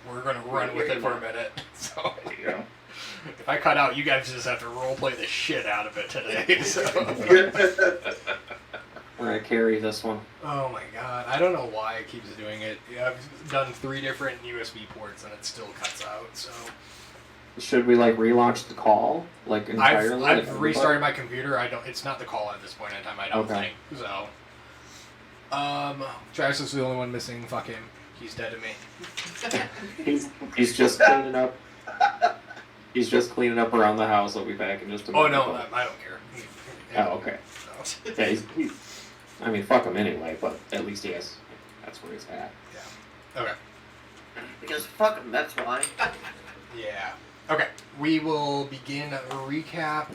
we're going to run with it for a minute. So There you go. if I cut out, you guys just have to roleplay the shit out of it today. So. We're gonna carry this one. Oh my god, I don't know why it keeps doing it. Yeah, I've done 3 different USB ports and it still cuts out, so... Should we like relaunch the call like entirely? I've restarted my computer. It's not the call at this point in time, I don't think. So... Travis is the only one missing. Fuck him. He's dead to me. he's just cleaning up. He's just cleaning up around the house. I'll be back in just a minute. Oh no, I don't care. Oh, okay. So. Yeah, I mean, fuck him anyway, but at least he has. That's where he's at. Yeah. Okay. Because fuck him, that's why. Yeah. Okay. We will begin a recap.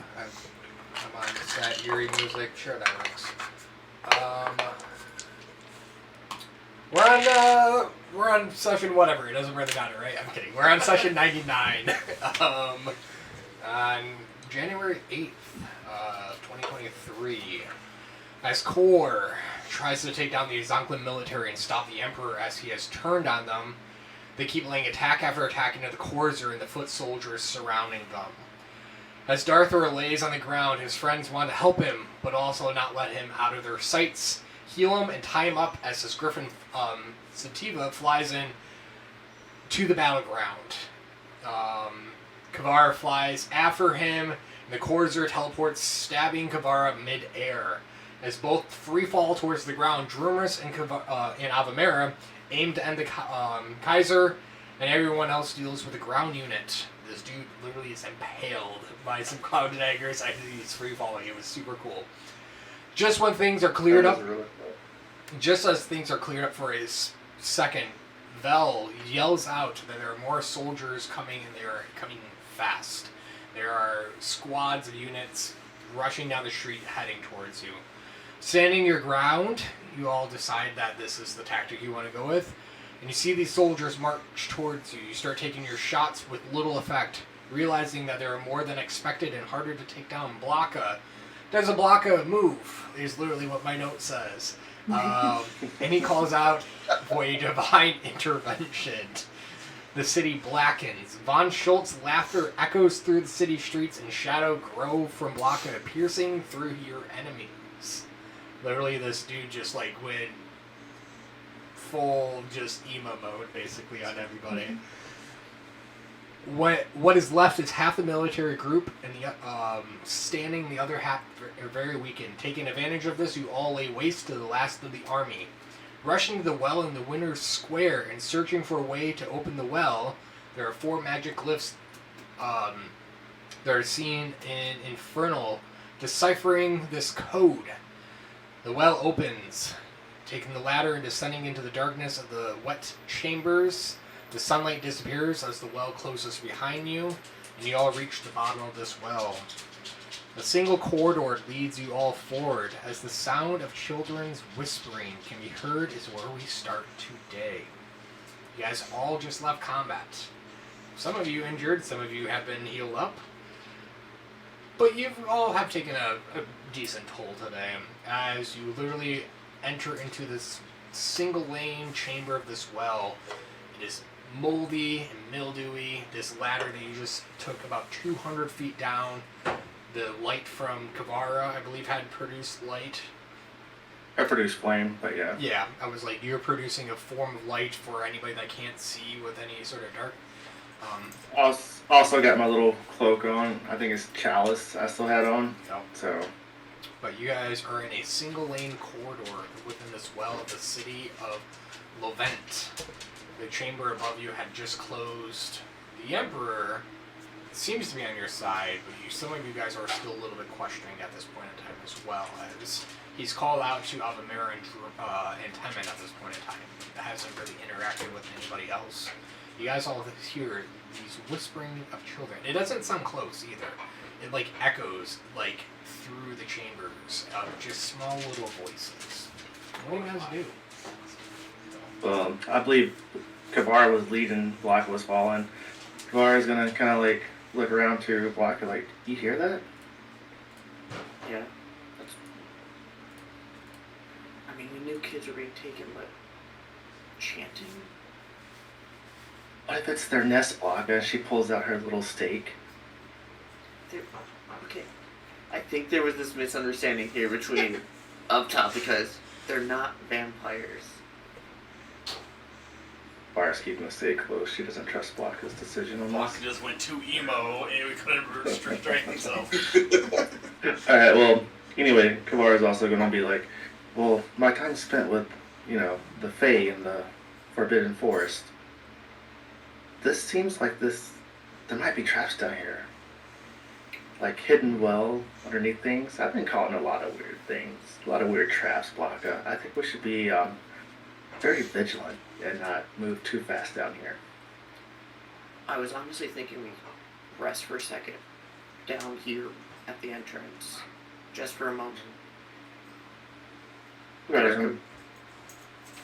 Come on, set eerie music. Sure, that works. We're on session whatever. It doesn't really matter, right? I'm kidding. We're on session 99. On January 8th, 2023. As COR tries to take down the Zonklin military and stop the Emperor as he has turned on them, they keep laying attack after attack into the Corsair and the foot soldiers surrounding them. As Darthor lays on the ground, his friends want to help him, but also not let him out of their sights, heal him, and tie him up as his griffin Sativa flies in to the battleground. Kavara flies after him, and the Corsair teleports, stabbing Kavara mid-air. As both free fall towards the ground, Drumus and Avamera aim to end the Kaiser, and everyone else deals with the ground unit. This dude literally is impaled by some cloud daggers as he's free falling. It was super cool. Just when things are cleared up, just as things are cleared up for his second, Vel yells out that there are more soldiers coming, and they are coming fast. There are squads of units rushing down the street heading towards you. Standing your ground, you all decide that this is the tactic you want to go with, and you see these soldiers march towards you. You start taking your shots with little effect, realizing that there are more than expected and harder to take down. Blocka. Does a Blocka move, is literally what my note says. And he calls out for a divine intervention. The city blackens. Von Schultz's laughter echoes through the city streets, and shadow grow from Blocka, piercing through your enemies. Literally, this dude just like went full just emo mode basically on everybody. What is left is half the military group, and the standing the other half are very weakened. Taking advantage of this, you all lay waste to the last of the army. Rushing to the well in the Winner's Square and searching for a way to open the well, there are 4 magic glyphs that are seen in Infernal, deciphering this code. The well opens, taking the ladder and descending into the darkness of the wet chambers. The sunlight disappears as the well closes behind you, and you all reach the bottom of this well. A single corridor leads you all forward, as the sound of children's whispering can be heard is where we start today. You guys all just left combat. Some of you injured, some of you have been healed up. But you all have taken a decent toll today, as you literally enter into this single lane chamber of this well. It is moldy and mildewy. This ladder that you just took about 200 feet down. The light from Kavara, I believe, had produced light. I produced flame, but yeah. Yeah, I was like, you're producing a form of light for anybody that can't see with any sort of dark. Also got my little cloak on. I think it's Chalice I still had on. Yep. So. But you guys are in a single lane corridor within this well of the city of Lonvant. The chamber above you had just closed. The Emperor seems to be on your side, but some of you guys are still a little bit questioning at this point in time as well, as he's called out to Avamera and Temin at this point in time. That hasn't really interacted with anybody else. You guys all hear these whispering of children. It doesn't sound close either. It like echoes like through the chambers of just small little voices. What do you guys do? Well, I believe Kavara was leading, Blocka was falling. Kavara's gonna kind of like look around to Blocka like, you hear that? Yeah. I mean, we knew kids were being taken, but chanting? I What if it's their nest block and she pulls out her little stake? Okay. I think there was this misunderstanding here between up top because they're not vampires. Bara's keeping the stake close. She doesn't trust Blanca's decision on Blanca this. just went too emo and we couldn't restrain himself. Alright, well, anyway, Kavara's also gonna be like, well, my time spent with, the Fae in the Forbidden Forest. This seems like there might be traps down here. Like hidden well underneath things. I've been caught in a lot of weird things. A lot of weird traps, Blanca. I think we should be very vigilant and not move too fast down here. I was honestly thinking we rest for a second down here at the entrance. Just for a moment.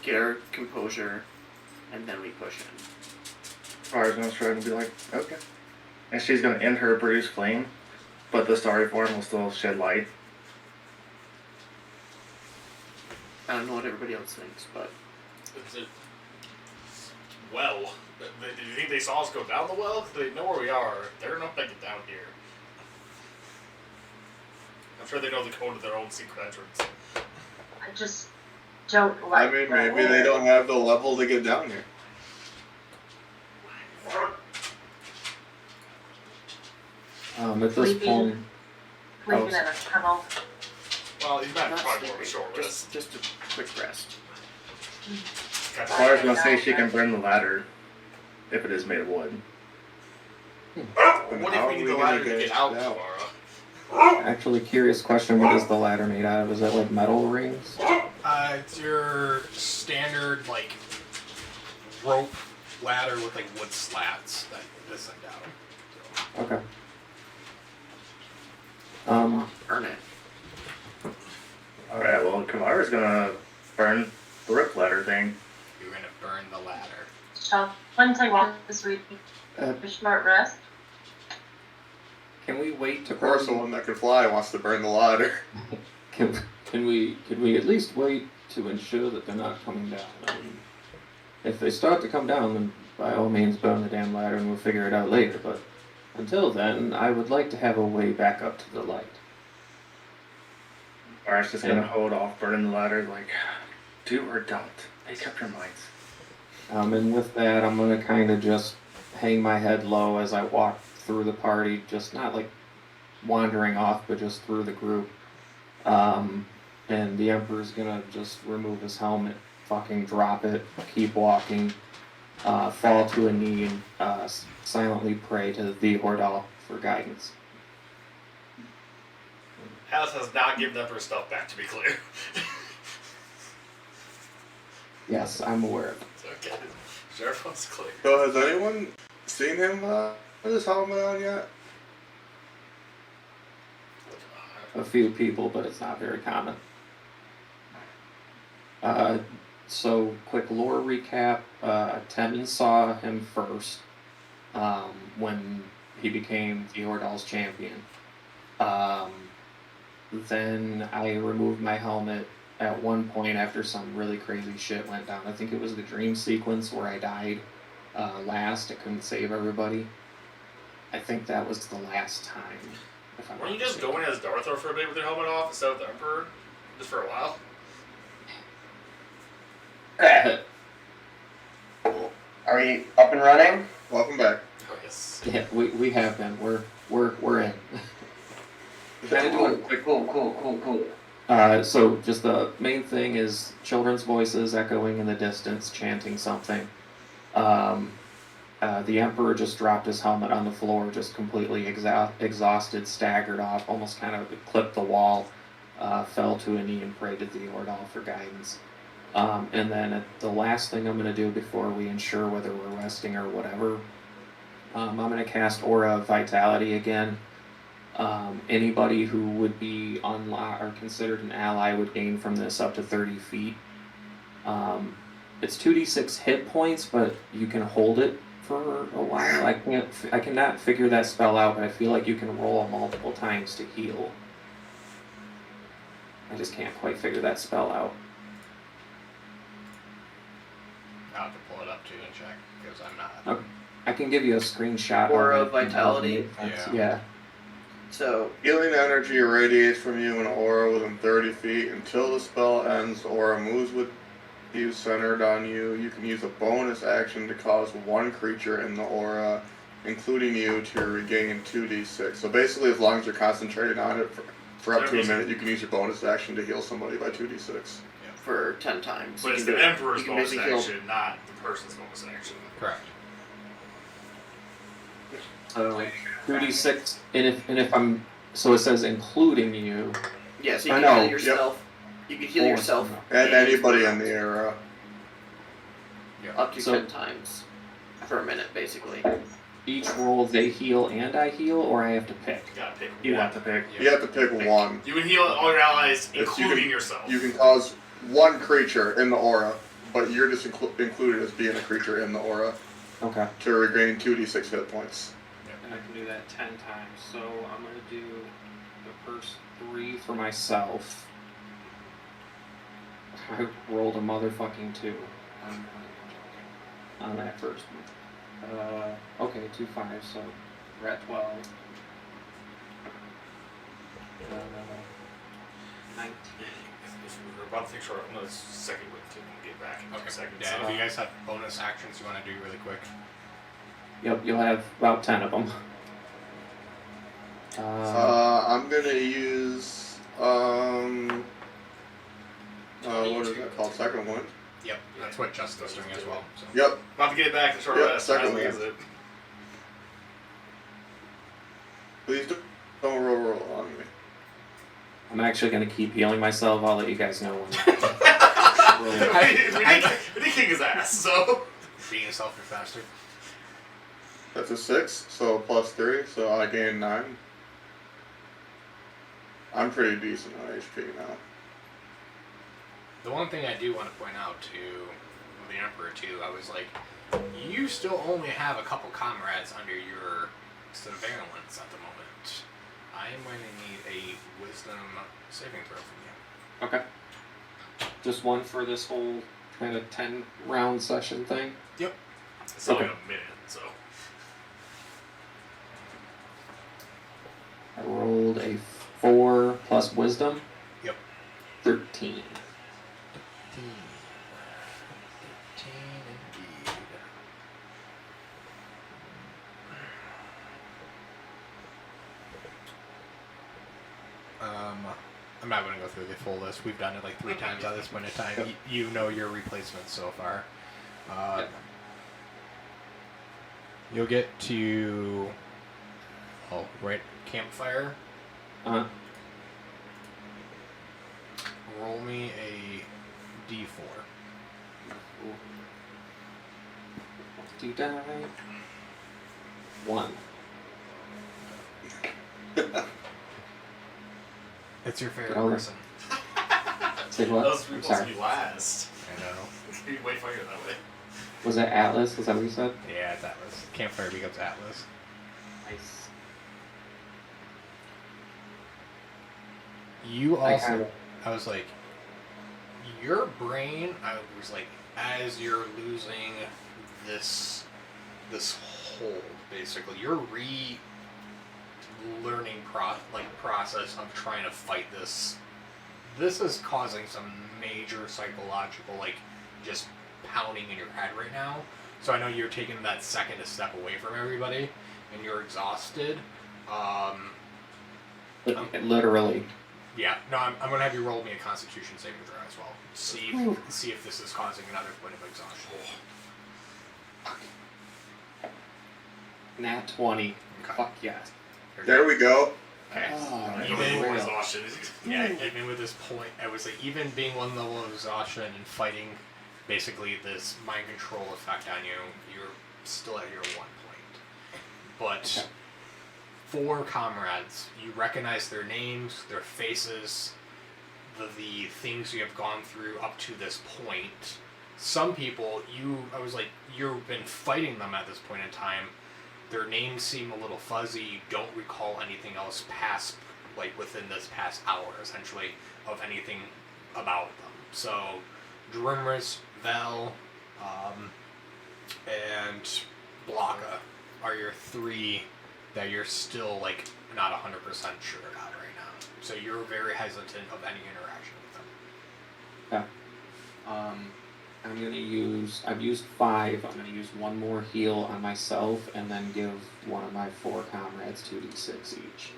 Get our composure, and then we push in. Kavara's gonna try and be like, okay. And she's gonna end her produce flame, but the starry form will still shed light. I don't know what everybody else thinks, but It's a well. Do you think they saw us go down the well? They know where we are. They're not making it down here. I'm sure they know the code of their own secret entrance. I just don't I like mean, that. maybe they don't have the level to get down here. At this Sleeping. point, Sleeping in a tunnel. Well, he's not not probably more sleeping. short with us. Just a quick rest. Kavara's gonna say she can burn the ladder if it is made of wood. What if we need the ladder to get out, Kavara? actually, curious question: what is the ladder made out of? Is it like metal rings? It's your standard rope ladder with wood slats that you descend down. Okay. Burn it. Alright, well, Kavara's gonna burn the rip ladder thing. You're gonna burn the ladder. So, one thing this week, Uh, a short rest. Can we wait to Of course, the burn? one that can fly wants to burn the ladder. Can we at least wait to ensure that they're not coming down? I mean, if they start to come down, then by all means burn the damn ladder and we'll figure it out later. But until then, I would like to have a way back up to the light. Kavara's just gonna Yeah. hold off burning the ladder, do or don't. Make up your minds. And with that, I'm gonna kind of just hang my head low as I walk through the party, just not wandering off, but just through the group. And the Emperor's gonna just remove his helmet, fucking drop it, keep walking, fall to a knee, and silently pray to the Hordal for guidance. Alice has not given up her stuff back, to be clear. Yes, I'm aware of it. It's okay. Sheriff was clear. So has anyone seen him with his helmet on yet? A few people, but it's not very common. So, quick lore recap. Temin saw him first when he became the Ordal's champion. Then I removed my helmet at one point after some really crazy shit went down. I think it was the dream sequence where I died last. I couldn't save everybody. I think that was the last time. If I'm Weren't you not just mistaken. going as Darthor for a bit with your helmet off instead of the Emperor? Just for a while? Are we up and running? Welcome back. Oh, yes. Yeah, we have been. We're in. Cool. So just the main thing is children's voices echoing in the distance, chanting something. The Emperor just dropped his helmet on the floor, just completely exhausted, staggered off, almost kind of clipped the wall, fell to a knee and prayed to the Ordal for guidance. And then the last thing I'm going to do before we ensure whether we're resting or whatever, I'm going to cast Aura of Vitality again. Anybody who would be or considered an ally would gain from this up to 30 feet. It's 2d6 hit points, but you can hold it for a while. I cannot figure that spell out, but I feel like you can roll multiple times to heal. I just can't quite figure that spell out. I'll have to pull it up too and check because I'm not. Okay. I can give you a screenshot. Aura of of it. vitality? Yeah. So, Healing energy irradiates from you in an aura within 30 feet. Until the spell ends, the aura moves with you centered on you. You can use a bonus action to cause one creature in the aura, including you, to regain 2d6. So basically, as long as you're concentrating on it for up to a minute, you can use your bonus action to heal somebody by 2d6. for 10 times. But you it's can the do it. Emperor's You can bonus basically heal- action, not the person's bonus action. Correct. So 2d6, and if I'm, so it says including you. Yeah, so you I can know, heal yep. yourself. You can heal Oh, yourself. And anybody in the era. Up to So- 10 times for a minute, basically. Each roll they heal and I heal, or I have to pick. You gotta pick You one. have to pick. You have to pick one. You can heal all your allies, If you including can- yourself. You can cause one creature in the aura, but you're just included as being a creature in the aura Okay. to regain 2d6 hit points. And I can do that 10 times. So I'm going to do the first 3 for myself. I rolled a motherfucking 2 on that first one. Okay, 2 5, so we're at 12. 19. If we're about to take short, I'm gonna second wait until we get back in 2 seconds. Yeah, if you guys have bonus actions you want to do really quick. Yep, you'll have about 10 of them. I'm gonna use what is that called? Second wind. Yep, that's what Justin's doing as well. So. Yep. About to get back to short Yep, rest. second Might as well one. use it. Please don't roll on me. I'm actually going to keep healing myself. I'll let you guys know when. We did kick his ass, so. Being a selfish bastard. That's a 6, so plus 3, so I gain 9. I'm pretty decent on HP now. The one thing I do want to point out to the Emperor too, I was like, you still only have a couple comrades under your surveillance at the moment. I am going to need a wisdom saving throw from you. Okay. Just one for this whole kind of 10 round session thing? Yep. It's only Okay. a minute, so. I rolled a 4 plus wisdom. Yep. 13. 13 indeed. I'm not going to go through the full list. We've done it like 3 times at this point in time. You know your replacements so far. You'll get to campfire. Uh-huh. Roll me a d4. Do you die? 1. It's your favorite Oh. person. Say That what? was I'm supposed to sorry. be last. I know. It'd be way funnier that way. Was that Atlas? Is that what you said? Yeah, it's Atlas. Campfire becomes Atlas. Nice. You I also, kinda- I was like, your brain, I was like, as you're losing this hold, basically, you're learning process of trying to fight this. This is causing some major psychological, like, just pounding in your head right now. So I know you're taking that second to step away from everybody, and you're exhausted. Literally. Yeah, no, I'm gonna have you roll me a Constitution saving throw as well. See if this is causing another point of exhaustion. Nat 20. Okay. Fuck yes. There we go. Okay. Oh, You Even don't need more real. exhaustion. Yeah, even with this point, I was like, even being one level of exhaustion and fighting basically this mind control effect on you, you're still at your 1 point. But Okay. 4 comrades, you recognize their names, their faces, the things you have gone through up to this point. Some people, I was like, you've been fighting them at this point in time. Their names seem a little fuzzy. You don't recall anything else past, like within this past hour, essentially, of anything about them. So, Drimris, Vel, and Blocka are your three that you're still like not 100% sure about right now. So you're very hesitant of any interaction with them. I'm gonna use. I've used 5. I'm gonna use one more heal on myself, and then give one of my 4 comrades 2d6 each.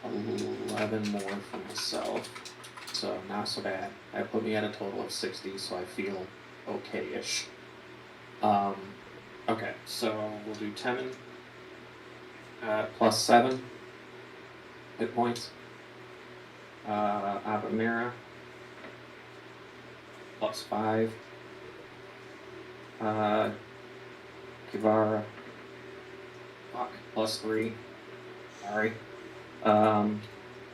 11 more for myself, so not so bad. That put me at a total of 60, so I feel okay-ish. Okay, so we'll do 10 plus 7 hit points. Avamira plus 5. Kivara plus 3. Sorry. And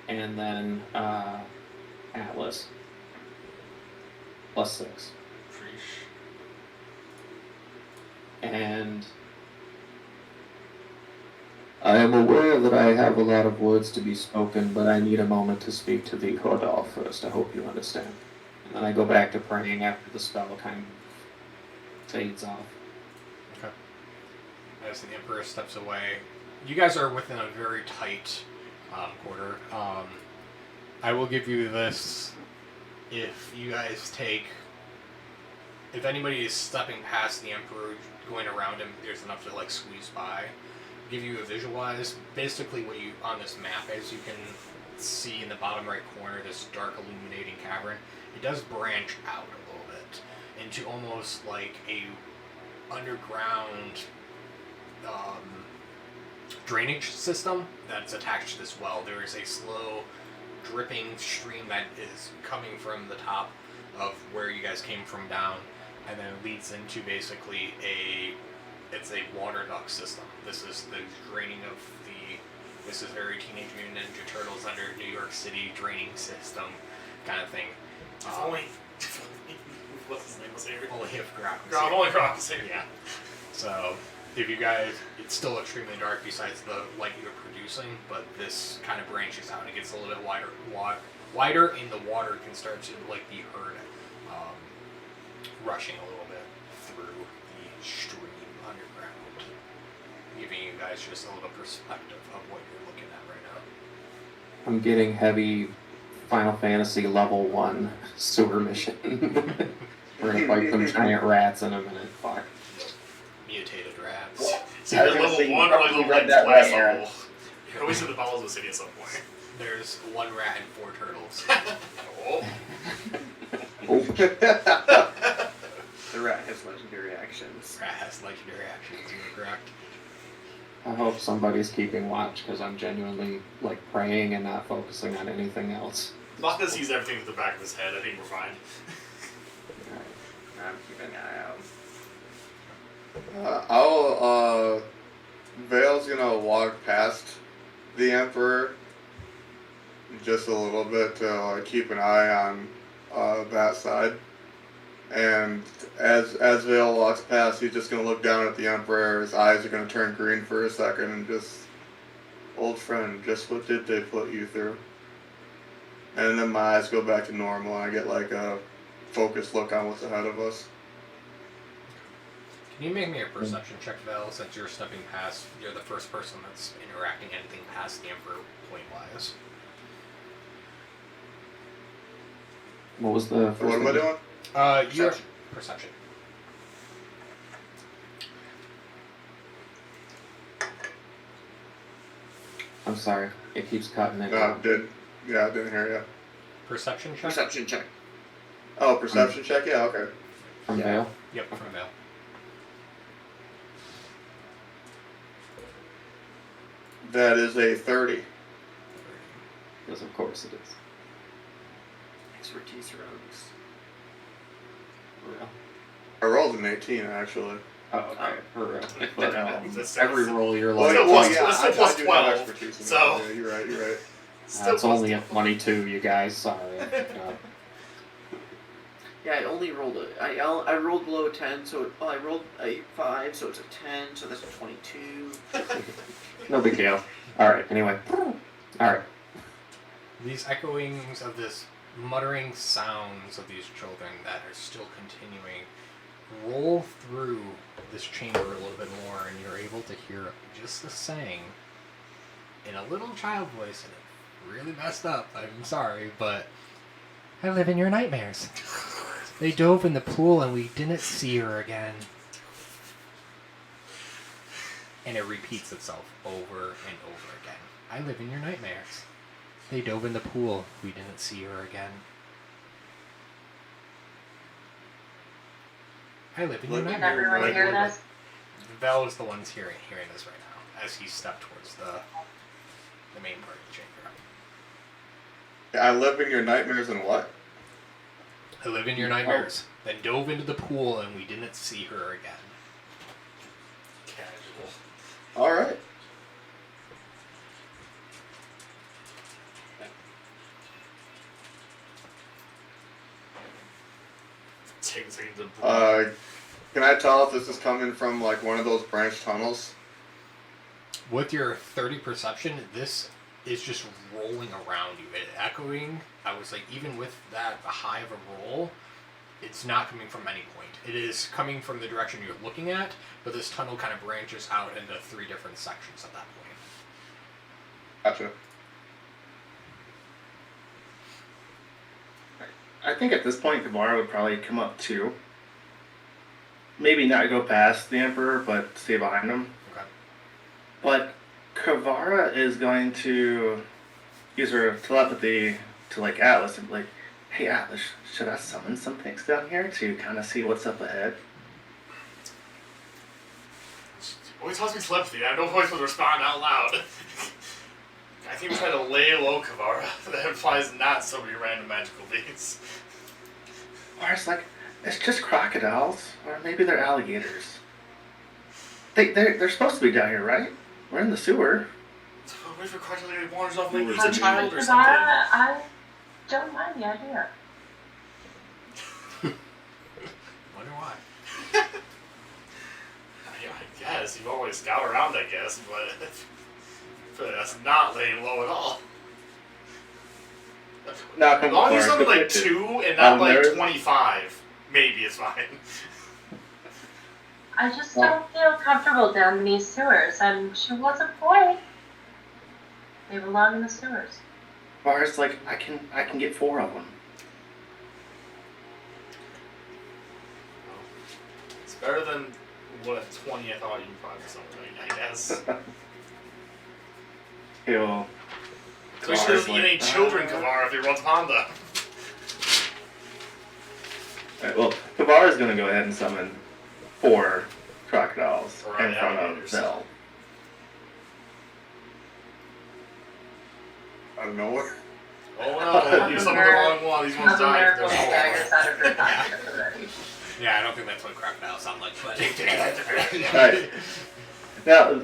then Atlas plus 6. And I am aware that I have a lot of words to be spoken, but I need a moment to speak to the Hordal first. I hope you understand. And then I go back to praying after the spell kind of fades off. Okay. As the Emperor steps away, you guys are within a very tight quarter. I will give you this if you guys take. If anybody is stepping past the Emperor, going around him, there's enough to like squeeze by. Give you a visualize. Basically, what you on this map is, you can see in the bottom right corner this dark illuminating cavern. It does branch out a little bit into almost like a underground drainage system that's attached to this well. There is a slow dripping stream that is coming from the top of where you guys came from down, and then it leads into basically it's a water duct system. This is the draining of this is very Teenage Mutant Ninja Turtles under New York City draining system kind of thing. If only what's his name was here? Only if Graf was God, here. only Graf was here. Yeah. So, if you guys, it's still extremely dark besides the light you're producing, but this kind of branches out and it gets a little bit wider, and the water can start to like be heard rushing a little bit through the stream underground, giving you guys just a little perspective of what you're looking at right now. I'm getting heavy Final Fantasy level 1 sewer mission. We're gonna fight some giant rats in a minute. Fuck. Mutated rats. Well, It's I was either gonna level say, you 1 or probably level read that 20 right, Aaron. level. You can always hit the bowels of the city at some point. There's 1 rat and 4 turtles. Oh. The rat has legendary actions. Rat has legendary actions, you're correct. I hope somebody's keeping watch, because I'm genuinely like praying and not focusing on anything else. Baka sees everything with the back of his head. I think we're fine. I'm keeping an eye out. Vale's gonna walk past the Emperor just a little bit to keep an eye on that side. And as Vale walks past, he's just gonna look down at the Emperor. His eyes are gonna turn green for a second and just, old friend, just what did they put you through? And then my eyes go back to normal and I get like a focused look on what's ahead of us. Can you make me a perception check, Val, since you're stepping past, you're the first person that's interacting anything past the Emperor point-wise. What was the first What am I thing? doing? Your Perception. perception. I'm sorry, it keeps cutting it No, out. I didn't hear you. Perception check? Perception check. Oh, perception check? Yeah, okay. From Yeah. Vale? Yep, from Val. That is a 30. Because of course it is. Expertise rogues. For real. I rolled an 18 actually. Oh, okay. For real. But That's- every roll you're Well, like, it's oh, plus- yeah, it's still I plus do 12, have expertise in so- that. Yeah, you're right. Still it's only a plus 22, you guys. Sorry. Yeah, I only rolled I rolled below a 10, so I rolled a 5, so it's a 10, so that's a 22. No big deal. Alright, anyway. Alright. These echoings of this muttering sounds of these children that are still continuing roll through this chamber a little bit more, and you're able to hear just the saying in a little child voice, and it really messed up. I'm sorry, but I live in your nightmares. They dove in the pool and we didn't see her again. And it repeats itself over and over again. I live in your nightmares. They dove in the pool. We didn't see her again. I live in your Can nightmares. everyone hear this? Val is the one's hearing this right now as he stepped towards the main part of the chamber. I live in your nightmares and what? I live in your nightmares. Then dove into the pool and we didn't see her again. Casual. Alright. Take a second to Can I tell if this is coming from like one of those branch tunnels? With your 30 perception, this is just rolling around you. It echoing. I was like, even with that high of a roll, it's not coming from any point. It is coming from the direction you're looking at, but this tunnel kind of branches out into 3 different sections at that point. Gotcha. I think at this point, Kavara would probably come up too. Maybe not go past the Emperor, but stay behind him. Okay. But Kavara is going to use her telepathy to like Atlas and be like, hey Atlas, should I summon some things down here to kind of see what's up ahead? always tells me telepathy. I have no voice would respond out loud. I think we try to lay low, Kavara. That implies not so many random magical beings. Or it's like, it's just crocodiles, or maybe they're alligators. They're supposed to be down here, right? We're in the sewer. What if a crocodile wanders off like For he's a child or something? I don't mind the idea. Wonder why. I guess. You've always scout around, I guess, but that's not laying low at all. Now, As long as something like 2 and not like there- 25, maybe it's fine. I just don't feel comfortable down in these sewers, and she was a boy. They belong in the sewers. Or it's like, I can get 4 of them. It's better than what 20 I thought you'd find something, I guess. Okay, well, So she doesn't eat any children, Kavara, if he runs upon them. alright, well, Kavara's gonna go ahead and summon 4 crocodiles Or in front of alligators. Bell. Out of nowhere. Oh no, you summoned the wrong one. These ones died. Miracle daggers out of her pocket already. Yeah, I don't think that's what crocodiles sound like, but Alright. Now,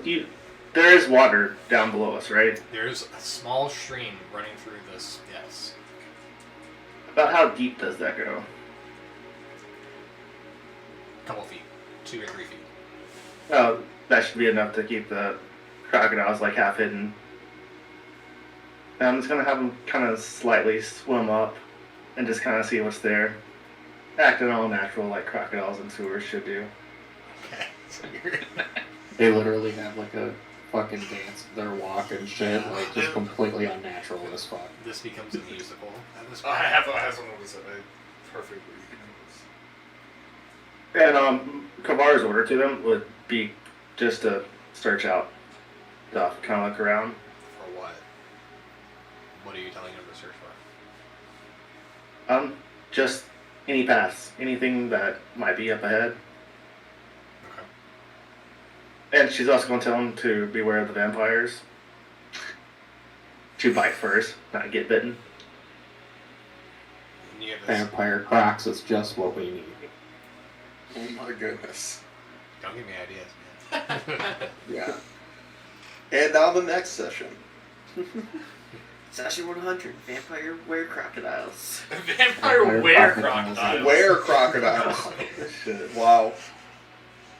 there is water down below us, right? there's a small stream running through this, yes. About how deep does that go? Couple feet. 2 or 3 feet. Oh, that should be enough to keep the crocodiles like half hidden. And I'm just gonna have them kind of slightly swim up and just kind of see what's there. Acting all natural like crocodiles and sewers should do. Okay. So you're They literally have like a fucking dance, their walk and shit, like just completely unnatural as fuck. this becomes a musical at this I point. have something to say. Perfectly. And Kavara's order to them would be just to search out stuff, kind of look around. For what? What are you telling them to search for? Just any paths, anything that might be up ahead. Okay. And she's also going to tell them to beware of the vampires. To bite first, not get bitten. And you have this. Vampire Crocs is just what we need. Oh my goodness. Don't give me ideas, man. Yeah. And now the next session. Session 100, Vampire Were Crocodiles. Vampire were crocodiles. Where crocodiles? Shit. Wow.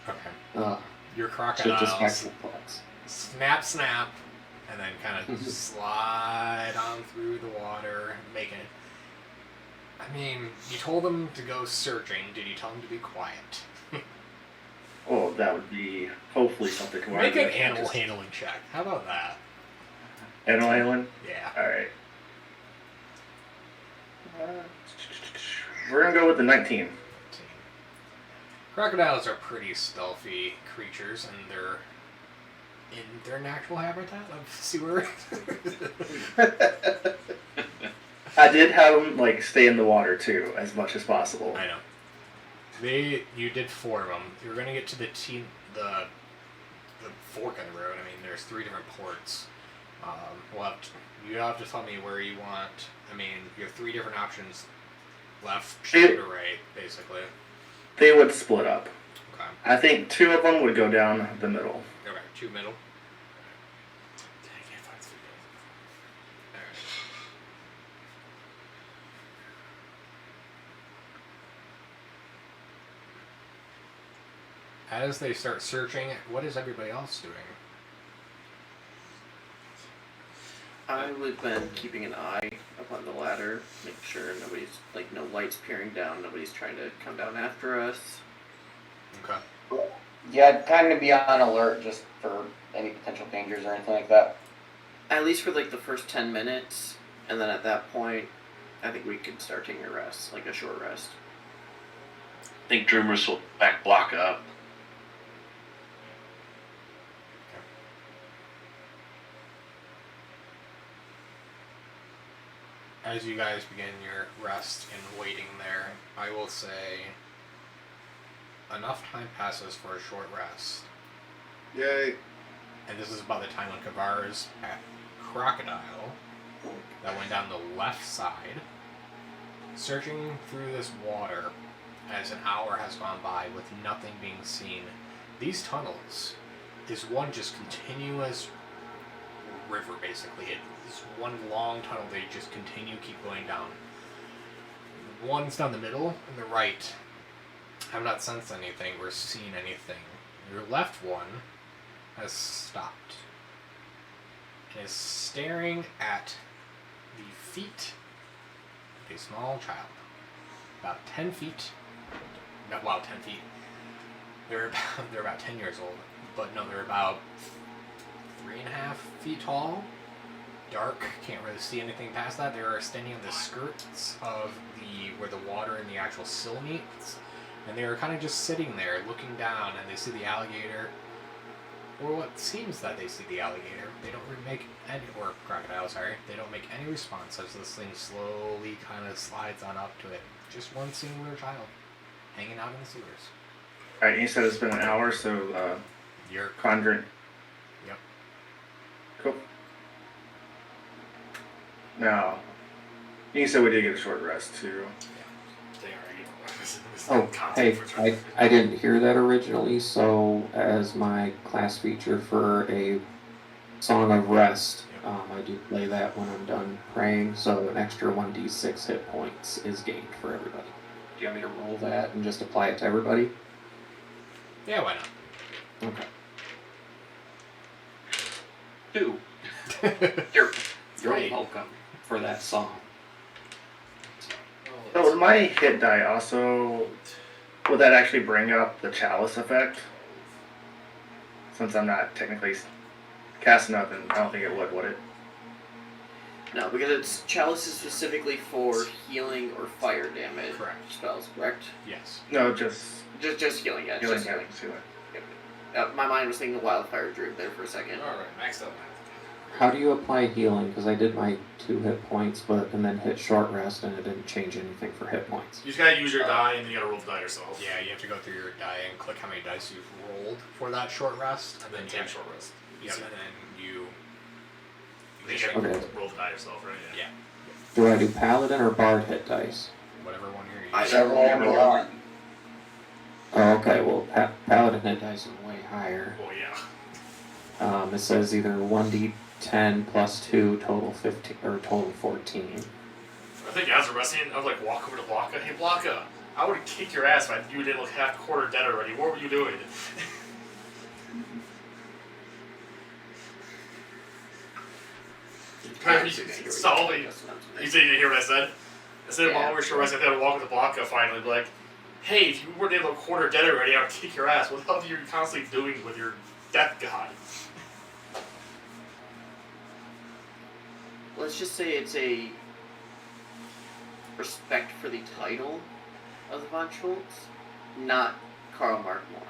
Okay. Your Shit crocodiles just got complex. snap, and then kind of slide on through the water, making I mean, you told them to go searching. Did you tell them to be quiet? Oh, that would be hopefully something. Make an animal handling check. How about that? Animal handling? Yeah. Alright. We're gonna go with the 19. Crocodiles are pretty stealthy creatures, and they're in their natural habitat of sewer. I did have them like stay in the water too, as much as possible. I know. You did 4 of them. You're gonna get to the fork in the road. I mean, there's 3 different ports. You have to tell me where you want. I mean, you have 3 different options: left, straight, or right, basically. They would split up. Okay. I think 2 of them would go down the middle. Okay, 2 middle. I can't find 3. As they start searching, what is everybody else doing? I would have been keeping an eye up on the ladder, make sure nobody's, like, no lights peering down, nobody's trying to come down after us. Okay. Yeah, I'd kind of be on alert just for any potential dangers or anything like that. At least for, like, the first 10 minutes, and then at that point, I think we could start taking a rest, like a short rest. I think Dreamers will back block up. As you guys begin your rest and waiting there, I will say enough time passes for a short rest. Yay. And this is about the time when Kavara's at Crocodile that went down the left side, searching through this water as an hour has gone by with nothing being seen. These tunnels is one just continuous river, basically. It is one long tunnel. They just keep going down. One's down the middle and the right have not sensed anything or seen anything. Your left one has stopped and is staring at the feet of a small child. About 10 feet. No, wow, 10 feet. They're about 10 years old. But no, they're about 3.5 feet tall. Dark, can't really see anything past that. They are standing on the skirts of where the water and the actual sill meets. And they are kind of just sitting there looking down, and they see the alligator. Or what seems that they see the alligator. They don't make any, or crocodile, sorry. They don't make any response as this thing slowly kind of slides on up to it. Just one singular child hanging out in the sewers. Alright, you said it's been an hour, so You're conjuring. Yep. Cool. Now, you said we did get a short rest too. Oh, hey, I didn't hear that originally, so as my class feature for a Song of Rest, I do play that when I'm done praying, so an extra 1d6 hit points is gained for everybody. Do you want me to roll that and just apply it to everybody? Yeah, why not? Okay. 2. You're Great. welcome for that song. So with my hit die also, would that actually bring up the chalice effect? Since I'm not technically casting up, and I don't think it would it? No, because it's chalice is specifically for healing or fire damage Correct. spells, correct? Yes. No, just Just healing, yeah. healing Just healing. damage. Healing. My mind was thinking wildfire druid there for a second. Alright, maxed up. How do you apply healing? Because I did my 2 hit points, and then hit short rest, and it didn't change anything for hit points. You just gotta use your die and then you gotta roll the die yourself. Yeah, you have to go through your die and click how many dice you've rolled for that short rest, And then you take have- short rest. Yep, and then you You just gotta Okay. roll the die yourself, right? Yeah. Do I do paladin or bard hit dice? whatever one you're I- using. Whichever one you want. Oh, okay, well, paladin hit dice are way higher. Oh yeah. It says either 1d10 plus 2, total 15, or total 14. I think as a wrestling, I would like walk over to Blanca. Hey Blanca, I would kick your ass if you didn't look half quarter dead already. What were you doing? Solving. You said you didn't hear what I said? Instead of Yeah. always sure I had to walk with the block up finally, be like, hey, if you weren't able to quarter dead already, I would kick your ass. What the hell are you constantly doing with your death god? Let's just say it's a respect for the title of the Von Schultz, not Karl Mark Moore.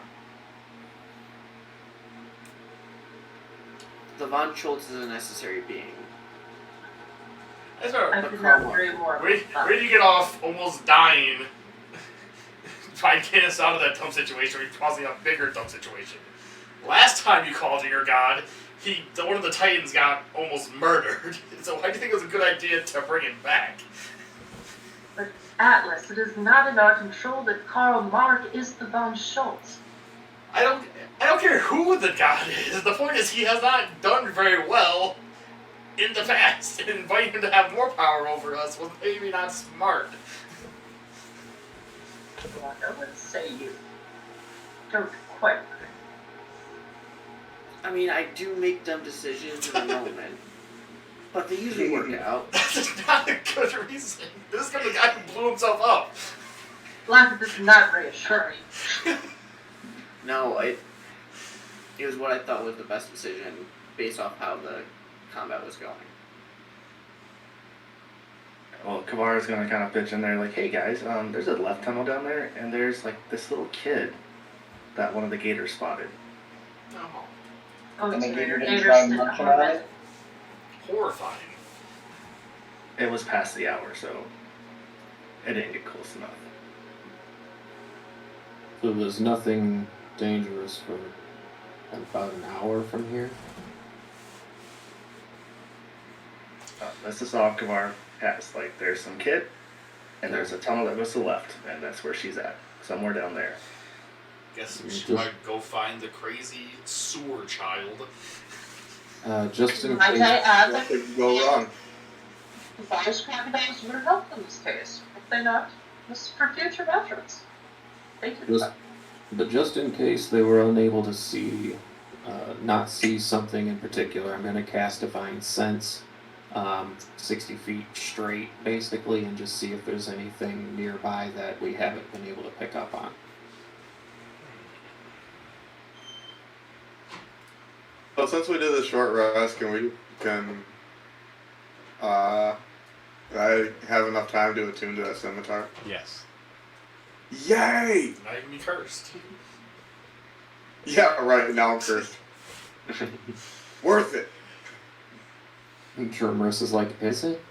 The Von Schultz is a necessary being. That's I right. could not agree more. Where with that. did you get off almost dying trying to get us out of that dumb situation or causing a bigger dumb situation? Last time you called in your god, one of the Titans got almost murdered. So why do you think it was a good idea to bring him back? But Atlas, it is not in our control that Karl Mark is the Von Schultz. I don't care who the god is. The point is he has not done very well in the past. And inviting him to have more power over us was maybe not smart. Well, I would say you don't quite agree. I mean, I do make dumb decisions in the moment, but they usually work out. That's not a good reason. This is the guy who blew himself up. Life is not reassuring. No, it was what I thought was the best decision based off how the combat was going. Well, Kavara's gonna kind of pitch in there like, hey guys, there's a left tunnel down there, and there's like this little kid that one of the gators spotted. Oh, Oh, And the so gator your didn't gators try didn't munching harm on it? it? horrifying. It was past the hour, so it didn't get close enough. So there's nothing dangerous for about an hour from here? This is all Kavar has. Like, there's some kid, and there's a tunnel that goes to the left, and that's where she's at. Somewhere down there. Guess we Just- should like go find the crazy sewer child. Just in Might I case. add What that could go wrong? the virus crocodiles would have helped in this case, if they not. This is for future reference. Thank you. But just in case they were unable to see, not see something in particular, I'm going to cast Divine Sense, 60 feet straight, basically, and just see if there's anything nearby that we haven't been able to pick up on. So since we did the short rest, I have enough time to attune to that scimitar? Yes. Yay! Not even be cursed. Yeah, right, now I'm cursed. Worth it. And Germerus is like, is it?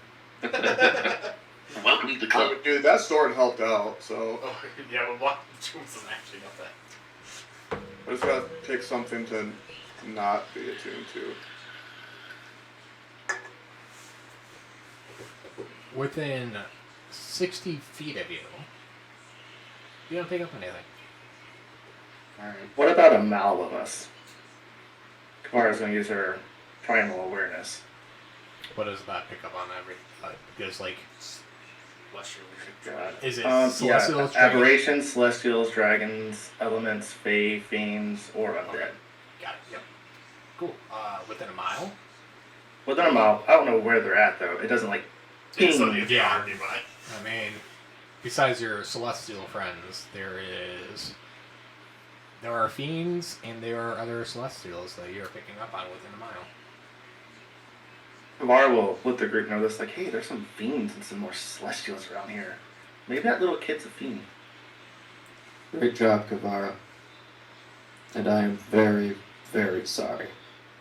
Welcome to the club. Dude, that sword helped out, so Oh, yeah, but what? Jules doesn't actually know that. I just gotta pick something to not be attuned to. Within 60 feet of you, you don't pick up anything. Alright. What about a mile of us? Kavara's gonna use her triangle awareness. What does that pick up on every? Because like, Bless your God. is it Yeah, celestials? dragons? aberrations, celestials, dragons, elements, fae, fiends, or undead. Okay. Got it. Yep. Cool. Within a mile. Within a mile, I don't know where they're at though. It doesn't like It's ping. something if you Yeah. are nearby. I mean, besides your celestial friends, there are fiends and there are other celestials that you're picking up on within a mile. Kavara will let the group know this, like, hey, there's some fiends and some more celestials around here. Maybe that little kid's a fiend. Great job, Kavara. And I am very, very sorry.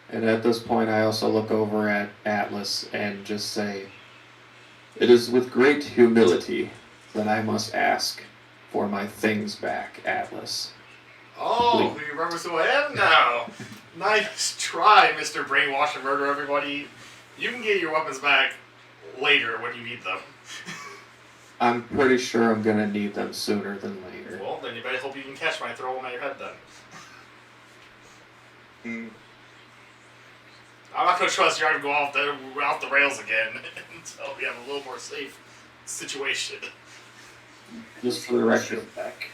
And at this point, I also look over at Atlas and just say, it is with great humility that I must ask for my things back, Atlas. Oh, he remembers who I am now. Nice try, Mr. Brainwash and Murder Everybody. You can get your weapons back later when you need them. I'm pretty sure I'm gonna need them sooner than later. Well, then you better hope you can catch them and throw them at your head then. Hmm. I'm not going to trust you're going to go off the rails again until we have a little more safe situation. Just for the record, Shield back.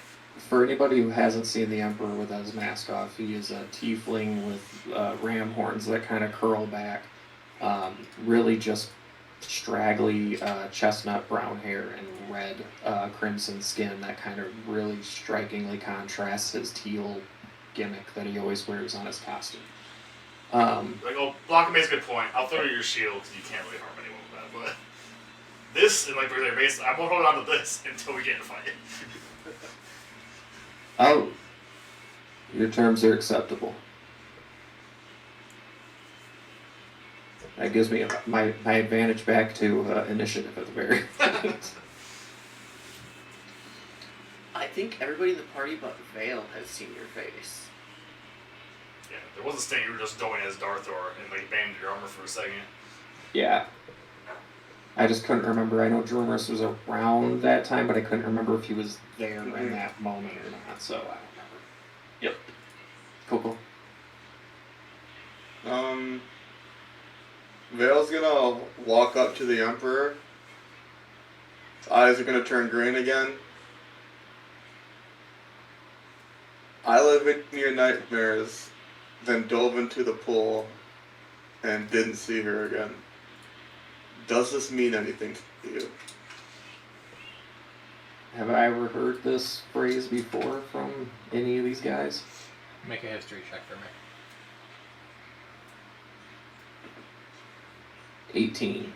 for anybody who hasn't seen the Emperor with his mask off, he is a tiefling with ram horns that kind of curl back. Really just straggly chestnut brown hair and red crimson skin that kind of really strikingly contrasts his teal gimmick that he always wears on his costume. Like, oh, Block makes a good point. I'll throw you your shield because you can't really harm anyone with that. But this, and like their base, I'm gonna hold on to this until we get in a fight. Oh, your terms are acceptable. That gives me my advantage back to initiative at the very least. I think everybody in the party but Vale has seen your face. Yeah, there was a sting you were just going as Darthor and like banded your armor for a second. Yeah. I just couldn't remember. I know Drummerus was around that time, but I couldn't remember if he was there in that moment or not, so I don't remember. Yep. Cool. Vale's gonna walk up to the Emperor. His eyes are gonna turn green again. I live in your nightmares, then dove into the pool and didn't see her again. Does this mean anything to you? Have I ever heard this phrase before from any of these guys? Make a history check for me. 18.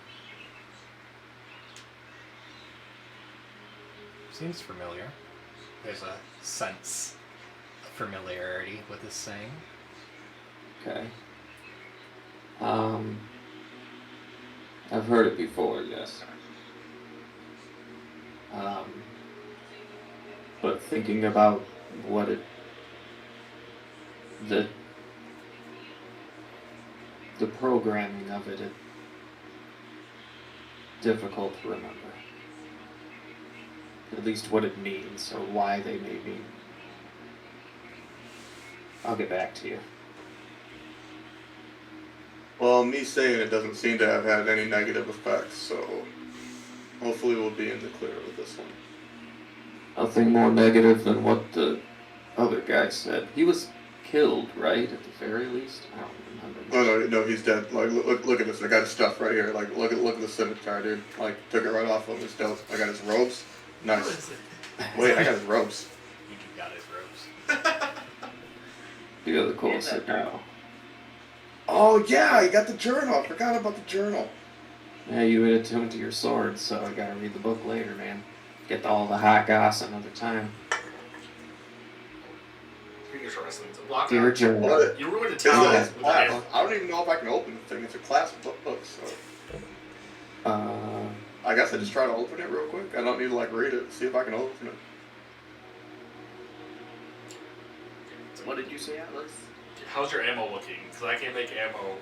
Seems familiar. There's a sense of familiarity with this saying. Okay. I've heard it before, yes. But thinking about what the programming of it, it's difficult to remember. At least what it means or why they may be. I'll get back to you. Well, me saying it doesn't seem to have had any negative effects, so hopefully we'll be in the clear with this one. Nothing more negative than what the other guy said. He was killed, right? At the very least? I don't remember. Oh no, he's dead. Like, look at this. I got his stuff right here. Like, look at the scimitar, dude. Like, took it right off of his belt. I got his robes. Nice. Wait, I got his robes. You got his robes. The other cool said no. Oh yeah, you got the journal. I forgot about the journal. Yeah, you would attune to your sword, so I gotta read the book later, man. Get all the hot goss another time. Speaking of wrestling, so Block Dear out. journal. What? You ruined the It's town a with class. Vale. I don't even know if I can open the thing. It's a class book, so I guess I just try to open it real quick. I don't need to like read it. See if I can open it. What did you say, Atlas? How's your ammo looking? Because I can't make ammo.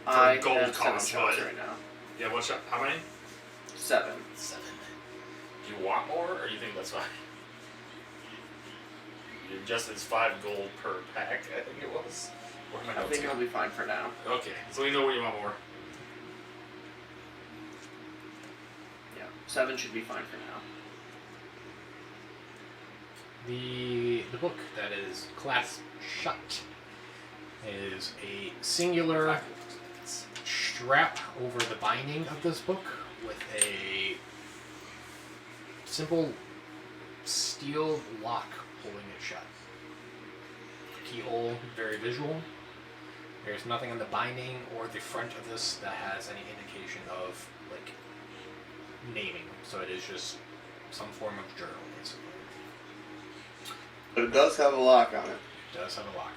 I gold have 7 cost, shots but- right now. Yeah, what shot? How many? 7. 7. Do you want more, or you think that's fine? You adjusted 5 gold per pack, I think it was. Or am I I think notes? I'll be fine for now. Okay, so we know what you want more. Yeah, 7 should be fine for now. The book that is clasped shut is a singular strap over the binding of this book with a simple steel lock holding it shut. Keyhole, very visual. There's nothing on the binding or the front of this that has any indication of like naming, so it is just some form of journal, basically. But it does have a lock on it. It does have a lock.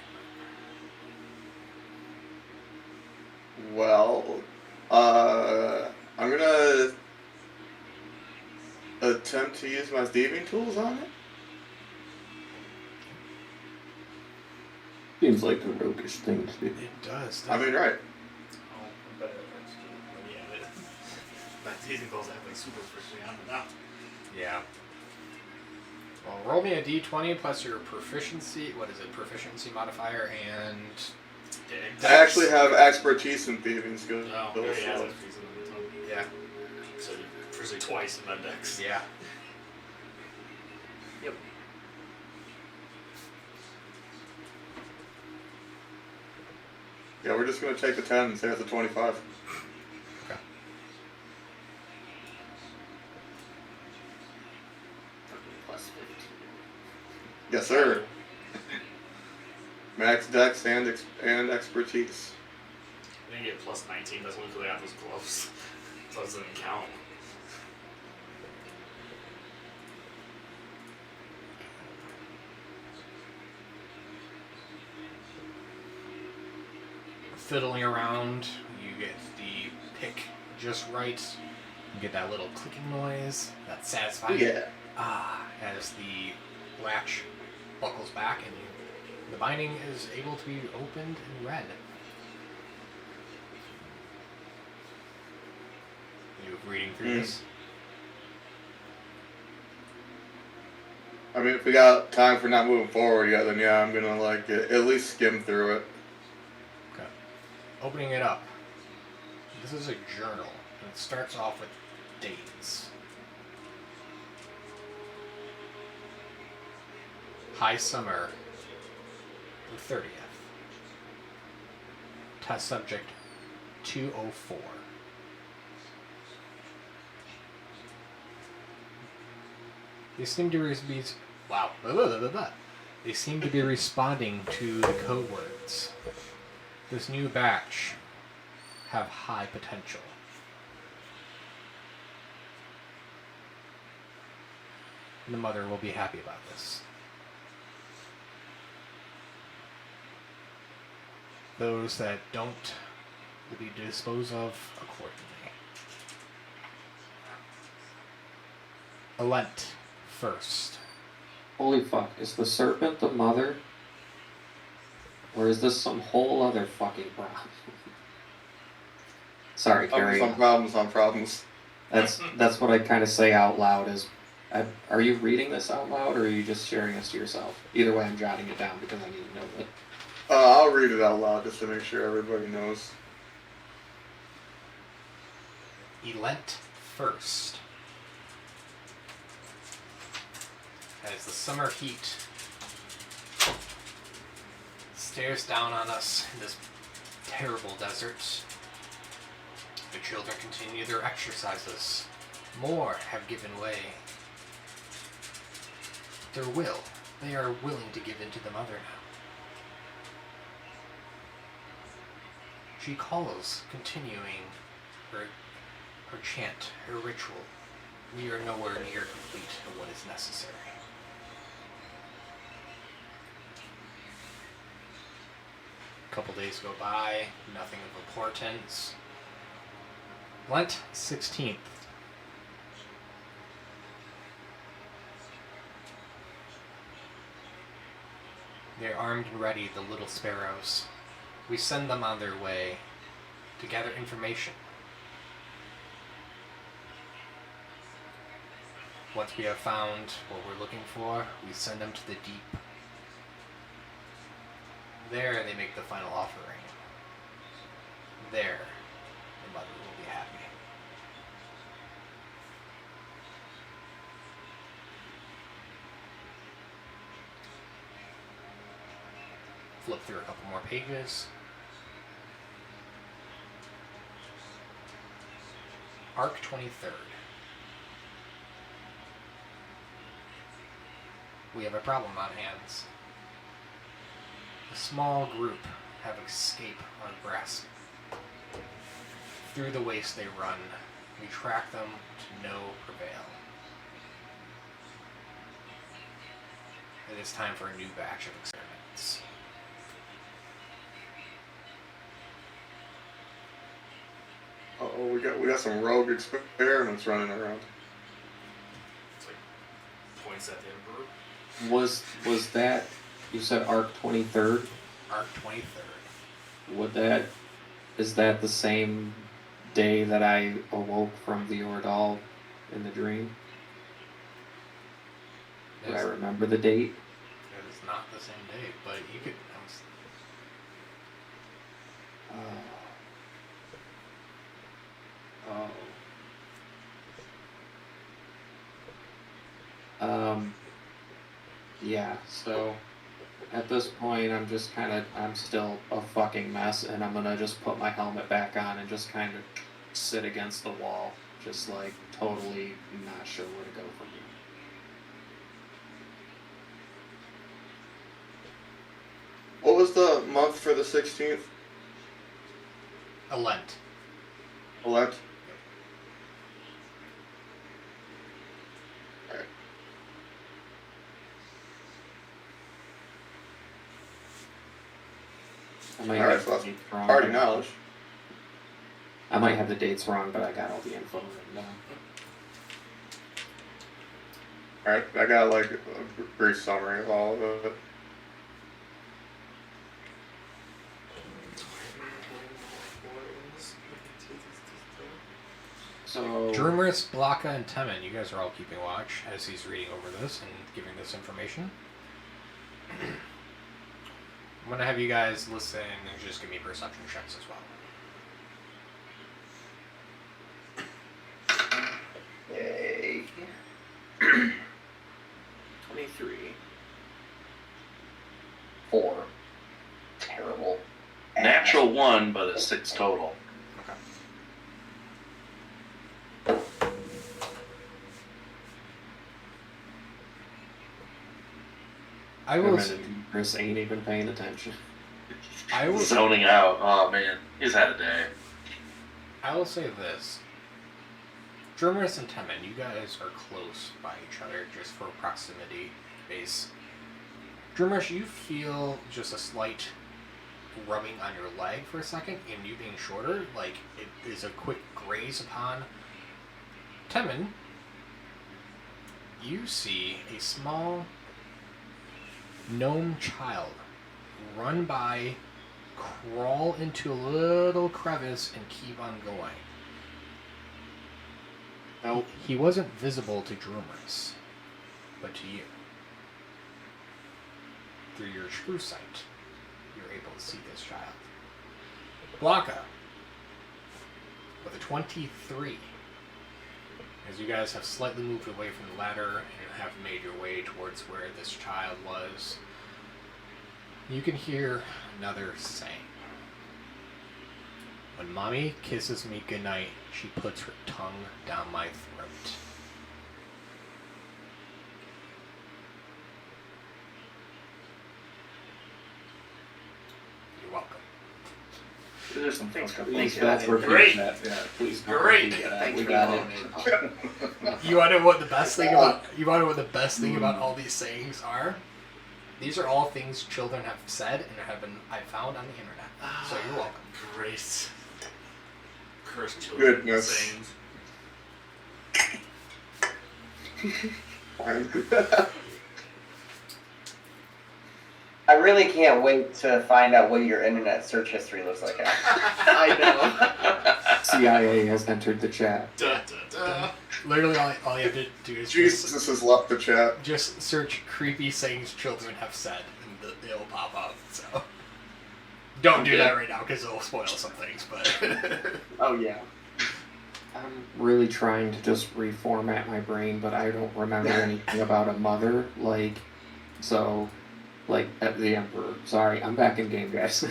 Well, I'm gonna attempt to use my thieving tools on it. Seems like a roguish thing to do. It does. I mean, right. Oh, I'm better at that too. Yeah, but that teasing goals I have like super freshly on it now. Yeah. Well, roll me a d20 plus your proficiency. What is it? Proficiency modifier and. I actually have expertise in thieving skills. No, so- there he has it. He's in the Yeah. So firstly twice in that dex. Yeah. Yep. Yeah, we're just gonna take the 10 and say it's a 25. Yes, sir. Max dex and expertise. I didn't get plus 19. That's only because I got those gloves. So it doesn't count. Fiddling around, you get the pick just right. You get that little clicking noise, that's satisfying. Yeah. As the latch buckles back and the binding is able to be opened and read. You reading through this? I mean, if we got time for not moving forward yet, then yeah, I'm gonna like at least skim through it. Okay. Opening it up. This is a journal, and it starts off with dates. High summer, the 30th. Test subject 204. They seem to be They seem to be responding to the code words. This new batch have high potential. The mother will be happy about this. Those that don't will be disposed of accordingly. Alent first. Holy fuck, is the serpent the mother? Or is this some whole other fucking problem? Sorry, carry on. Problems on problems. That's what I kind of say out loud is, are you reading this out loud or are you just sharing this to yourself? Either way, I'm jotting it down because I need to know it. I'll read it out loud just to make sure everybody knows. Elent first. As the summer heat stares down on us in this terrible desert, the children continue their exercises. More have given way. Their will. They are willing to give in to the mother now. She calls, continuing her chant, her ritual. We are nowhere near complete of what is necessary. A couple days go by, nothing of importance. Lent 16th. They're armed and ready, the little sparrows. We send them on their way to gather information. Once we have found what we're looking for, we send them to the deep. There they make the final offering. There, the mother will be happy. Flip through a couple more pages. Arc 23rd. We have a problem on hands. A small group have escaped our grasp. Through the waste they run, we track them to no prevail. It is time for a new batch of experiments. Oh, we got some rogue experiments running around. It's like points at the Emperor. Was that, you said Arc 23rd? Arc 23rd. Is that the same day that I awoke from the Ordal in the dream? Do I remember the date? It is not the same day, but you could. Yeah, so at this point I'm still a fucking mess and I'm gonna just put my helmet back on and just kind of sit against the wall, just like totally not sure where to go from was the month for the 16th? A Lent. Lent? I might Alright, have so the that's dates wrong. party knowledge. I might have the dates wrong, but I got all the info written down. Alright, I got like a brief summary of all of it. So Drumris, Blaka, and Temin, you guys are all keeping watch as he's reading over this and giving this information. I'm going to have you guys listen and just give me perception checks as well. Yay. 23. 4. Terrible. Natural 1, but it's 6 total. Okay. I will. Chris ain't even paying attention. I will. Zoning out. Oh man, he's had a day. I will say this. Drumris and Temin, you guys are close by each other just for proximity base. Drumris, you feel just a slight rubbing on your leg for a second, and you being shorter, like it is a quick graze upon. Temin, you see a small gnome child run by, crawl into a little crevice, and keep on going. Now, he wasn't visible to Drumris, but to you. Through your true sight, you're able to see this child. Blaka, with a 23, as you guys have slightly moved away from the ladder and have made your way towards where this child was, you can hear another saying. When Mommy kisses me goodnight, she puts her tongue down my throat. You're welcome. There's some Thanks for Please, thinking that's of where it. Great. Yeah, please. Great. Thanks We for got calling it. You want to know what the best thing about all these sayings are? These are all things children have said and I found on the internet. So you're welcome. Great. Cursed children. Goodness. Sayings. I really can't wait to find out what your internet search history looks like. I CIA has entered the chat. Da, da, da. Literally all you have to do is Jesus has left the chat. just search creepy sayings children have said and it'll pop up. So don't do that right now because it'll spoil some things. But Oh yeah. I'm really trying to just reformat my brain, but I don't remember anything about a mother. Like at the Emperor. Sorry, I'm back in game, guys.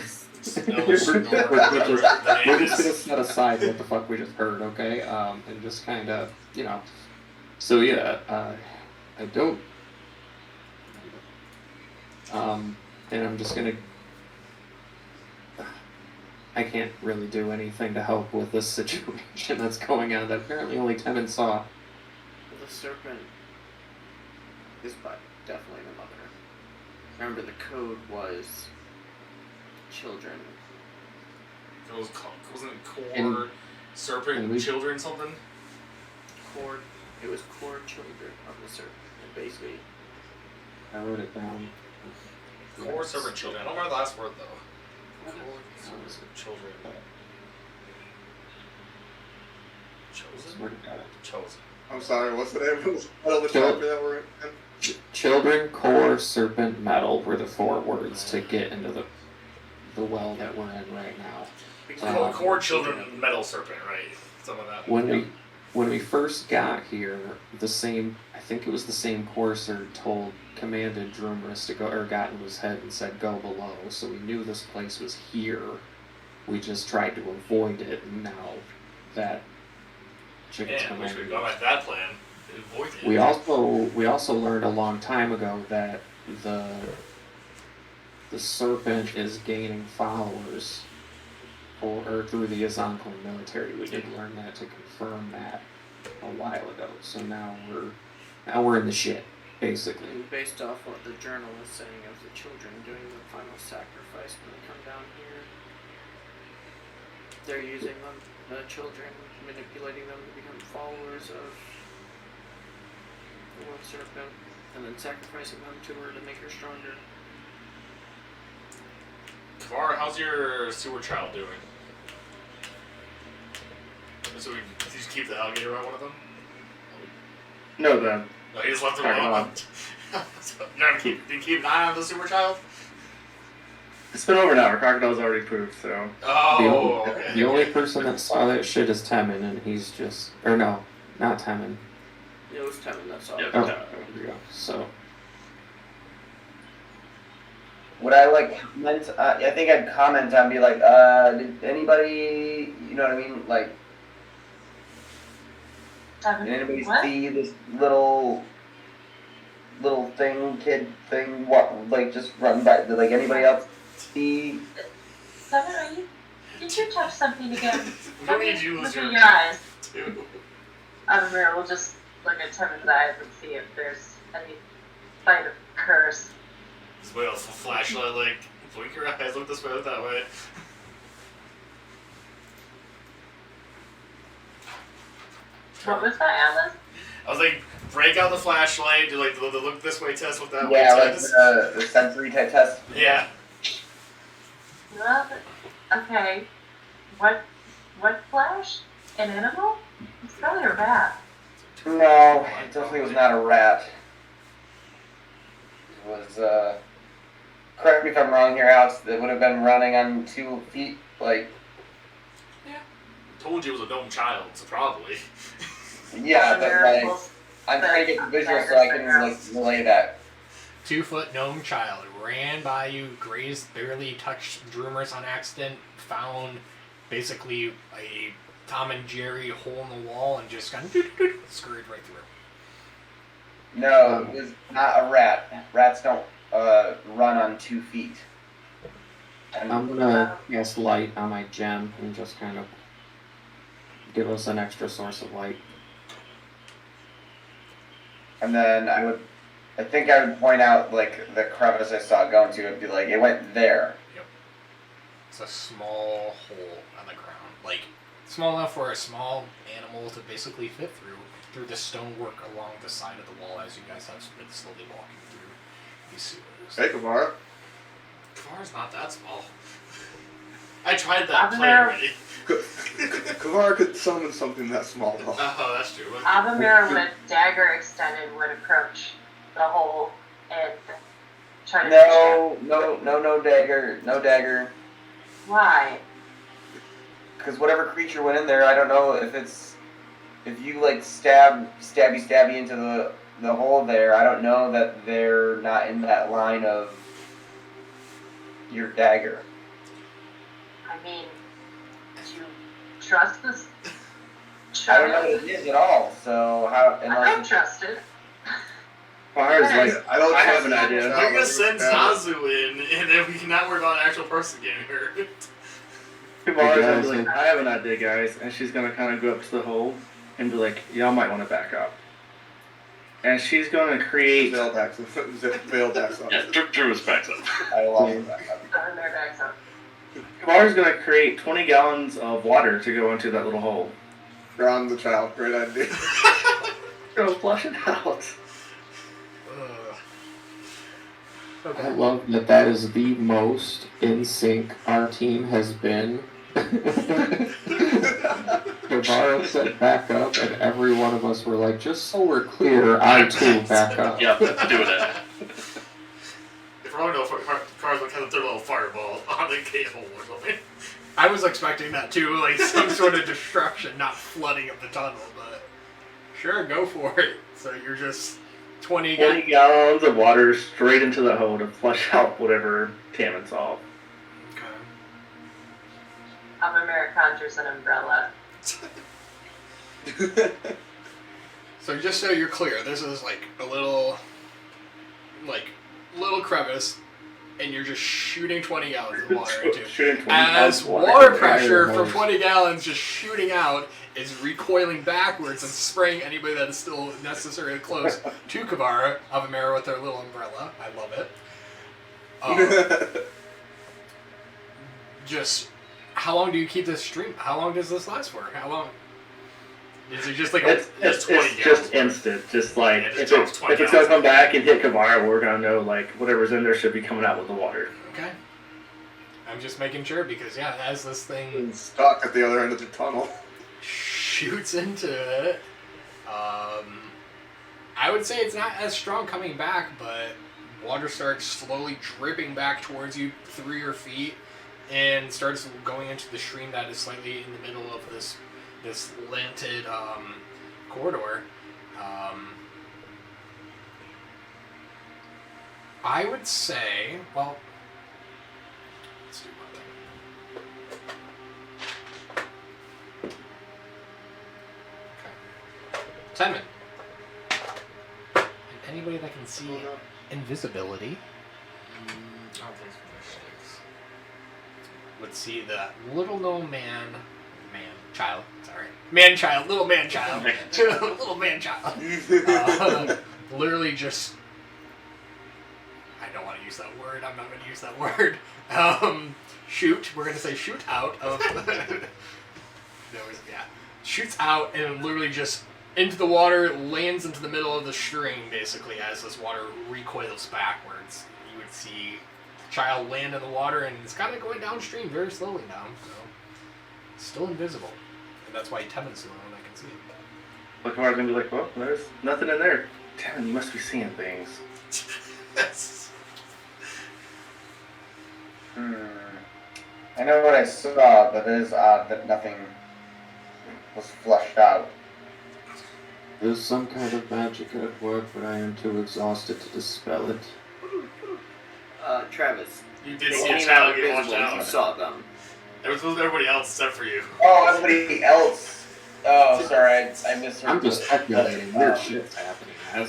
No, we're no, just gonna set aside what the fuck we just heard, okay? And just kind of, So yeah, I don't. And I'm just gonna. I can't really do anything to help with this situation that's going on that apparently only Temin saw. The serpent is definitely the mother. Remember, the code was children. It wasn't it core And serpent we- children something? Core. It was core children of the serpent. Basically, I wrote it down. Core serpent children. I don't remember the last word though. Core serpent children. Chosen? Swear to God. Chosen. I'm sorry, what's the name of the chapter that we're in? Children, core, serpent, metal were the 4 words to get into the well that we're in right now. Core children metal serpent, right? Some of that. When we first got here, I think it was the same courser commanded Drumris to go, or got into his head and said go below, so we knew this place was here. We just tried to avoid it, and now that chicken's Yeah, come wish we'd in. gone by that plan. Avoid it. We also learned a long time ago that the the Serpent is gaining followers through the Azanko military. We did learn that to confirm that a while ago. So now we're in the shit, basically. And based off what the journal is saying of the children doing the final sacrifice when they come down here, they're using them, the children, manipulating them to become followers of the one Serpent, and then sacrificing them to her to make her stronger. Kavar, how's your sewer child doing? So did you just keep the alligator on one of them? No, then. No, he just left him Talking alone. So, you're gonna keep an eye on the sewer child? It's been over now. Crocodile's already proved, so. Oh, okay. The only person that saw that shit is Temin, and he's just... Or no, not Temin. It was Temin that saw Yeah, it. Oh, Yeah. there we go. So, Would I like comment? I think I'd comment on be like, did anybody, you know what I mean? Like, did anybody What? see this little kid thing? What, like, just run by? Did like anybody else see? Seven, are you? Did you touch something again? We don't need you to lose Look at your your eyes. too. Mirror, we'll just look at Tevin's eyes and see if there's any sign of curse. This way, else a flashlight, like, blink your eyes, look this way, look that way. What was that, Alice? I was like, break out the flashlight, do like the look this way test, look that Yeah, way like test. the sensory type test. Yeah. Well, okay. What flash? An animal? It's probably a rat. No, it definitely was not a rat. It was, correct me if I'm wrong here, Alex, it would have been running on 2 feet, like, Told you it was a gnome child, so probably. yeah, but like, Miracles. I'm trying to get the visual so I can, like, relay that. 2-foot gnome child ran by you, grazed, barely touched Droomers on accident, found basically a Tom and Jerry hole in the wall, and just kind of scurried right through. No, it was not a rat. Rats don't, run on 2 feet. And I'm gonna cast light on my gem and just kind of give us an extra source of light. And then I think I would point out, like, the crevice I saw it going to, it'd be like, it went there. It's a small hole on the ground, like small enough for a small animal to basically fit through the stonework along the side of the wall as you guys have been slowly walking through these sewers. Hey, Kavar. Kavar's not that small. I tried that play already. Kavar could summon something that small, though. Oh, that's true. Avamir with dagger extended would approach the hole and try to No dagger. Why? Because whatever creature went in there, I don't know if you like stabby into the hole there, I don't know that they're not in that line of your dagger. I mean, do you trust this I don't know child? what it is at all, so how, I don't unless, trust it. Fire's Yes. like, I don't I trust have an idea. that. We're gonna send Zazu in, and then we can not worry about an actual person getting hurt. Kavar's gonna be like, I have an idea, guys. And she's gonna kind of go up to the hole and be like, y'all might want to back up. And she's gonna create. Veil backs up. Veil backs up. Yeah, Drew was back up. I love that. Avamir backs up. Kavar's gonna create 20 gallons of water to go into that little hole. Drown the child. Great idea. Go flush it out. I love that is the most in sync our team has been. Guevara said back up, and every one of us were like, just so we're clear, I too back up. Yeah, do that. If I don't know if Car's gonna kind of throw a little fireball on the cable or something. I was expecting that too, like some sort of destruction, not flooding of the tunnel, but sure, go for it. So you're just 20 gallons of water straight into the hole to flush out whatever Tammin saw. Okay. Avamir conjures an umbrella. So just so you're clear, this is like a little crevice and you're just shooting 20 gallons of water into it. Shooting 20 As pounds of water pressure Iron from hose. 20 gallons just shooting out is recoiling backwards and spraying anybody that is still necessarily close to Kavara, Avamera with their little umbrella. I love it. Just, how long do you keep this stream? How long does this last for? How long? Is it just like It's 20 just gallons. instant. Just like Yeah, just if drops it's 20 gonna gallons. come back and hit Kavara, we're gonna know like whatever's in there should be coming out with the water. Okay. I'm just making sure because, yeah, as this thing Stuck at the other end of the tunnel. shoots into it, I would say it's not as strong coming back, but water starts slowly dripping back towards you through your feet and starts going into the stream that is slightly in the middle of this lanted corridor. I would say, well, let's do one thing. Okay. Simon. And anybody that can see invisibility would see the little little child, little man child, literally just, I don't want to use that word, I'm not going to use that word, we're going to say shoot out of, shoots out and literally just into the water, lands into the middle of the stream, basically, as this water recoils backwards. You would see the child land in the water, and it's kind of going downstream very slowly now, so still invisible. And that's why Tevin's the only one that can see it. But Kavara's gonna be like, well, there's nothing in there. Damn, you must be seeing things. I know what I saw, but it is odd that nothing was flushed out. There's some kind of magic at work, but I am too exhausted to dispel it. Travis, You did they see a came child out get washed invisible. You out. saw them. It was everybody else except for you. Oh, everybody else. Oh, sorry, I misheard. I'm just the- speculating. Weird shit's happening. I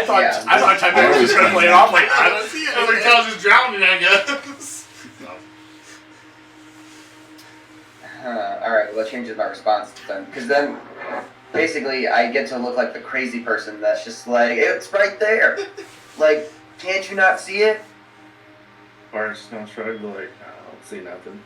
thought Yeah. I thought Tevin was just going to play it off like, I don't see it. I was like, I was just drowning, I guess. Alright, well that changes my response then. Because then, basically, I get to look like the crazy person that's just like, it's right there! Like, can't you not see it? Kavara's just gonna shrug, be like, I don't see nothing.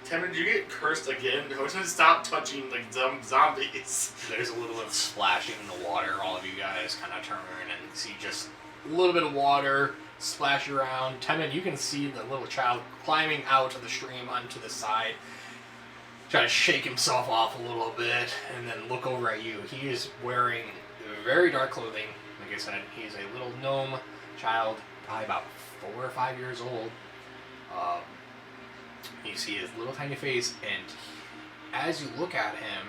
Tim, did you get cursed again? Who should stop touching like dumb zombies? There's a little bit of splashing in the water. All of you guys kind of turn and see just a little bit of water splash around. Temin, you can see the little child climbing out of the stream onto the side, trying to shake himself off a little bit, and then look over at you. He is wearing very dark clothing. Like I said, he's a little gnome child, probably about 4 or 5 years old. You see his little tiny face, and as you look at him,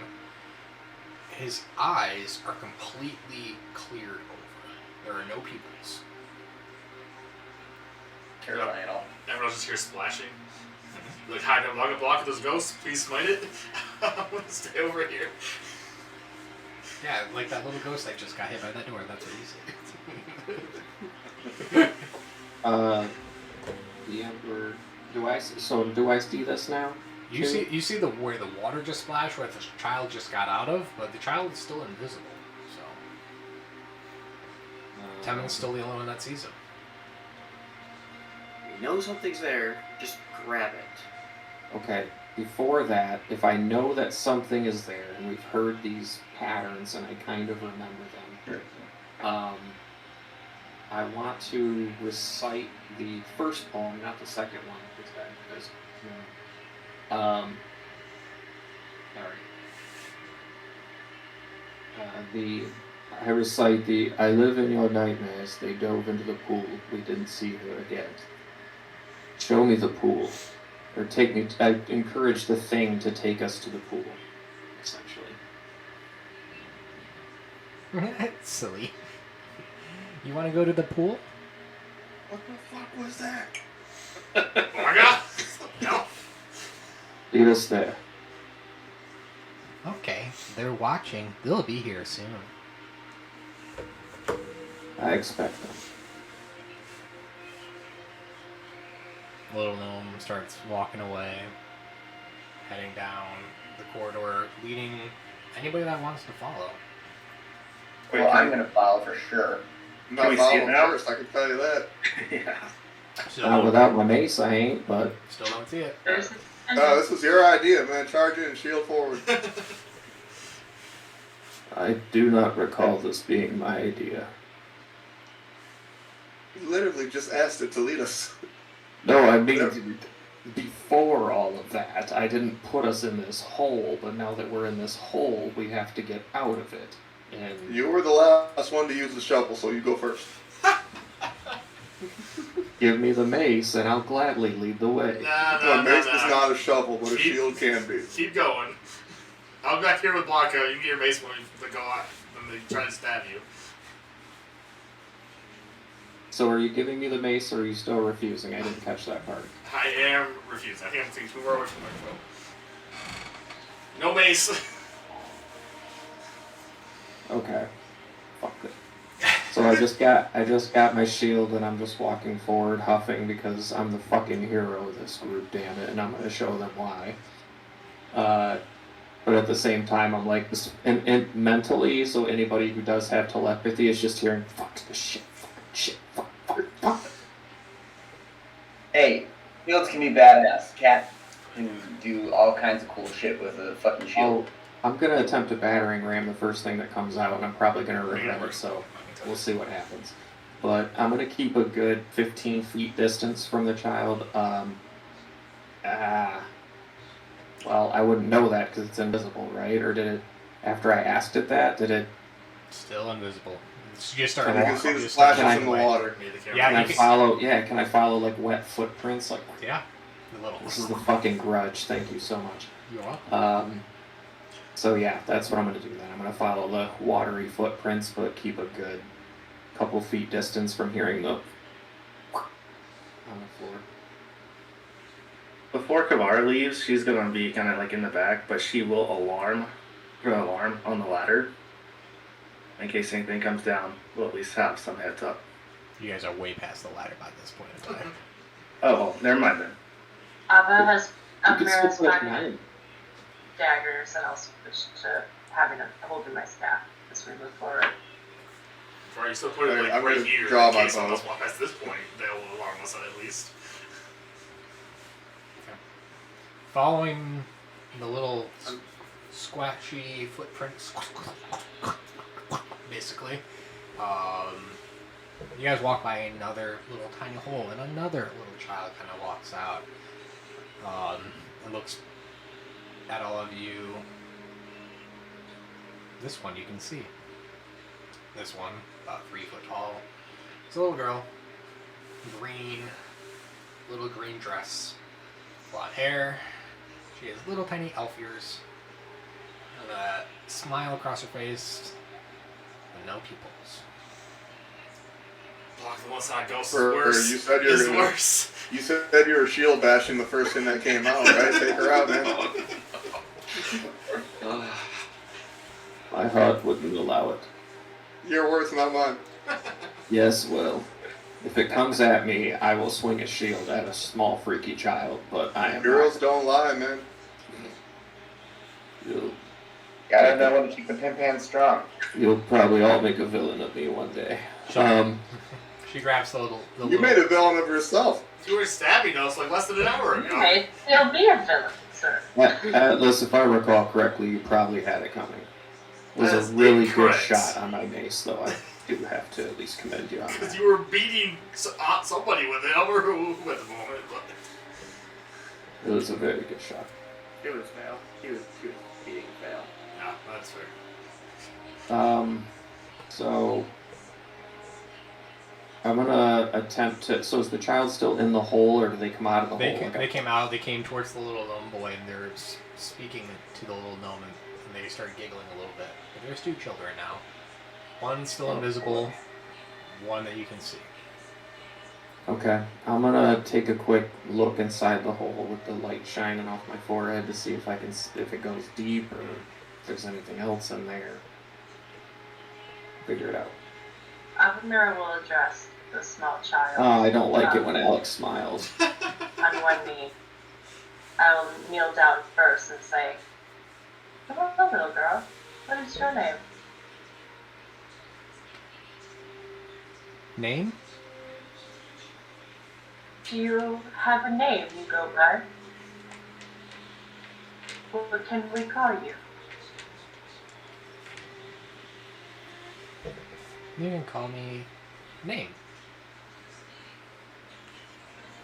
his eyes are completely cleared over. There are no pupils. Terrifying. Everyone just hears splashing. Like, hi, no, I'm gonna block those ghosts. Please smite it. I'm gonna stay over here. Yeah, like that little ghost that just got hit by that door. That's what he said. The Emperor. Do I see this now? You see the where the water just splashed, where the child just got out of, but the child is still invisible. So Temin's still the only one that sees him. We know something's there. Just grab it. Okay. Before that, if I know that something is there, and we've heard these patterns, and I kind of remember them, I want to recite the first poem, not the second one, because I recite the I live in your nightmares, they dove into the pool, we didn't see her again. Show me the pool. Or take me, I encourage the thing to take us to the pool, essentially. Silly. You want to go to the pool? What the fuck was that? Oh my god! No. Lead us there. Okay, they're watching. They'll be here soon. I expect them. little gnome starts walking away, heading down the corridor, leading anybody that wants to follow. Wait, Well, can I'm we- gonna follow for sure. I'm Can not we see it following now? first, I can tell you that. yeah. Still, Without my mace, I ain't, but still don't see it. There's This was your idea, man. Charge in and shield forward. I do not recall this being my idea. You literally just asked it to lead us. No, I mean, before all of that, I didn't put us in this hole, but now that we're in this hole, we have to get out of it. And You were the last one to use the shovel, so you go first. give me the mace, and I'll gladly lead the way. A mace is not a shovel, but a shield can be. Keep going. I'll be back here with Blanco. You can get your base when they go out when they try to stab you. So are you giving me the mace, or are you still refusing? I didn't catch that part. I am refusing. I think I'm taking too far away from my phone. No mace. Okay. Fuck it. So I just got my shield, and I'm just walking forward, huffing, because I'm the fucking hero of this group, damn it, and I'm gonna show them why. But at the same time, I'm like, this, and mentally, so anybody who does have telepathy is just hearing, fuck this shit, fuck. Hey, shields can be badass. Cat can do all kinds of cool shit with a fucking shield. I'm gonna attempt a battering ram the first thing that comes out, and I'm probably gonna regret it, so we'll see what happens. But I'm gonna keep a good 15 feet distance from the child. Well, I wouldn't know that because it's invisible, right? Or did it, after I asked it that, did it... Still invisible. So you start Can You I- can walking. see the you start splashes in walking the away. water. Yeah, Can I follow like wet footprints? Like, Yeah, a little. this is the fucking grudge. Thank you so much. You're welcome. So yeah, that's what I'm gonna do then. I'm gonna follow the watery footprints, but keep a good couple feet distance from hearing the on the floor. Before Kavar leaves, she's gonna be kind of like in the back, but she will alarm on the ladder in case anything comes down. We'll at least have some heads up. You guys are way past the ladder by this point in time. Oh, well, never mind then. Ava has You can Avira has skip like gotten 9. daggers, and I'll switch to holding my staff as we move forward. Or you still put it like I'm right gonna here draw in my case someone bow. else walks past this point. They'll alarm us at least. Following the little squashy footprints, basically, you guys walk by another little tiny hole, and another little child kind of walks out. And looks at all of you. This one you can see. This one, about 3 foot tall. It's a little girl. Little green dress. Blonde hair. She has little tiny elf ears. And a smile across her face. And no pupils. Block the one side ghost is Or worse. you said you were Is gonna- worse. You said you were shield bashing the first thing that came out, right? Take her out, man. My heart wouldn't allow it. Your words, not mine. Yes, well, if it comes at me, I will swing a shield at a small freaky child, but I am Girls don't lie, man. Gotta know when to keep the pimp hand strong. You'll probably all make a villain of me one day. She grabs the You little made a villain of yourself. You were stabbing us like less than an hour ago. Okay, he'll be a villain, sir. Atlas, if I recall correctly, you probably had it coming. It was That's a really good incorrect. shot on my mace, though. I do have to at least commend you on Because that. you were beating somebody with it. I don't remember who at the moment, but It was a very good shot. It was fail. He was beating fail. yeah, that's fair. So I'm gonna attempt to. So is the child still in the hole, or do they come out of the hole? They came out. They came towards the little gnome boy, and they're speaking to the little gnome, and they started giggling a little bit. But there's 2 children now. One's still invisible. One that you can see. Okay, I'm gonna take a quick look inside the hole with the light shining off my forehead to see if I can, if it goes deep or if there's anything else in there. Figure it out. Avamira will address the small child. Oh, I don't like it when Alex smiles. I'm one knee. I'll kneel down first and say, "Hello, little girl. What is your name?" Name? Do you have a name you go by? What can we call you? You can call me Name.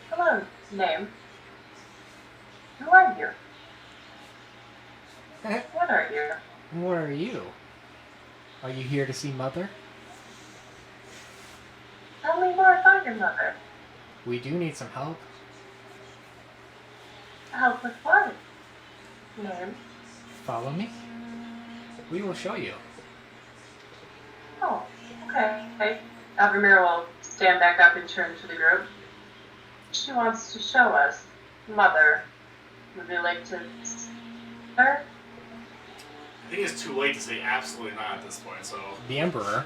Hello, name. Who are you? What are you? What are you? Are you here to see Mother? Tell me more about your mother. We do need some help. Help with what? Name. Follow me. We will show you. Oh, okay. Alvamir will stand back up and turn to the group. She wants to show us Mother. Would you like to see her? I think it's too late to say absolutely not at this point, so. The Emperor,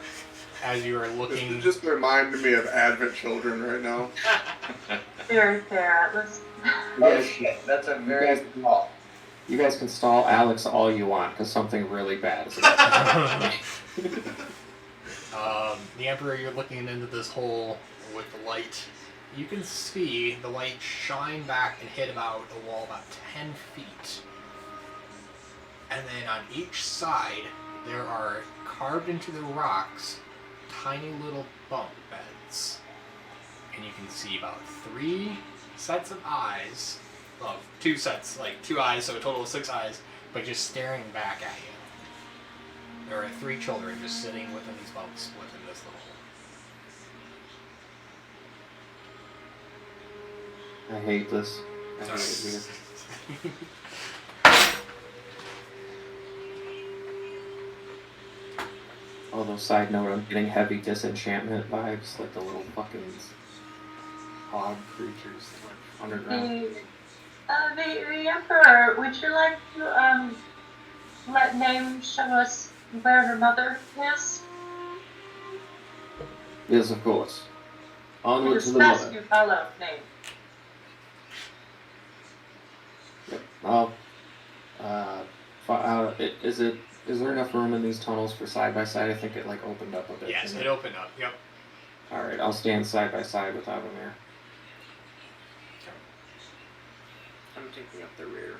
as you are looking. It just reminded me of Advent Children right now. Very fair, Atlas. Oh shit, that's a very good call. You guys can stall Alex all you want, because something really bad is about to happen. The Emperor, you're looking into this hole with the light. You can see the light shine back and hit about a wall about 10 feet. And then on each side, there are carved into the rocks tiny little bunk beds. And you can see about 3 sets of eyes. Well, 2 sets, like 2 eyes, so a total of 6 eyes, but just staring back at you. There are 3 children just sitting within these bunks within this little hole. I hate this. I hate it here. Although, side note, I'm getting heavy disenchantment vibes, like the little fucking hog creatures like underground. The Emperor, would you like to, let Name show us where her mother is? Yes, of course. Onward It to is the best mother. you follow Name. Yep. Well, is there enough room in these tunnels for side by side? I think it like opened up a bit. Yes, didn't it opened up, yep. Alright, I'll stand side by side with Avamir. I'm taking up the rear.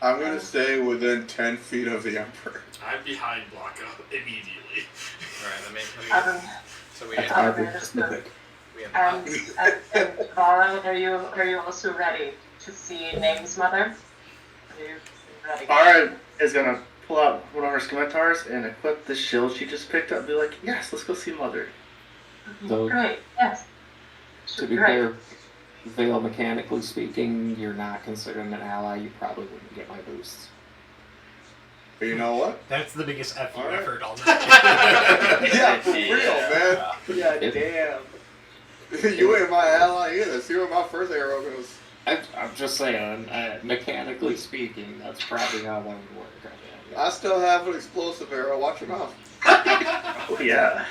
I'm gonna stay within 10 feet of the Emperor. I'm behind Blanca immediately. Alright, let me so we That's have, oddly specific. we have And Vala, are you also ready to see Name's mother? Are you ready? Ara is gonna pull out one of her scimitars and equip the shield she just picked up and be like, yes, let's go see Mother. So, Great, yes. to be Great. clear, Vale, mechanically speaking, you're not considered an ally. You probably wouldn't get my boosts. But you know what? that's the biggest F you Alright. I've heard all night. Yeah, for real, man. Yeah, If- You ain't my ally either. See where my first arrow goes. I'm just saying, mechanically speaking, that's probably how that would work. I still have an explosive arrow. Watch your mouth. Oh, yeah.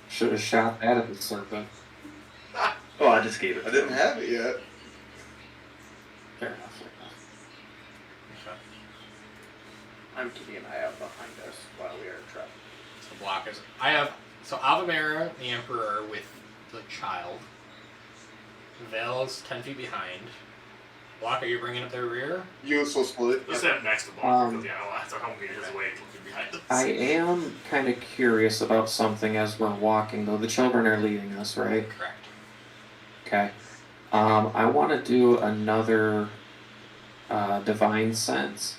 Should have shot that at the Serpent. Oh, I just gave it. I didn't have it yet. Fair enough, fair enough. I'm keeping an eye out behind us while we are traveling. So blockers. I have Avamera, the Emperor, with the child. Vale's 10 feet behind. Block, are you bringing up their rear? Let's Uselessly. stand next to Blanca because, Um, that's how many meters away looking behind us. I am kind of curious about something as we're walking, though. The children are leading us, right? Correct. Okay. I want to do another divine sense,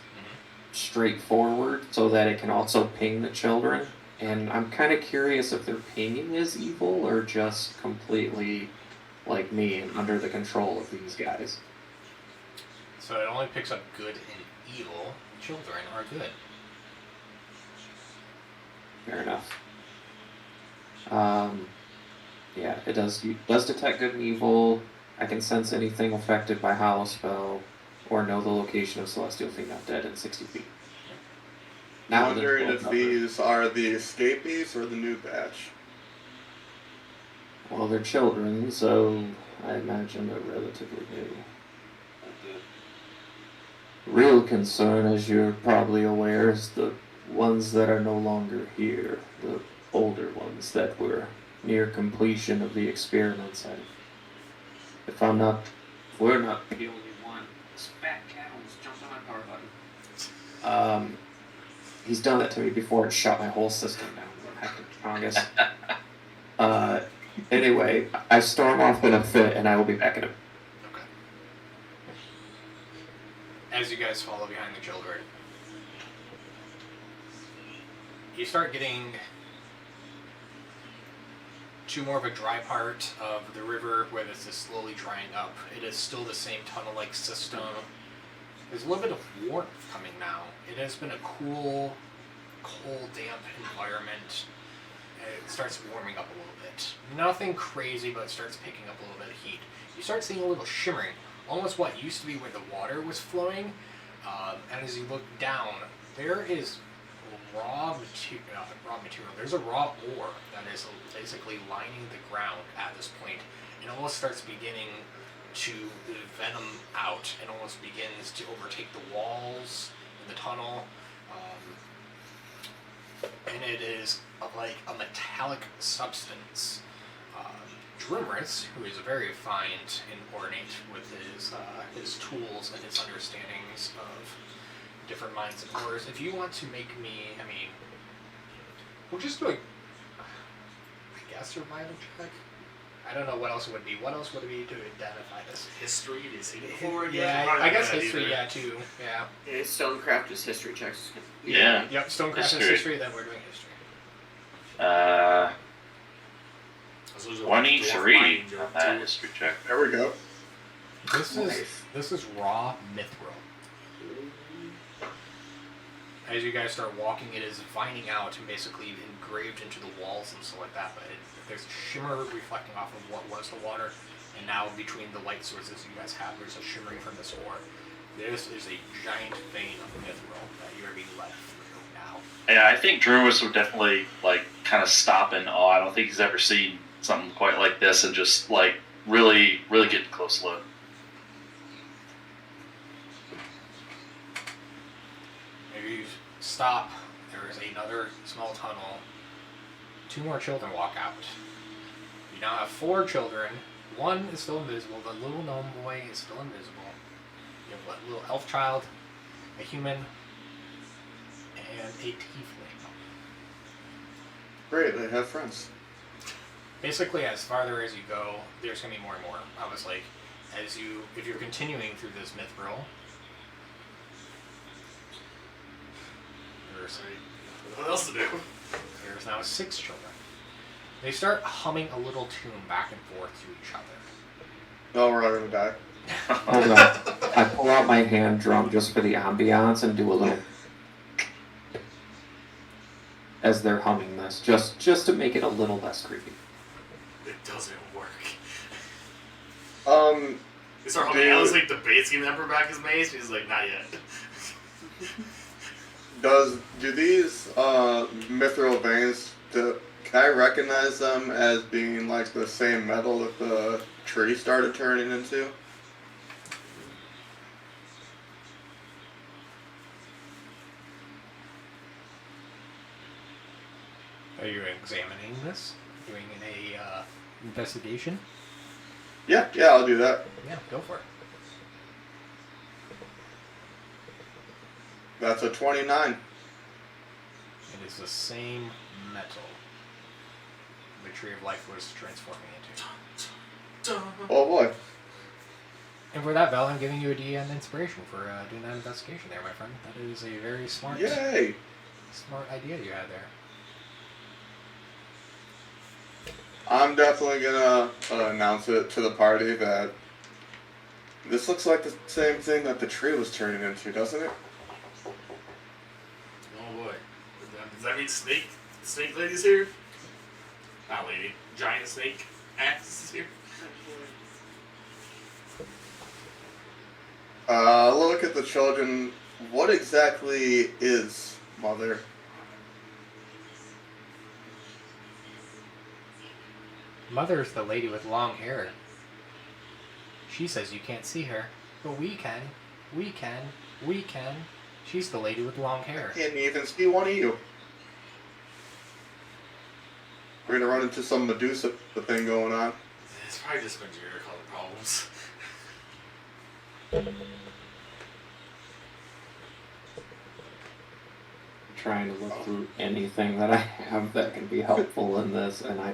straightforward, so that it can also ping the children. And I'm kind of curious if their pinging is evil or just completely like me and under the control of these guys. So it only picks up good and evil. Children are good. Fair enough. Yeah, it does detect good and evil. I can sense anything affected by hollow spell, or know the location of celestial thing not dead in 60 feet. I'm Now wondering they're if both these are the escapees or the new batch. Well, they're children, so I imagine they're relatively new. Real concern, as you're probably aware, is the ones that are no longer here. The older ones that were near completion of the experiments. If we're not the only one, this fat cat almost jumped on my power button. He's done that to me before and shut my whole system down. August. Anyway, I storm off in a fit, and I will be back in a. Okay. As you guys follow behind the children, you start getting to more of a dry part of the river where this is slowly drying up. It is still the same tunnel-like system. There's a little bit of warmth coming now. It has been a cool, cold, damp environment. It starts warming up a little bit. Nothing crazy, but it starts picking up a little bit of heat. You start seeing a little shimmering, almost what used to be where the water was flowing. And as you look down, there is raw material. There's a raw ore that is basically lining the ground at this point. It almost starts beginning to venom out and almost begins to overtake the walls in the tunnel. And it is like a metallic substance. Drumris, who is very refined and ornate with his tools and his understandings of different mines and ores, if you want to make me, we'll just do a, survival check. I don't know what else it would be. What else would it be to identify this? History, did you see before? Yeah, I guess history, too. Yeah. Stonecraft is history checks. Yeah. Yep, Stonecraft is history, then we're doing history. 23 on that history check. There we go. This is raw mithril. As you guys start walking, it is vining out and basically engraved into the walls and stuff like that, but there's a shimmer reflecting off of what was the water, and now between the light sources you guys have, there's a shimmering from this ore. This is a giant vein of mithril that you're being led through now. Yeah, I think Drumus would definitely kind of stop in awe. I don't think he's ever seen something quite like this, and just really, really get a close look. Maybe you stop. There is another small tunnel. 2 more children walk out. You now have 4 children. 1 is still invisible. The little gnome boy is still invisible. You have a little elf child, a human, and a tiefling. Great, they have friends. Basically, as farther as you go, there's going to be more and more. Obviously, if you're continuing through this mithril, What else to do? there's now 6 children. They start humming a little tune back and forth to each other. No, we're not gonna die. Hold on. I pull out my hand drum just for the ambiance and do a little as they're humming this, just to make it a little less creepy. It doesn't work. They start humming. Dude. I was like debating him for back his mace, and he's like, not yet. Do these mithril veins, can I recognize them as being like the same metal that the tree started turning into? Are you examining this? Doing a investigation? Yeah, I'll do that. Yeah, go for it. That's a 29. It is the same metal the Tree of Life was transforming into. Oh boy. And for that, Val, I'm giving you a DM inspiration for doing that investigation there, my friend. That is a very smart Yay! smart idea you had there. I'm definitely gonna announce it to the party that this looks like the same thing that the tree was turning into, doesn't it? Oh boy. Does that mean snake lady's here? Not lady. Giant snake axe is here. Look at the children. What exactly is Mother? Mother's the lady with long hair. She says you can't see her, but we can. We can. We can. She's the lady with long hair. Can't even see one of you. We're gonna run into some Medusa thing going on. It's probably just been your color problems. Trying to look through anything that I have that can be helpful in this, and I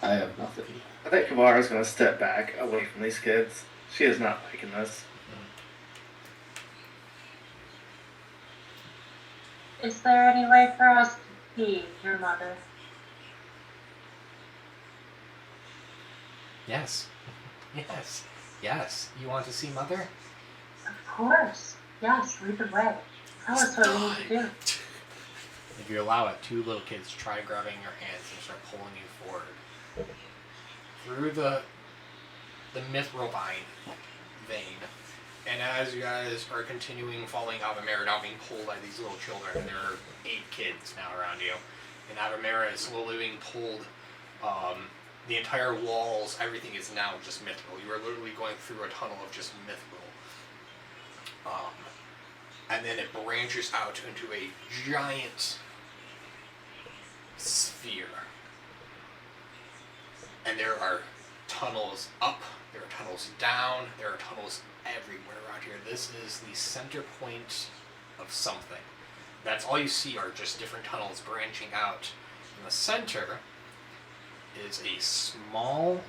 have nothing. I think Kavara's gonna step back away from these kids. She is not liking this. Is there any way for us to see your mother? Yes. Yes. Yes. You want to see Mother? Of course. Yes, lead the way. Tell us what we need to do. If you allow it, two little kids try grabbing your hands and start pulling you forward. Through the mithril vein. And as you guys are continuing following Avamera, now being pulled by these little children, and there are 8 kids now around you. And Avamera is slowly being pulled. The entire walls, everything is now just mithril. You are literally going through a tunnel of just mithril. And then it branches out into a giant sphere. And there are tunnels up, there are tunnels down, there are tunnels everywhere around here. This is the center point of something. That's all you see are just different tunnels branching out. In the center is a small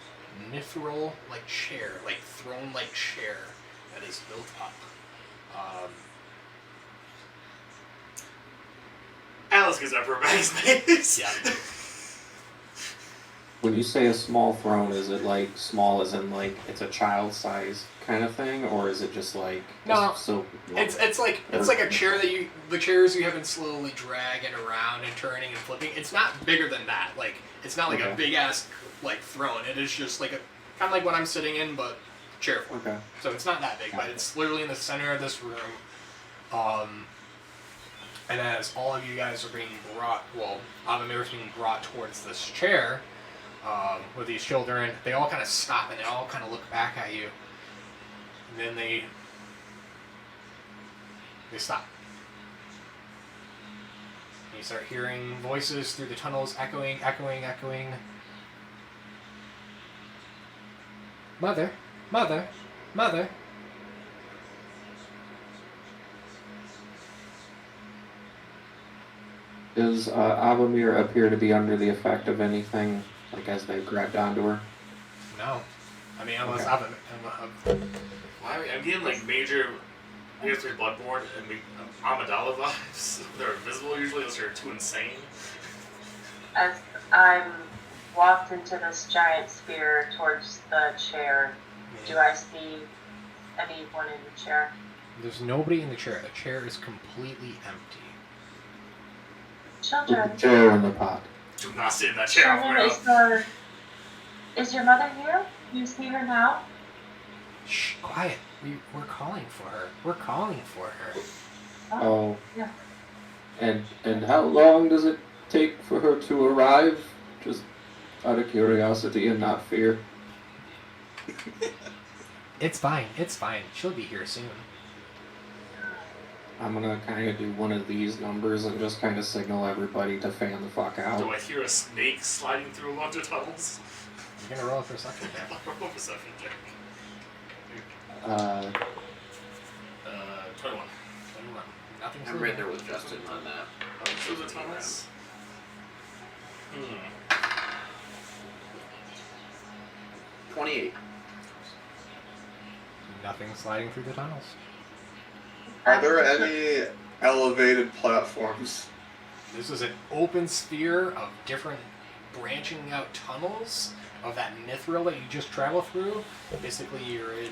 mithril-like chair, like throne-like chair that is built up. Alice gives up her bag space. Yeah. When you say a small throne, is it like small as in like it's a child size kind of thing, or is it just like No. so? It's like a chair that the chairs you have been slowly dragging around and turning and flipping. It's not bigger than that. Like it's not like a Okay. big ass like throne. It is just like a kind of like what I'm sitting in, but chair form. Okay. So it's not that big, but it's literally in the center of this room. And as all of you guys are being brought, Avamira's being brought towards this chair with these children, they all kind of stop and they all kind of look back at you. And then they stop. And you start hearing voices through the tunnels echoing. Mother, mother, mother. Does Avamir appear to be under the effect of anything, like as they grabbed onto her? No. I mean, unless Okay. I'm getting like major, I guess they're Bloodborne and Amidala vibes. They're invisible usually unless they're too insane. As I'm walked into this giant sphere towards the chair, do I see anyone in the chair? There's nobody in the chair. The chair is completely empty. With Children. the chair in the pot. Do not sit in that chair. Children, is your mother here? Do you see her now? Shh, quiet. We're calling for her. We're calling for her. Oh. Yeah. And how long does it take for her to arrive? Just out of curiosity and not fear. It's fine. It's fine. She'll be here soon. I'm gonna kind of do one of these numbers and just kind of signal everybody to fan the fuck out. Do I hear a snake sliding through a bunch of tunnels? You're gonna roll a perception check. Roll a perception check. 21. Nothing. I'm right there with Justin on that. Through the tunnels? 28. Nothing sliding through the tunnels. Are there any elevated platforms? This is an open sphere of different branching out tunnels of that mithril that you just travel through. Basically, you're in,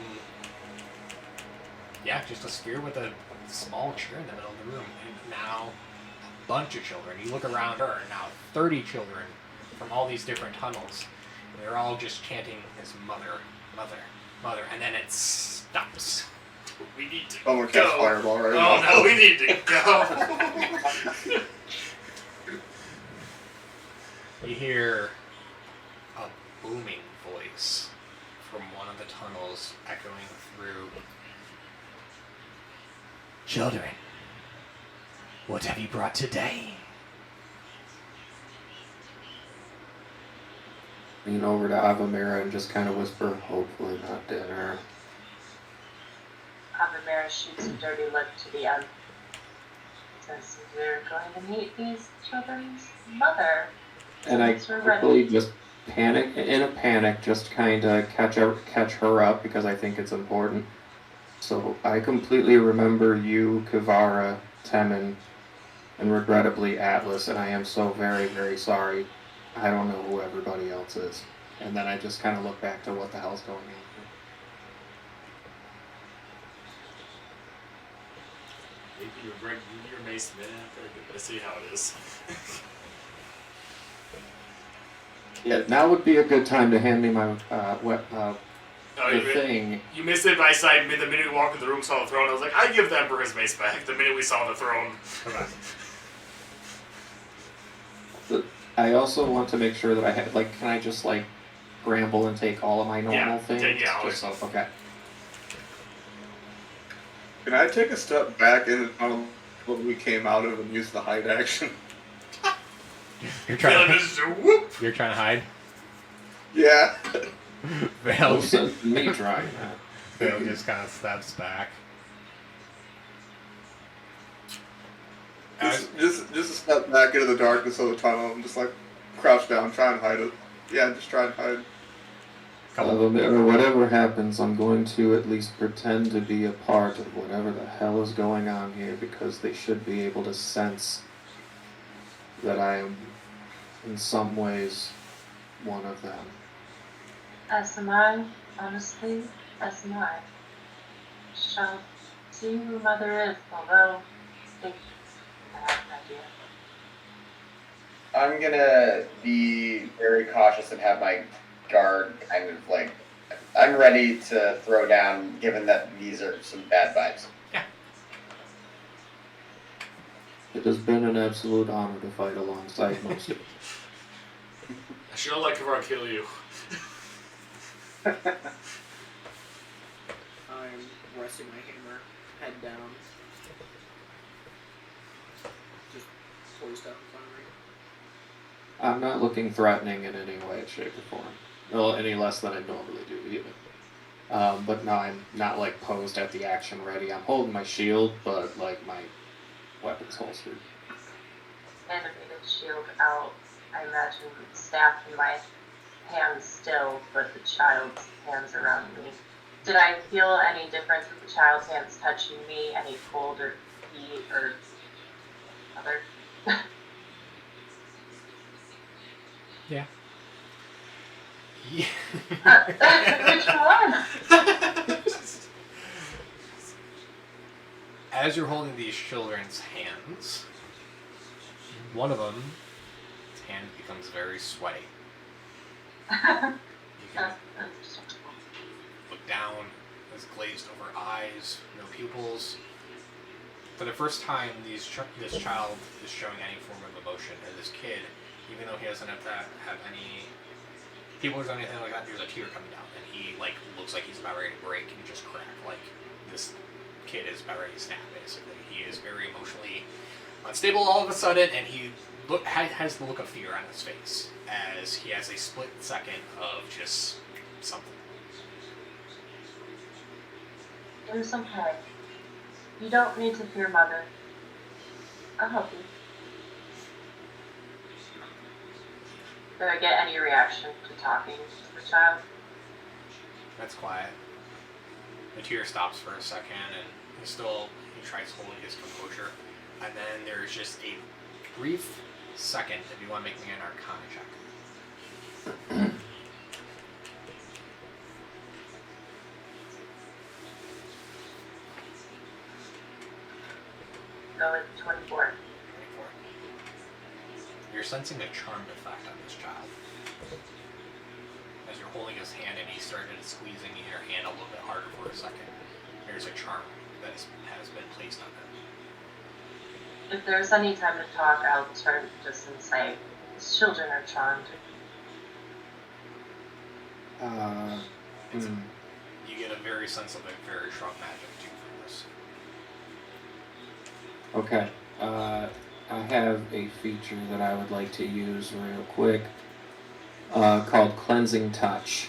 just a sphere with a small chair in the middle of the room. And now, a bunch of children. You look around her, now 30 children from all these different tunnels. And they're all just chanting his mother, mother, mother. And then it stops. We need to Someone go. cast fireball right Oh now. no, we need to go. You hear a booming voice from one of the tunnels echoing through. Children, what have you brought today? Lean over to Avamira and just kind of whisper, hopefully not dinner. Avamira shoots a dirty look to the end. Says, we're going to meet these children's mother. And I Since we're ready. quickly just panic, just kind of catch her up because I think it's important. So I completely remember you, Kivara, Temin, and regrettably Atlas, and I am so very, very sorry. I don't know who everybody else is. And then I just kind of look back to what the hell's going on Maybe you bring your mace in. Let's see how it is. here. Yeah, now would be a good time to hand me my Oh, the thing. You missed it by sight the minute we walked in the room, saw the throne. I was like, I give the Emperor his mace back the minute we saw the throne. I also want to make sure that I have, like, can I just, like, bramble and take all of my normal things? Just so, okay. Can I take a step back in the tunnel what we came out of and use the hide action? You're trying to, Whoop! you're trying to hide? Yeah. Vale, Me trying that. Vale just kind of steps back. Just a step back into the darkness of the tunnel and just like crouch down, try and hide it. Yeah, just try and hide. Or whatever happens, I'm going to at least pretend to be a part of whatever the hell is going on here because they should be able to sense that I am, in some ways, one of them. As am I, honestly, as am I. Shall see who Mother is, although I think I have an idea. I'm gonna be very cautious and have my guard kind of like, I'm ready to throw down given that these are some bad vibes. It has been an absolute honor to fight alongside most of you. I sure like Kivara kill you. I'm resting my hammer, head down. Just poised up in front of me. I'm not looking threatening in any way, shape, or form. Well, any less than I normally do, even. But no, I'm not like posed at the action ready. I'm holding my shield, but like my weapon's holstered. Animated shield out. I imagine staff in my hands still, but the child's hands around me. Did I feel any difference with the child's hands touching me? Any cold or heat or other? Yeah. Which one? As you're holding these children's hands, one of them, his hand becomes very sweaty. You can look down, has glazed over eyes, no pupils. For the first time, this child is showing any form of emotion, and this kid, even though he doesn't have any pupils or anything like that, there's a tear coming down, and he like looks like he's about ready to break and just crack. Like this kid is about ready to snap. Basically, he is very emotionally unstable all of a sudden, and he has the look of fear on his face as he has a split second of just something. It's okay. You don't need to fear Mother. I'll help you. Did I get any reaction to talking to the child? That's quiet. The tear stops for a second, and he tries holding his composure. And then there's just a brief second if you want to make me an Arcana check. Go with 24. 24. You're sensing a charmed effect on this child. As you're holding his hand and he started squeezing your hand a little bit harder for a second, there's a charm that has been placed on him. If there's any time to talk, I'll turn just and say, these children are charmed. It's hmm. you get a very sense of a very strong magic too from this. Okay. I have a feature that I would like to use real quick called Cleansing Touch.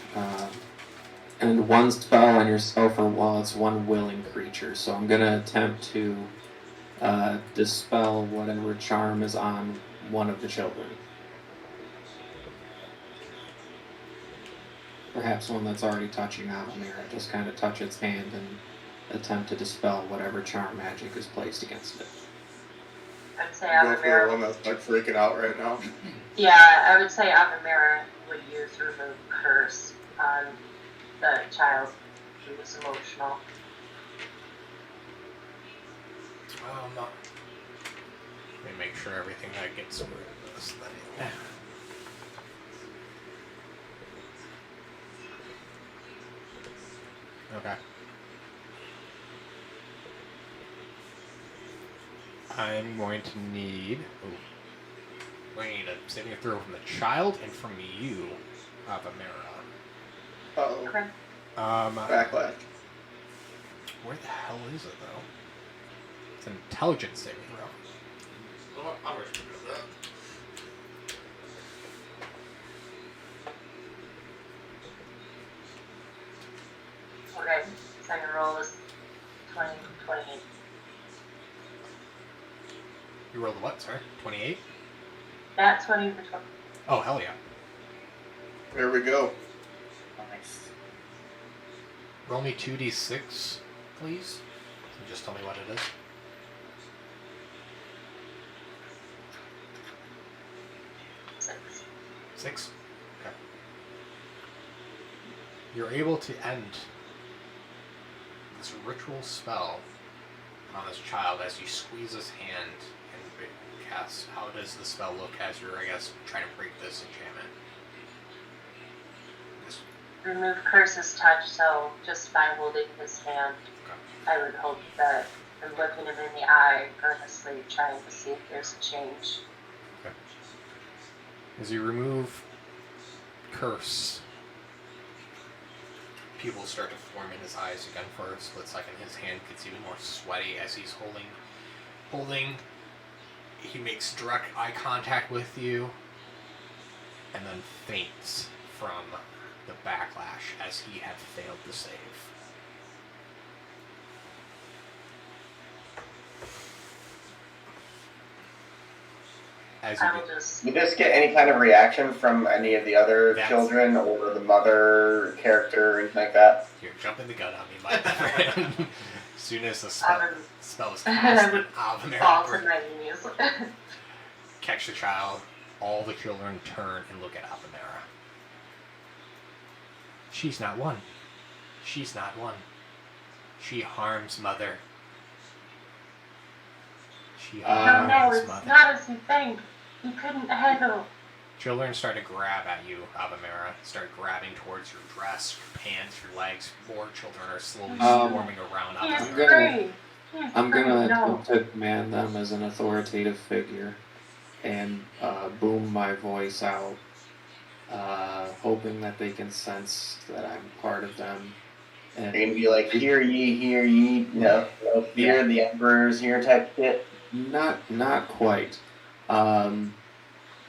And one spell on yourself or while it's one willing creature. So I'm going to attempt to dispel whatever charm is on one of the children. Perhaps one that's already touching Avamira. Just kind of touch its hand and attempt to dispel whatever charm magic is placed against it. I'd say Go for the Avamira. one that's like freaking out right now. Yeah, I would say Avamira would use remove curse on the child who was emotional. Let me make sure everything that gets rid of this thing. Okay. I'm going to need. We need a saving throw from the child and from you, Avamira. Uh-oh. Okay. Backlash. Where the hell is it though? It's an intelligence saving throw. Well, I'm ready to do that. Okay. Second roll is 20, 28. You rolled a what, sorry? 28? That 20 for 20. Oh, hell yeah. There we go. Nice. Roll me 2d6, please. And just tell me what it is. Six. 6? Okay. You're able to end this ritual spell on this child as you squeeze his hand and cast. How does the spell look as you're, I guess, trying to break this enchantment? Remove curse's touch, so just by holding his hand, Okay. I would hope that I'm looking him in the eye, earnestly trying to see if there's a change. As you remove curse, pupils start to form in his eyes again for a split second. His hand gets even more sweaty as he's holding. He makes direct eye contact with you, and then faints from the backlash as he had failed to save. As you I will get, just. You just get any kind of reaction from any of the other That's- children or the mother character or anything like that? you're jumping the gun on me, my friend. As soon as the spell is I cast, would fall to Avamira my knees. catch the child. All the children turn and look at Avamira. She's not one. She's not one. She harms mother. She No, harms it's mother. not as you think. You couldn't handle. Children start to grab at you, Avamira. Start grabbing towards your dress, your pants, your legs. More children are slowly swarming around He's Avamira. free. He's I'm free. gonna No. attempt to command them as an authoritative figure and boom my voice out, hoping that they can sense that I'm part of them. And You're gonna be like, hear ye, no fear, the emperor's here type shit. not quite.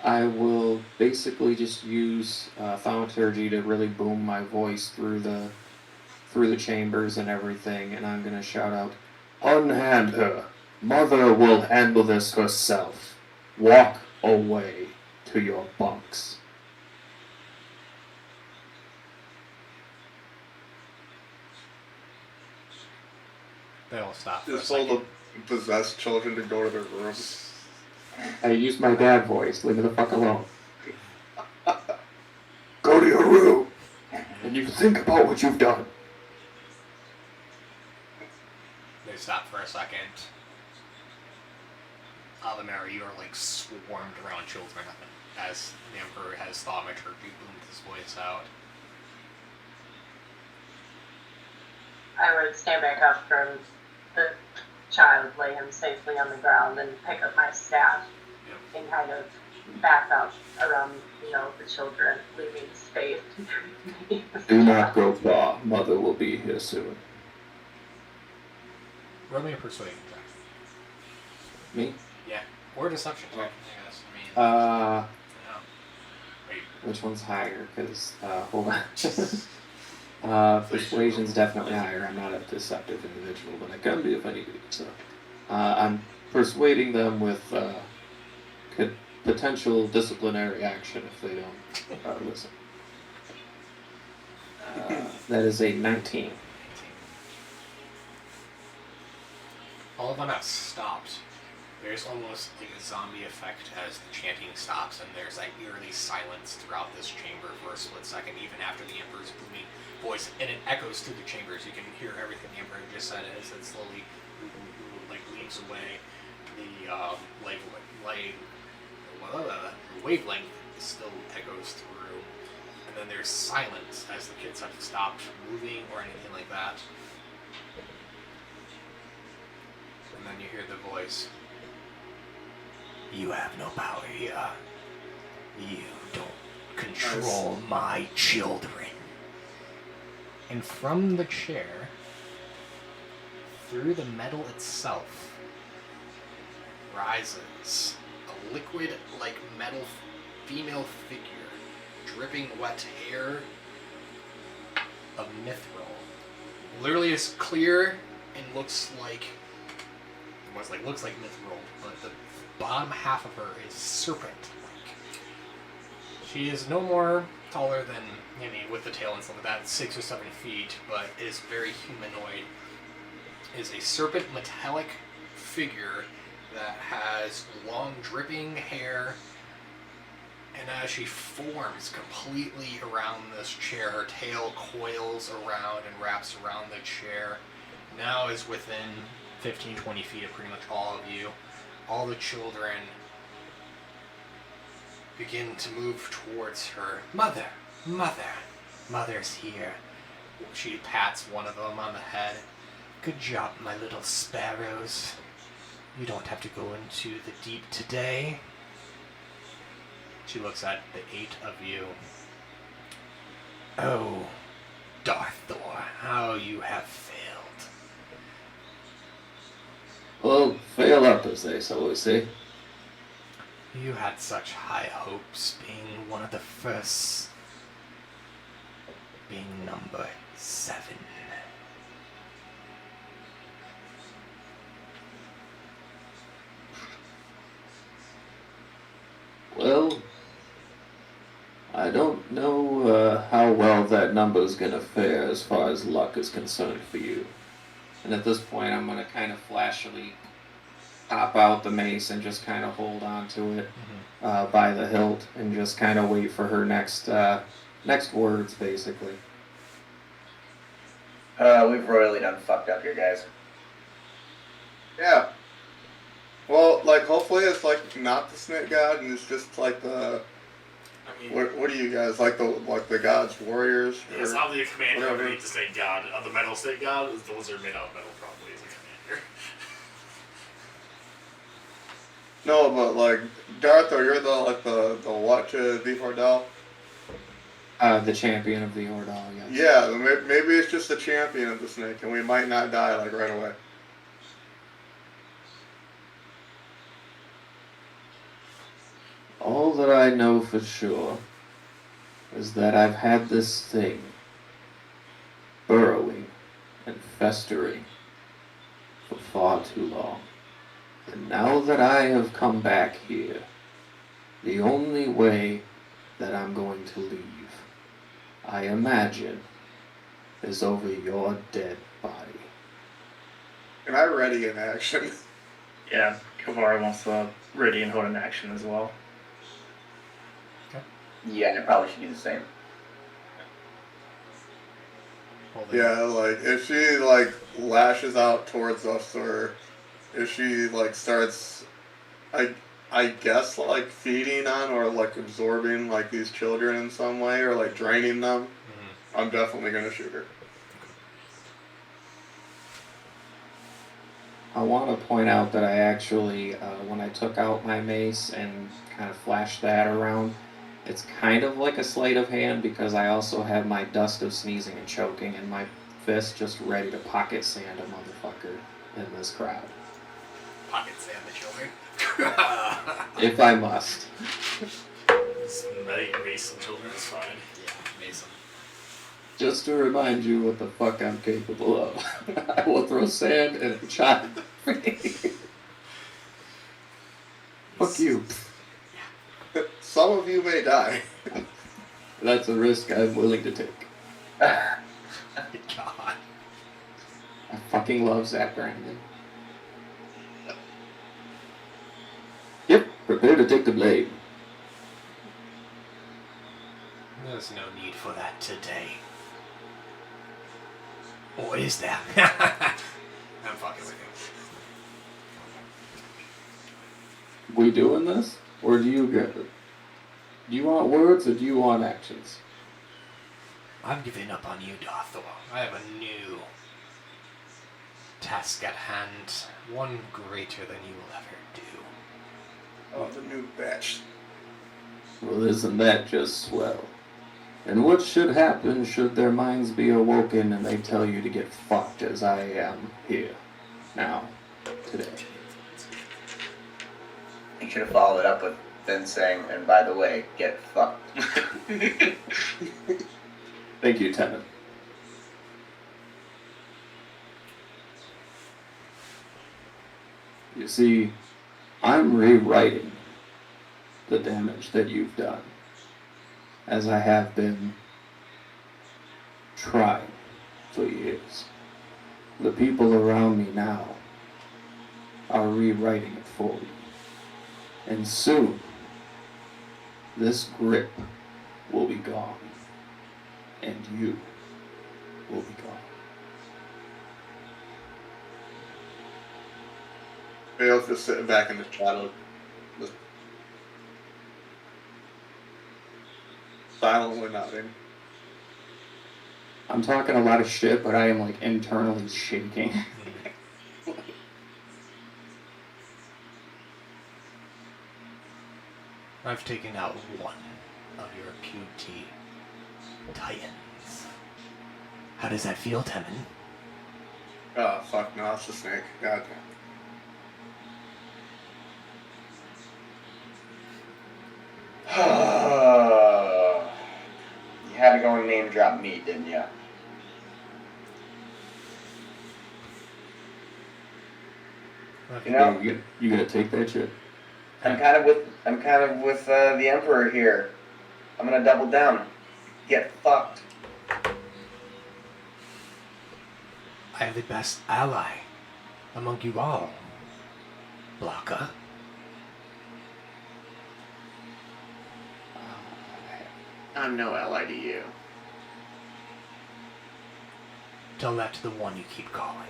I will basically just use thaumaturgy to really boom my voice through the chambers and everything, and I'm gonna shout out, "Unhand her. Mother will handle this herself. Walk away to your bunks." They'll stop for a Just told second. the possessed children to go to their rooms. I use my dad voice. Leave me the fuck alone. Go to your room, and you think about what you've done. They stop for a second. Avamira, you are like swarmed around children as the Emperor has thaumaturgy boomed his voice out. I would stand back up from the child, lay him safely on the ground, and pick up my staff and kind of back up around, the children, leaving space. Do not go far. Mother will be here soon. Roll me a persuasion check. Me? Yeah. Or deception check, I guess. Uh, Wait. which one's higher? Because, hold on. Persuasion's definitely higher. I'm not a deceptive individual, but I can be if I need to be. So, I'm persuading them with potential disciplinary action if they don't listen. That is a 19. All of them have stopped. There's almost like a zombie effect as the chanting stops, and there's like eerie silence throughout this chamber for a split second, even after the Emperor's booming voice, and it echoes through the chambers. You can hear everything the Emperor just said as it slowly like leaves away. The wavelength still echoes through, and then there's silence as the kids have stopped moving or anything like that. And then you hear the voice. You have no power here. You don't control my children. And from the chair, through the metal itself, rises a liquid like metal female figure, dripping wet hair of mithril. Literally is clear and looks like mithril, but the bottom half of her is serpent-like. She is no more taller than, with the tail and stuff like that, 6 or 7 feet, but is very humanoid. Is a serpent metallic figure that has long dripping hair, and as she forms completely around this chair, her tail coils around and wraps around the chair. Now is within 15-20 feet of pretty much all of you. All the children begin to move towards her. Mother's here. She pats one of them on the head. Good job, my little sparrows. You don't have to go into the deep today. She looks at the 8 of you. Oh, Darthor, how you have failed. Well, fail up, as they always say. You had such high hopes, being one of the first, being number 7. Well, I don't know how well that number's gonna fare as far as luck is concerned for you. And at this point, I'm gonna kind of flashily pop out the mace and just kind of hold on to it by the hilt and just kind of wait for her next words, basically. We've royally done fucked up here, guys. Yeah. Well, like, hopefully it's, like, not the snake god, and it's just, like, the... What are you guys, like the gods, warriors? It's probably a commander whatever. underneath the snake god. Of the metal snake god is the lizard made out of metal, probably, is a commander. No, but, like, Darthor, you're the what to Vifordel? The champion of the Ordal, yes. Yeah, maybe it's just the champion of the snake, and we might not die, like, right away. All that I know for sure is that I've had this thing burrowing and festering for far too long. And now that I have come back here, the only way that I'm going to leave, I imagine, is over your dead body. And I ready in action. Yeah, Kavar wants the Radiant Hood in action as well. Yeah, I probably should do the same. Yeah, like, if she, like, lashes out towards us, or if she, like, starts, I guess, like, feeding on or, like, absorbing, like, these children in some way, or, like, draining them, I'm definitely gonna shoot her. I want to point out that I actually, when I took out my mace and kind of flashed that around, it's kind of like a sleight of hand because I also have my dust of sneezing and choking in my fist just ready to pocket sand a motherfucker in this crowd. Pocket sand the children. If I must. Mason children is fine. Yeah, Mason. Just to remind you what the fuck I'm capable of. I will throw sand at a child. Fuck you. Some of you may die. That's a risk I'm willing to take. God. I fucking love Zach Brandon. Yep, prepare to take the blame. There's no need for that today. Or is there? I'm fucking with you. We doing this? Or do you get it? Do you want words or do you want actions? I'm giving up on you, Darthor. I have a new task at hand. One greater than you will ever do. Oh, the new batch. Well, isn't that just swell? And what should happen should their minds be awoken and they tell you to get fucked as I am here, now, today? You should have followed up with then saying, and by the way, get fucked. Thank you, Tennant. You see, I'm rewriting the damage that you've done, as I have been trying for years. The people around me now are rewriting it for me. And soon, this grip will be gone, and you will be gone. Bale's just sitting back in the shadow, just silently nodding. I'm talking a lot of shit, but I am like internally shaking. I've taken out one of your QT Titans. How does that feel, Temin? Oh, fuck, no, it's the snake. God. You had to go and name drop me, didn't you? You know, You gonna take that shit? I'm kind of with the Emperor here. I'm gonna double down. Get fucked. I am the best ally among you all, Blanca. I'm no ally to you. Tell that to the one you keep calling.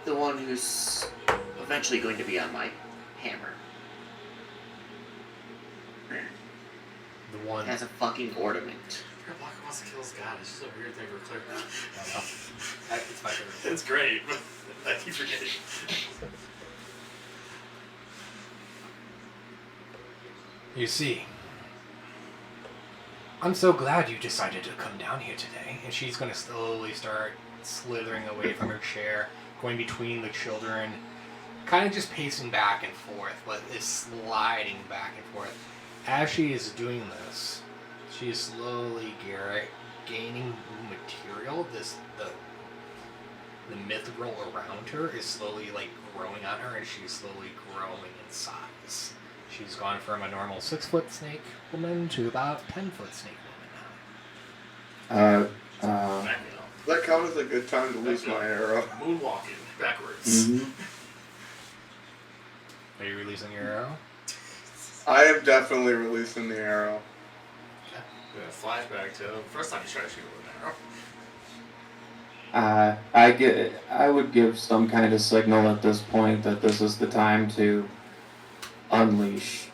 The one who's eventually going to be on my hammer. The one. Has a fucking ornament. Blanca wants to kill his god. It's just a weird thing for a cleric. It's my favorite. It's great, but I keep forgetting. You see, I'm so glad you decided to come down here today. And she's going to slowly start slithering away from her chair, going between the children, kind of just pacing back and forth, but is sliding back and forth. As she is doing this, she is slowly gaining material. The mithril around her is slowly like growing on her, and she's slowly growing in size. She's gone from a normal 6-foot snake woman to about 10-foot snake woman now. Does that count as a good time to lose my arrow? Moonwalking backwards. Mm-hmm. Are you releasing your arrow? I am definitely releasing the arrow. Yeah, flashback to the first time you tried to shoot with an arrow. I would give some kind of signal at this point that this is the time to unleash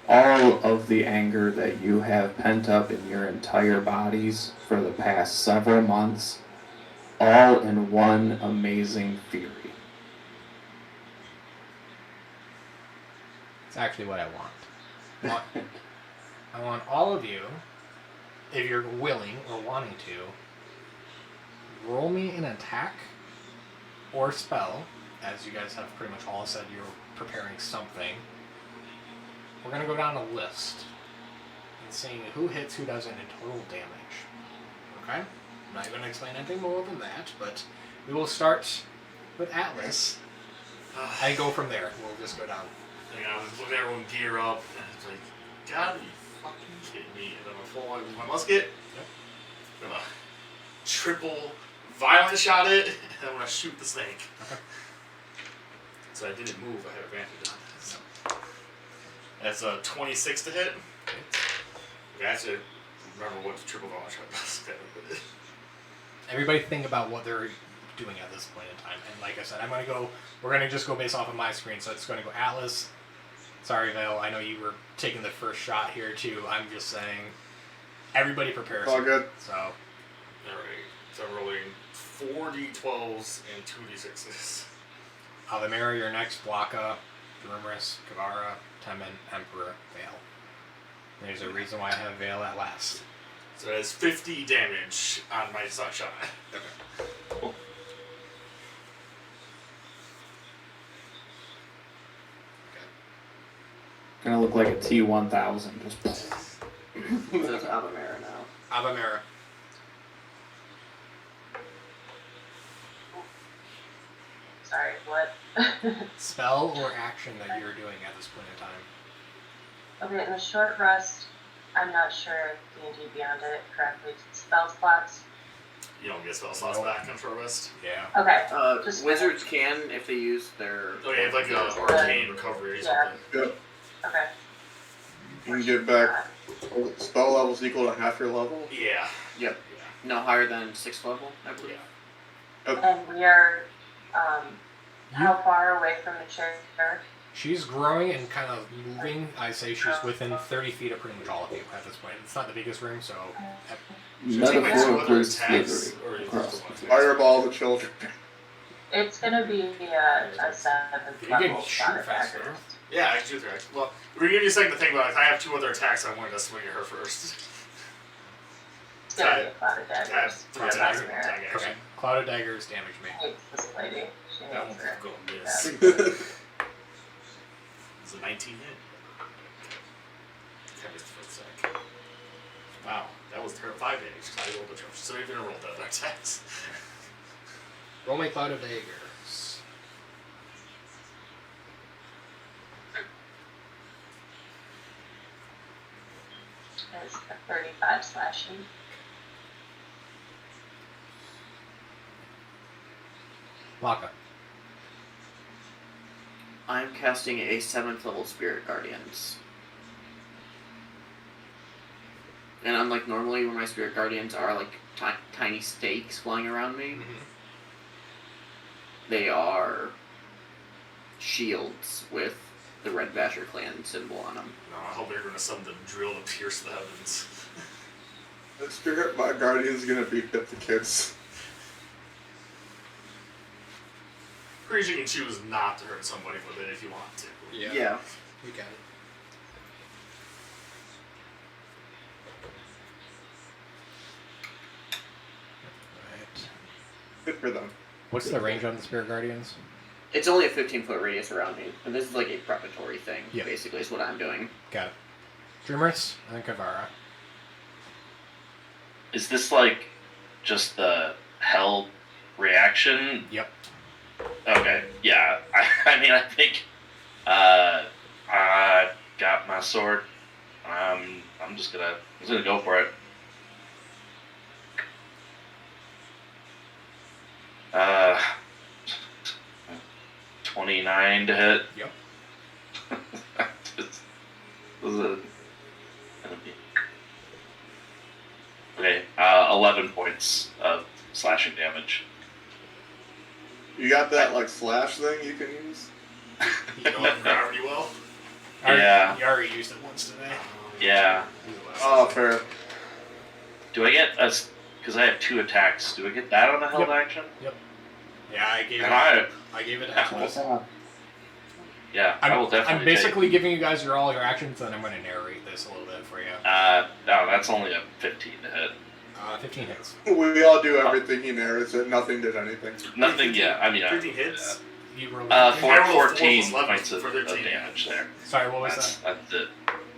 all of the anger that you have pent up in your entire bodies for the past several months all in one amazing theory. It's actually what I want. I want all of you, if you're willing or wanting to, roll me an attack or spell, as you guys have pretty much all said you're preparing something. We're going to go down a list and seeing who hits, who doesn't, and total damage. Okay? I'm not going to explain anything more than that, but we will start with Atlas and go from there. We'll just go down. I was looking at everyone gear up, and it's like, gotta be fucking kidding me. And then I pull out my musket, I'm gonna triple violent shot it, and I'm gonna shoot the snake. Okay. So I didn't move, I had advantage on this. That's a 26 to hit. Okay, I have to remember what the triple violent shot does. Everybody think about what they're doing at this point in time. And like I said, we're going to just go based off of my screen. So it's going to go Atlas. Sorry, Vale, I know you were taking the first shot here too. I'm just saying, everybody prepares. All good. So. Alright, so I'm rolling 4 d12s and 2 d6s. Avamera, you're next. Blaka, Drumris, Kavara, Temin, Emperor, Vale. There's a reason why I have Vale at last. So that's 50 damage on my shot. Okay. Cool. Gonna look like a T-1000. Just So it's Avamera now. Avamera. Sorry, what? Spell or action that you're doing at this point in time. Okay, in the short rest, I'm not sure if D&D Beyond did it correctly. Spell slots. You don't get spell slots back on short rest. Yeah. Okay. Just wizards can if they use their. Oh yeah, like an arcane recovery or something. Yep. Okay. You can get back spell levels equal to half your level. Yeah. Yep. No higher than 6th level, I believe. And we are, how far away from the chair? She's growing and kind of moving. I say she's within 30 feet of pretty much all of you at this point. It's not the biggest room, so. metaphorically slithering across. Fireball the children. It's gonna be a 7th You level can shoot shot faster. attacker. Yeah, I can shoot her. Well, we're giving you a second to think about it. I have 2 other attacks. I wanted to swing at her first. It's gonna be a cloud of I have daggers. 3 From attacks. Avamera. Attack action. Okay. Cloud of Daggers damage me. Hates this lady. She That hates one's her. gonna miss. It's a 19 hit. That was the first attack. Wow, that was 5 damage. I rolled the charge. So even rolled the other attacks. Roll my Cloud of Daggers. It's a 35 slashing. Blaka. I'm casting a 7th level Spirit Guardians. And unlike normally where my Spirit Guardians are like tiny stakes flying around me, they are shields with the Red Basher clan symbol on them. No, I hope they're going to summon the drill to pierce the heavens. The spirit my guardian's gonna beat up the kids. Pretty sure you can choose not to hurt somebody with it if you want to. Yeah. You can. Alright. Good for them. What's the range on the Spirit Guardians? It's only a 15-foot radius around me, and this is like a preparatory thing, Yeah. basically, is what I'm doing. Got it. Dreamers and then Kavara. Is this like just the hell reaction? Yep. Okay, yeah. I mean, I think I got my sword. I'm just gonna go for it. 29 to hit. Yep. This is a okay. 11 points of slashing damage. You got that like slash thing you can use? You know gravity well? Yeah. You already used it once today. Yeah. Oh, fair. Do I get a because I have 2 attacks. Do I get that on a held action? Yeah, I gave it to Atlas. Yeah, I will definitely. I'm basically giving you guys all your actions, and I'm going to narrate this a little bit for you. No, that's only a 15 to hit. 15 hits. We all do everything he narrates it. Nothing did anything. Nothing. Yeah, I mean. 15 hits. You rolled 14 4 + 11 points of for 13 damage there. Sorry, what was that? That's it.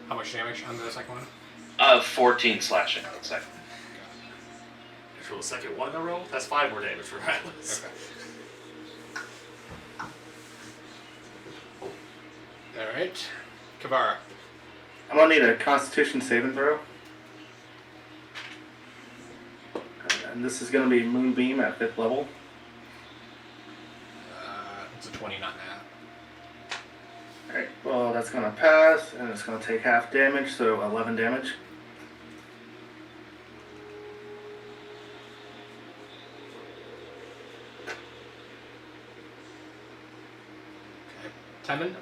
How much damage on the second one? 14 slashing on the second. Just roll the second one in a row. That's 5 more damage for Atlas. All right, Kavara. I'm gonna need a Constitution saving throw. And this is gonna be Moonbeam at 5th level. It's a 20, not that. Alright, well that's gonna pass, and it's gonna take half damage, so 11 damage. Temin?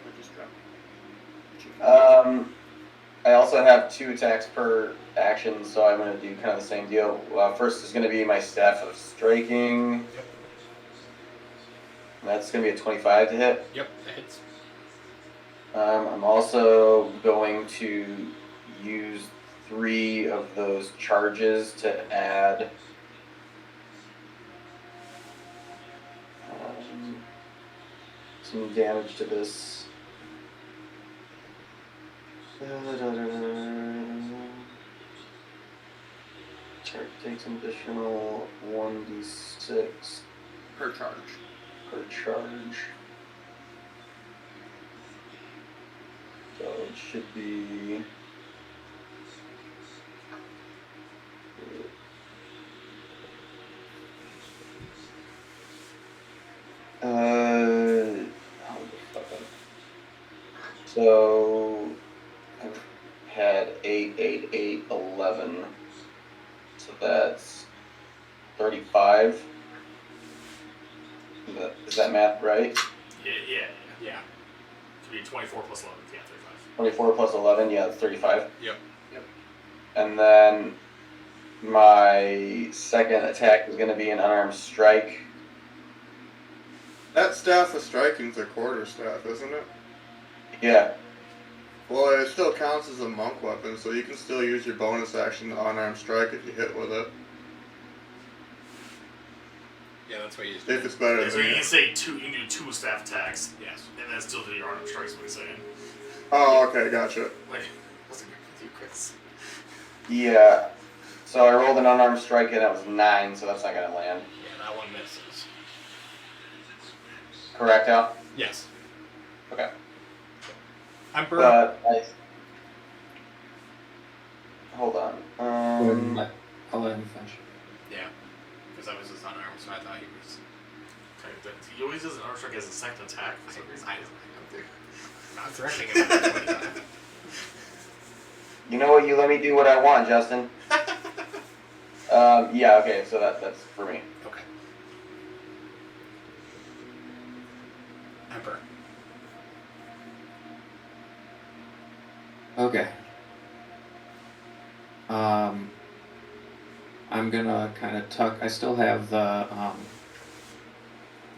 I also have 2 attacks per action, so I'm going to do kind of the same deal. First is going to be my Staff of Striking. That's going to be a 25 to hit. Yep, that hits. I'm also going to use 3 of those charges to add some damage to this. Charge takes an additional 1d6 Per charge. per charge. So it should be. Hold the fuck up. So I've had 8, 8, 8, 11. So that's 35. Is that math right? Yeah. To be 24 + 11. Yeah, 35. 24 plus 11, yeah, that's 35. Yep. And then my second attack is going to be an unarmed strike. That Staff of Striking's a quarter staff, isn't it? Yeah. Well, it still counts as a monk weapon, so you can still use your bonus action to unarmed strike if you hit with it. Yeah, that's what you If it's better Yeah, so than you you. can say 2. You can do 2 staff attacks. Yes. And then still do your arm strikes. What he's saying. Oh, okay, gotcha. Like, what's the good with you, Chris? Yeah. So I rolled an unarmed strike and it was 9, so that's not going to land. Yeah, that one misses. Correct, Al? Yes. Okay. Emperor. But hold on. I'll let him finish. Yeah. Because that was his unarmed, so I thought he was. He always does an arm strike as a second attack for some reason. I'm not threatening him with 25. You know what? You let me do what I want, Justin. Yeah. Okay. So that's for me. Okay. Emperor. Okay. I'm gonna kind of tuck. I still have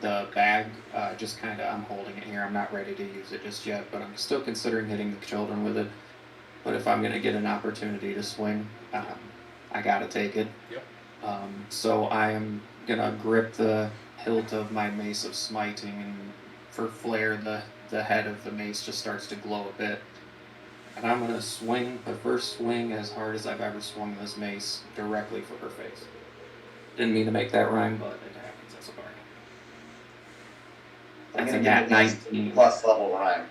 the bag. Just kind of. I'm holding it here. I'm not ready to use it just yet, but I'm still considering hitting the children with it. But if I'm gonna get an opportunity to swing, I gotta take it. Yep. So I am gonna grip the hilt of my mace of smiting, and for flair, the head of the mace just starts to glow a bit. And I'm going to swing the first swing as hard as I've ever swung this mace directly for her face. Didn't mean to make that rhyme, but it happens as a bargain. I'm That's gonna a give nat it this 19. plus level rhyme.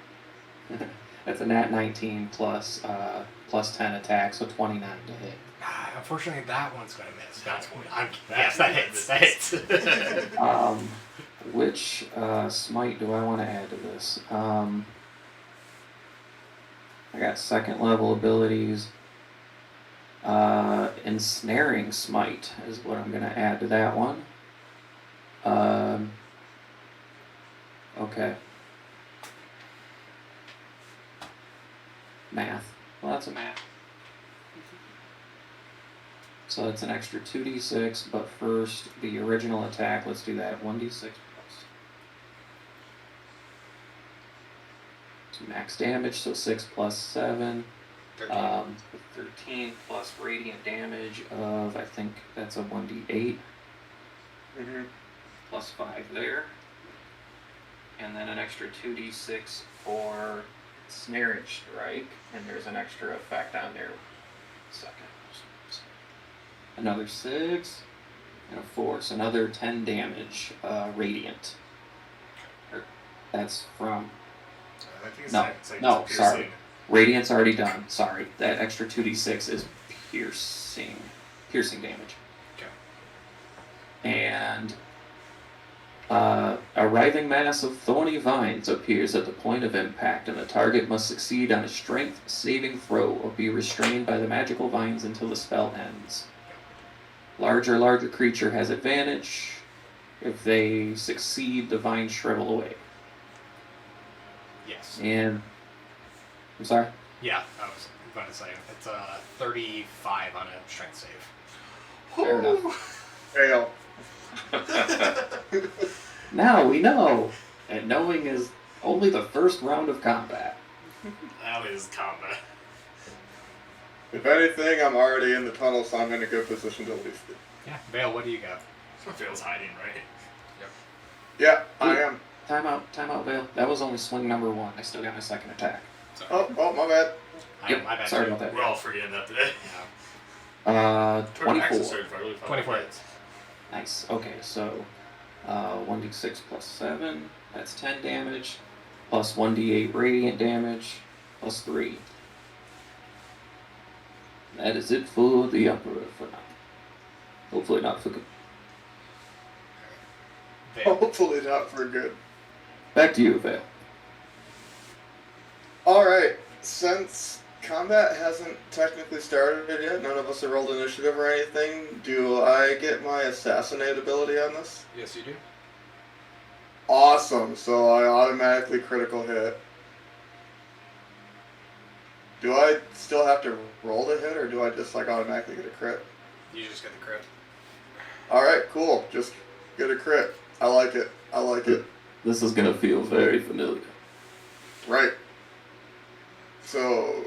That's a nat 19 plus 10 attack, so 29 to hit. Unfortunately, that one's going to miss. That's one. Yes, that hits. That hits. Which smite do I want to add to this? I got second level abilities. Ensnaring smite is what I'm going to add to that one. Okay. Math. Well, that's a math. So that's an extra 2d6, but first, the original attack, let's do that. 1d6 plus. So max damage, so 6 plus 7. 13. 13 plus radiant damage of, I think that's a 1d8. Mm-hmm. Plus 5 there. And then an extra 2d6 for snaring strike. And there's an extra effect on there. Second. Another 6. And a 4. So another 10 damage, radiant. That's from... I think it's No, like no, piercing. sorry. Radiant's already done. Sorry. That extra 2d6 is piercing damage. Okay. And a writhing mass of thorny vines appears at the point of impact, and the target must succeed on a strength saving throw or be restrained by the magical vines until the spell ends. Larger creature has advantage. If they succeed, the vines shrivel away. Yes. And I'm sorry? Yeah, I was about to say. It's 35 on a strength save. Fair enough. Fail. Now we know. And knowing is only the first round of combat. That is combat. If anything, I'm already in the tunnel, so I'm in a good position to at least do. Yeah. Vale, what do you got? Vale's hiding, right? Yeah, I am. Time out, Vale. That was only swing number 1. I still got my second attack. Sorry. Oh, my bad. Yep, My bad. sorry about that. We're all forgetting that today. 24. 24 hits. Nice. Okay, so 1d6 plus 7. That's 10 damage. Plus 1d8 radiant damage. Plus 3. That is it for the Emperor for now. Hopefully not for good. Vale. Hopefully not for good. Back to you, Vale. Alright, since combat hasn't technically started yet, none of us have rolled initiative or anything, do I get my assassinate ability on this? Yes, you do. Awesome, so I automatically critical hit. Do I still have to roll to hit, or do I just automatically get a crit? You just get the crit. Alright, cool, just get a crit. I like it. This is gonna feel very familiar. Right. So,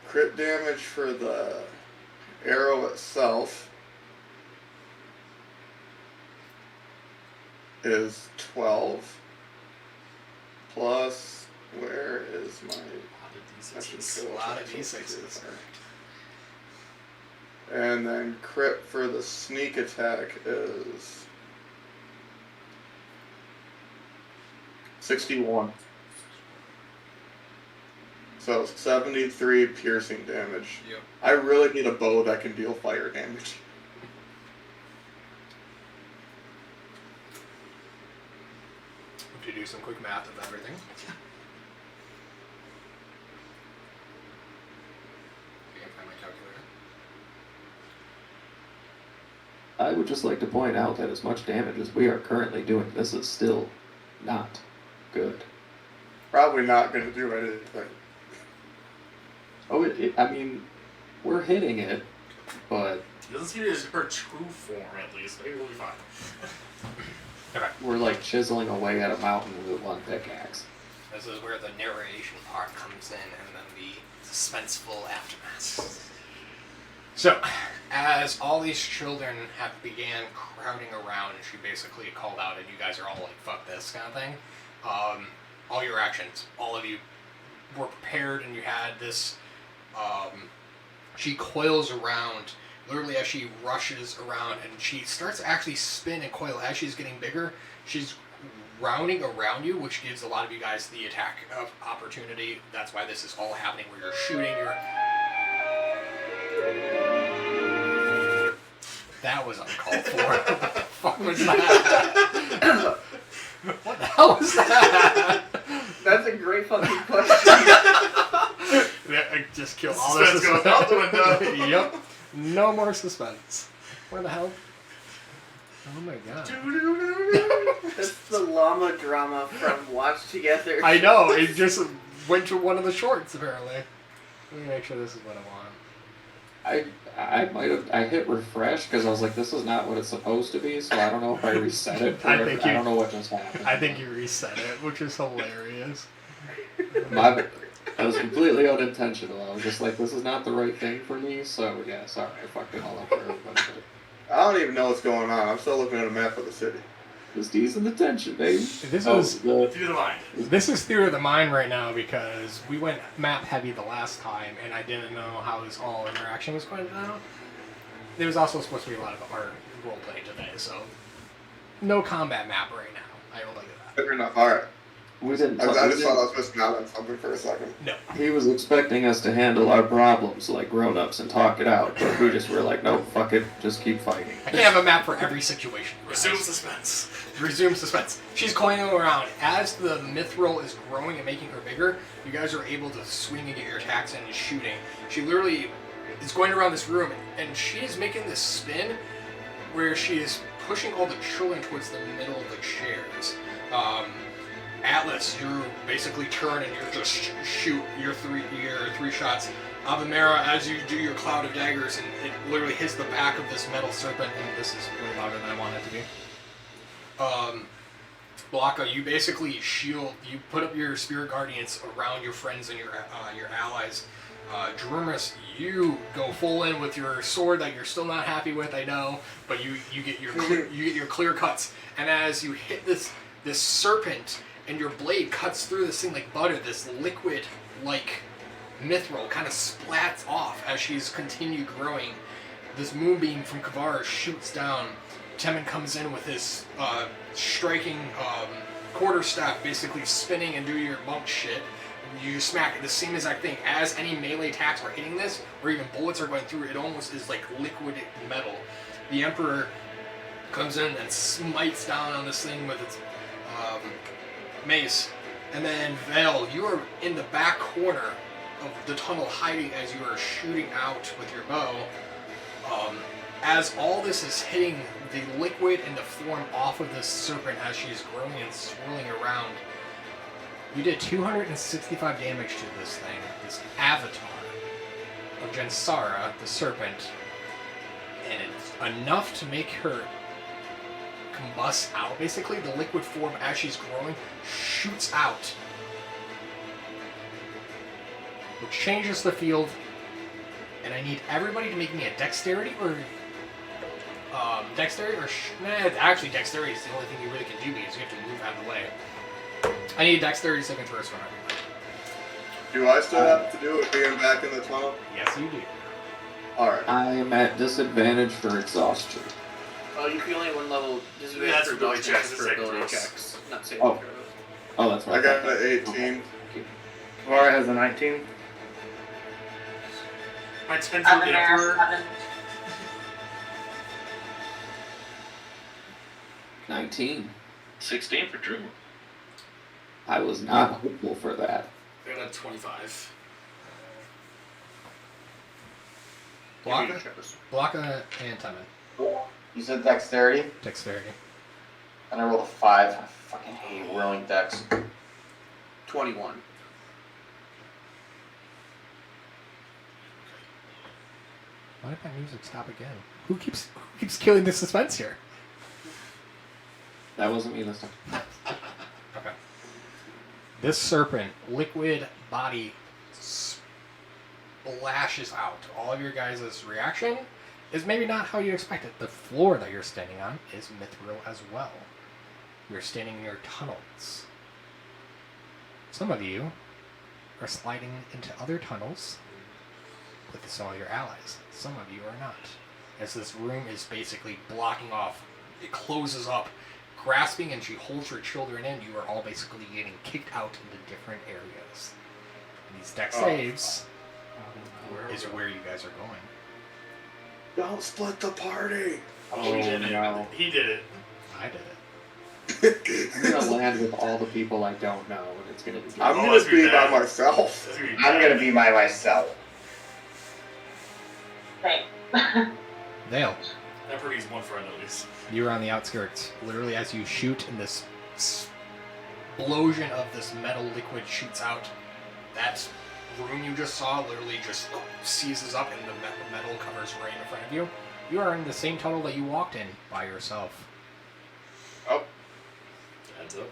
crit damage for the arrow itself is 12. Plus, where is my... A lot of D6s. And then crit for the sneak attack is 61. So 73 piercing damage. Yep. I really need a bow that can deal fire damage. If you do some quick math of everything. I can find my calculator. I would just like to point out that as much damage as we are currently doing, this is still not good. Probably not going to do anything. Oh, I mean, we're hitting it, but It doesn't seem as her true form, at least. Maybe we'll be fine. we're like chiseling away at a mountain with one pickaxe. This is where the narration part comes in, and then the suspenseful aftermath. So, as all these children have began crowding around, and she basically called out, and you guys are all like, fuck this kind of thing, all your actions, all of you were prepared, and you had this, she coils around, literally as she rushes around, and she starts to actually spin and coil as she's getting bigger. She's rounding around you, which gives a lot of you guys the attack of opportunity. That's why this is all happening, where you're shooting, That was uncalled for. What the fuck was that? What the hell was that? That's a great fucking question. Yeah, I just killed all the Suspense goes out the window. Yep. No more suspense. Where the hell? Oh my god. That's the llama drama from Watch Together. I know, it just went to one of the shorts apparently. Let me make sure this is what I want. I hit refresh because I was like, this is not what it's supposed to be, so I don't know if I reset it. I don't know what just happened. I think you reset it, which is hilarious. That was completely unintentional. I was just like, this is not the right thing for me, so yeah, sorry, I fucked it all up for everybody. I don't even know what's going on. I'm still looking at a map of the city. Just easing the tension, baby. This is Through the mind. This is theater of the mind right now because we went map heavy the last time, and I didn't know how this all interaction was going to go. There was also supposed to be a lot of art role playing today, so no combat map right now. I will tell you that. Fair enough. All right. We didn't. I just thought I was missing out on something for a second. No. He was expecting us to handle our problems like grown-ups and talk it out, but we just were like, no, fuck it, just keep fighting. I can't have a map for every situation. Resume suspense. Resume suspense. She's coiling around. As the mithril is growing and making her bigger, you guys are able to swing and get your attacks in and shooting. She literally is going around this room, and she is making this spin where she is pushing all the children towards the middle of the chairs. Atlas, you basically turn and you just shoot your three shots. Avamera, as you do your cloud of daggers, and it literally hits the back of this metal serpent, and this is way louder than I want it to be. Blocka, you basically shield. You put up your spirit guardians around your friends and your allies. Drumus, you go full in with your sword that you're still not happy with, I know, but you get your clear cuts, and as you hit this serpent. And your blade cuts through this thing like butter, this liquid-like mithril kind of splats off as she's continued growing. This moonbeam from Kavara shoots down. Temin comes in with his striking quarterstaff, basically spinning and doing your monk shit. You smack it, the same exact thing. As any melee attacks are hitting this, or even bullets are going through, it almost is like liquid metal. The Emperor comes in and smites down on this thing with its mace, and then Vale, you are in the back corner of the tunnel hiding as you are shooting out with your bow. As all this is hitting the liquid and the form off of this serpent as she's growing and swirling around, you did 265 damage to this thing, this avatar of Jensara, the serpent, and it's enough to make her combust out. Basically, the liquid form as she's growing shoots out, which changes the field. And I need everybody to make me a dexterity or actually dexterity is the only thing you really can do because you have to move out of the way. I need a dexterity saving throws from everybody. Do I still have to do it being back in the tunnel? Yes, you do. Alright. I am at disadvantage for exhaustion. Oh, you can only one level. This is Yeah, that's for ability ability checks, checks. it's For saving ability throws. checks, not saving Oh. throws. Oh, that's right. I got an 18. Kavara has a 19. My 10 for the Emperor. 19. 16 for Drew. I was not hopeful for that. I got a 25. Blocka and Temin. You said dexterity, Dexterity. and I rolled a 5. I fucking hate rolling dex. 21. Why did my music stop again? Who keeps killing the suspense here? That wasn't me this time. Okay. This serpent, liquid body, splashes out. All of your guys' reaction is maybe not how you expected. The floor that you're standing on is mithril as well. You're standing near tunnels. Some of you are sliding into other tunnels with some of your allies. Some of you are not. As this room is basically blocking off, it closes up, grasping, and she holds her children in. You are all basically getting kicked out into different areas. And these deck saves is where you guys are going. Don't split the party! Oh, He did it. no. He did it. I did it. I'm gonna land with all the people I don't know, and it's gonna be good. I'm Oh, gonna that's be pretty by bad. myself. That's gonna be I'm bad. gonna be by myself. Same. Dale, Emperor needs one friend at least. you're on the outskirts. Literally, as you shoot, and this explosion of this metal liquid shoots out. That room you just saw literally just seizes up and the metal covers right in front of you. You are in the same tunnel that you walked in by yourself. Oh, Heads up.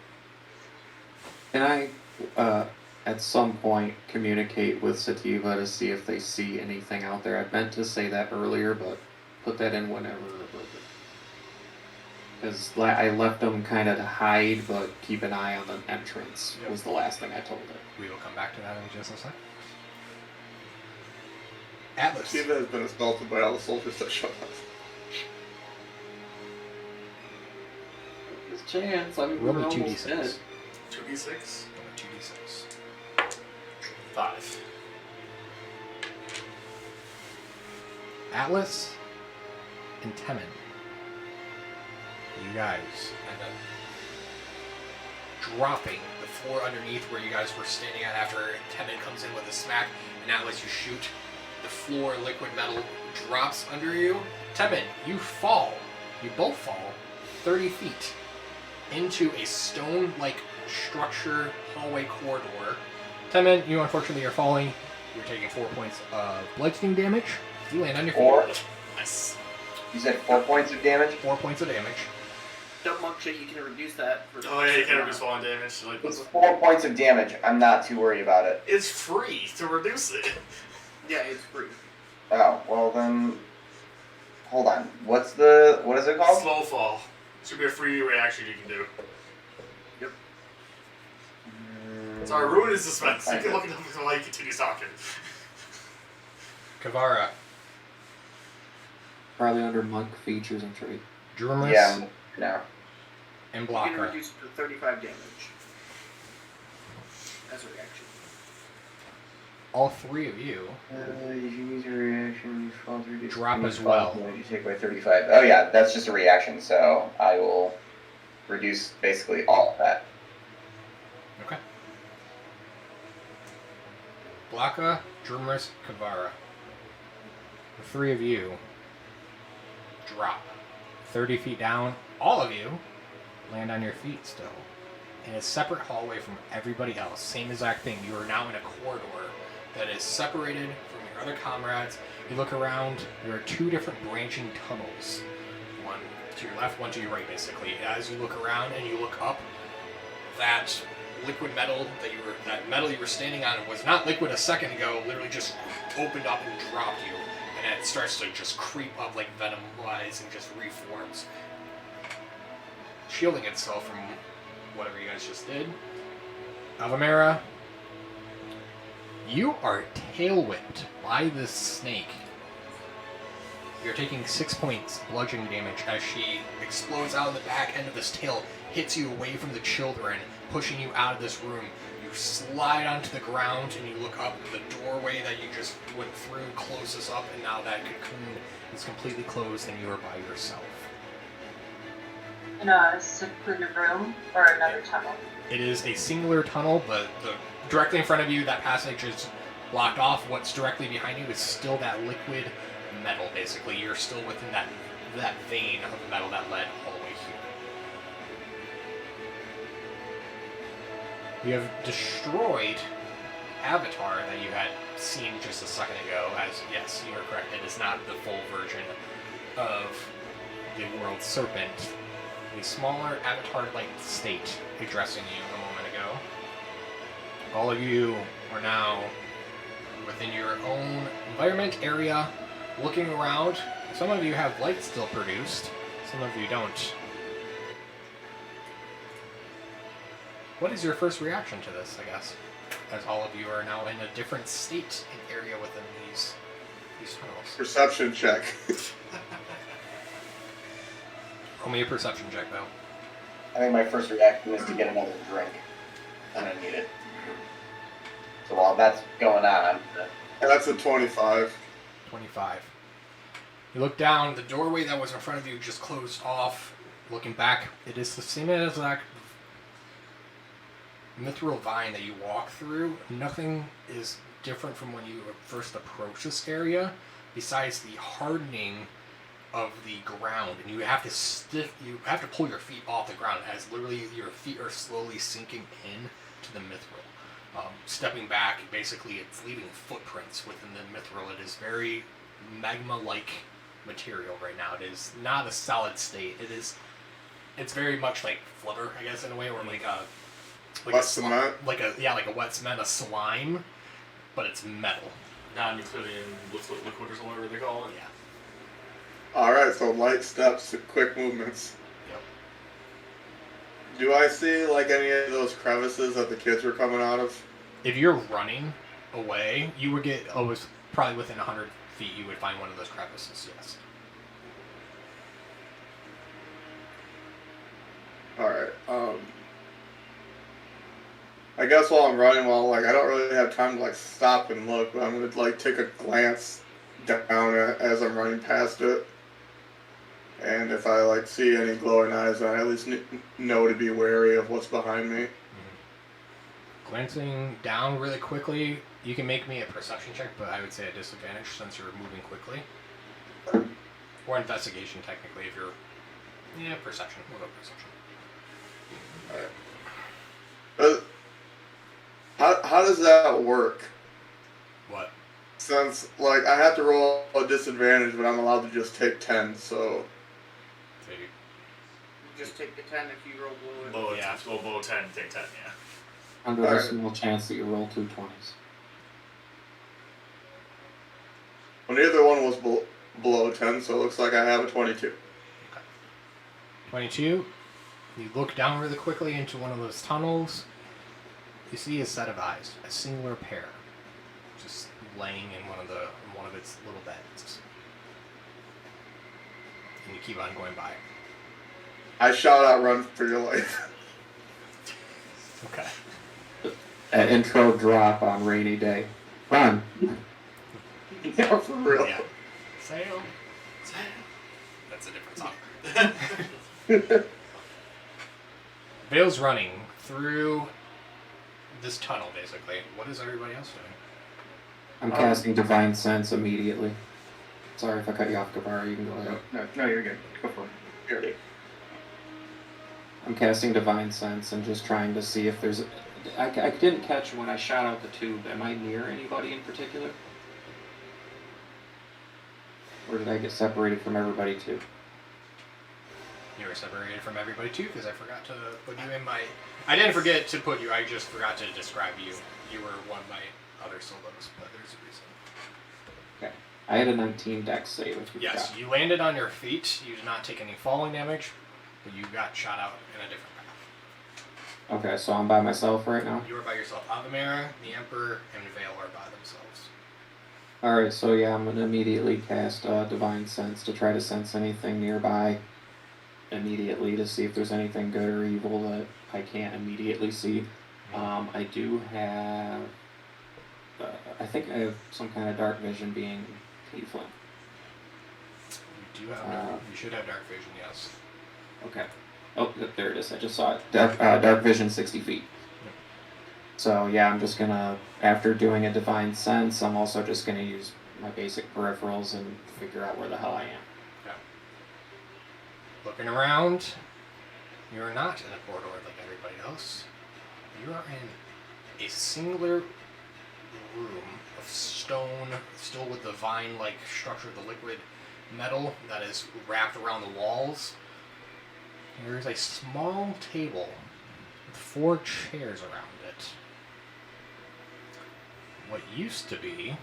Can I, at some point, communicate with Sativa to see if they see anything out there? I meant to say that earlier, but put that in whenever. Because I left them kind of to hide, but keep an eye on the entrance was the last thing I told her. We will come back to that in just a sec. Atlas. Shiva has been assaulted by all the soldiers that showed up. There's a chance. I mean, Roll me we're 2d6. almost 2d6. 2d6. 5. Atlas and Temin. You guys end up dropping the floor underneath where you guys were standing at after Temin comes in with a smack, and Atlas, you shoot. The floor, liquid metal, drops under you. Temin, you fall. You both fall 30 feet into a stone-like structure hallway corridor. Temin, you unfortunately are falling. You're taking 4 points of bludgeoning damage. You land on your feet. 4? Nice. You said 4 points of damage? 4 points of damage. Don't monk shit, you can reduce that. For Oh yeah, you can reduce falling damage. Like, It's 4 points of damage. I'm not too worried about it. it's free to reduce it. Yeah, it's free. Oh, well then... Hold on. What is it called? Slow fall. Should be a free reaction you can do. Sorry, ruin is suspense. You can look it up while he continues talking. Kavara. Probably under monk features and trait. Drumus. Yeah, no. And You can Blocker. reduce it to 35 damage. As a reaction. All three of you You use your reaction, you fall through this- Drop you as fall well. through, You take away 35. Oh yeah, that's just a reaction, so I will reduce basically all of that. Okay. Blaka, Drumus, Kavara. The three of you drop 30 feet down. All of you land on your feet still. In a separate hallway from everybody else. Same exact thing. You are now in a corridor that is separated from your other comrades. You look around. There are two different branching tunnels. One to your left, one to your right, basically. As you look around and you look up, that liquid metal that metal you were standing on was not liquid a second ago. Literally just opened up and dropped you, and it starts to just creep up like venom-wise and just reforms, shielding itself from whatever you guys just did. Avamera, you are tail whipped by this snake. You're taking 6 points bludgeoning damage as she explodes out of the back end of this tail, hits you away from the children, pushing you out of this room. You slide onto the ground and you look up. The doorway that you just went through closes up, and now that cocoon is completely closed and you are by yourself. In a secluded room or another tunnel. It is a singular tunnel, but directly in front of you, that passage is blocked off. What's directly behind you is still that liquid metal, basically. You're still within that vein of metal that led all the way here. You have destroyed Avatar that you had seen just a second ago, as, yes, you are correct, it is not the full version of the world Serpent. A smaller avatar-like state addressing you a moment ago. All of you are now within your own environment area, looking around. Some of you have light still produced, some of you don't. What is your first reaction to this, I guess? As all of you are now in a different state and area within these tunnels. Perception check. Roll me a perception check, though. I think my first reaction is to get another drink. I don't need it. So while that's going on, That's a 25. 25. You look down, the doorway that was in front of you just closed off. Looking back, it is the same exact mithril vine that you walk through. Nothing is different from when you first approached this area, besides the hardening of the ground, and you have to pull your feet off the ground as literally your feet are slowly sinking in to the mithril. Stepping back, basically it's leaving footprints within the mithril. It is very magma-like material right now. It is not a solid state. It's very much like flubber, I guess, in a way, or like a Wet cement? like a wet cement, a slime, but it's metal. Non-Euclidean liquid or whatever they call it. Yeah. Alright, so light steps, quick movements. Yep. Do I see like any of those crevices that the kids were coming out of? If you're running away, you would get always probably within 100 feet. You would find one of those crevices. Yes. Alright, I guess while I'm running, like I don't really have time to like stop and look, but I'm gonna like take a glance down as I'm running past it, and if I like see any glowing eyes, I at least know to be wary of what's behind me. Glancing down really quickly, you can make me a perception check, but I would say a disadvantage since you're moving quickly. Or investigation, technically, if you're... Yeah, perception. We'll go perception. Alright. How does that work? What? Since, like, I have to roll a disadvantage, but I'm allowed to just take 10, so... So you- Just take the 10 if you roll below it. Below, Yeah. below 10, take 10, yeah. Under the Alright. small chance that you roll 2 20s. Well, neither one was below 10, so it looks like I have a 22. 22. You look down really quickly into one of those tunnels. You see a set of eyes, a singular pair, just laying in one of its little beds. And you keep on going by. I shout out, run for your life. Okay. That intro drop on rainy day. Run. Yeah, for real. Yeah. Sail. That's a different song. Vale's running through this tunnel, basically. What is everybody else doing? I'm casting Divine Sense immediately. Sorry if I cut you off, Gavara. You can go ahead. No, you're good. Go for it. Here. I'm casting Divine Sense and just trying to see if there's... I didn't catch when I shot out the tube. Am I near anybody in particular? Or did I get separated from everybody too? You were separated from everybody too, because I forgot to put you in my... I didn't forget to put you, I just forgot to describe you. You were one of my other solos, but there's a reason. Okay. I had a 19 dex save if you Yes, you landed on your feet. You did not take any falling damage, but you got shot out in a different path. Okay, so I'm by myself right now? You were by yourself. Avamera, the Emperor, and Vale are by themselves. Alright, so yeah, I'm gonna immediately cast Divine Sense to try to sense anything nearby immediately to see if there's anything good or evil that I can't immediately see. I do have... I think I have some kind of dark vision being tiefling. You do have... you should have dark vision, yes. Okay. Oh, there it is. I just saw it. Dark vision 60 feet. So yeah, I'm just gonna, after doing a Divine Sense, I'm also just gonna use my basic peripherals and figure out where the hell I am. Okay. Looking around, you are not in a corridor like everybody else. You are in a singular room of stone, still with the vine-like structure of the liquid metal that is wrapped around the walls. There is a small table with 4 chairs around it. What used to be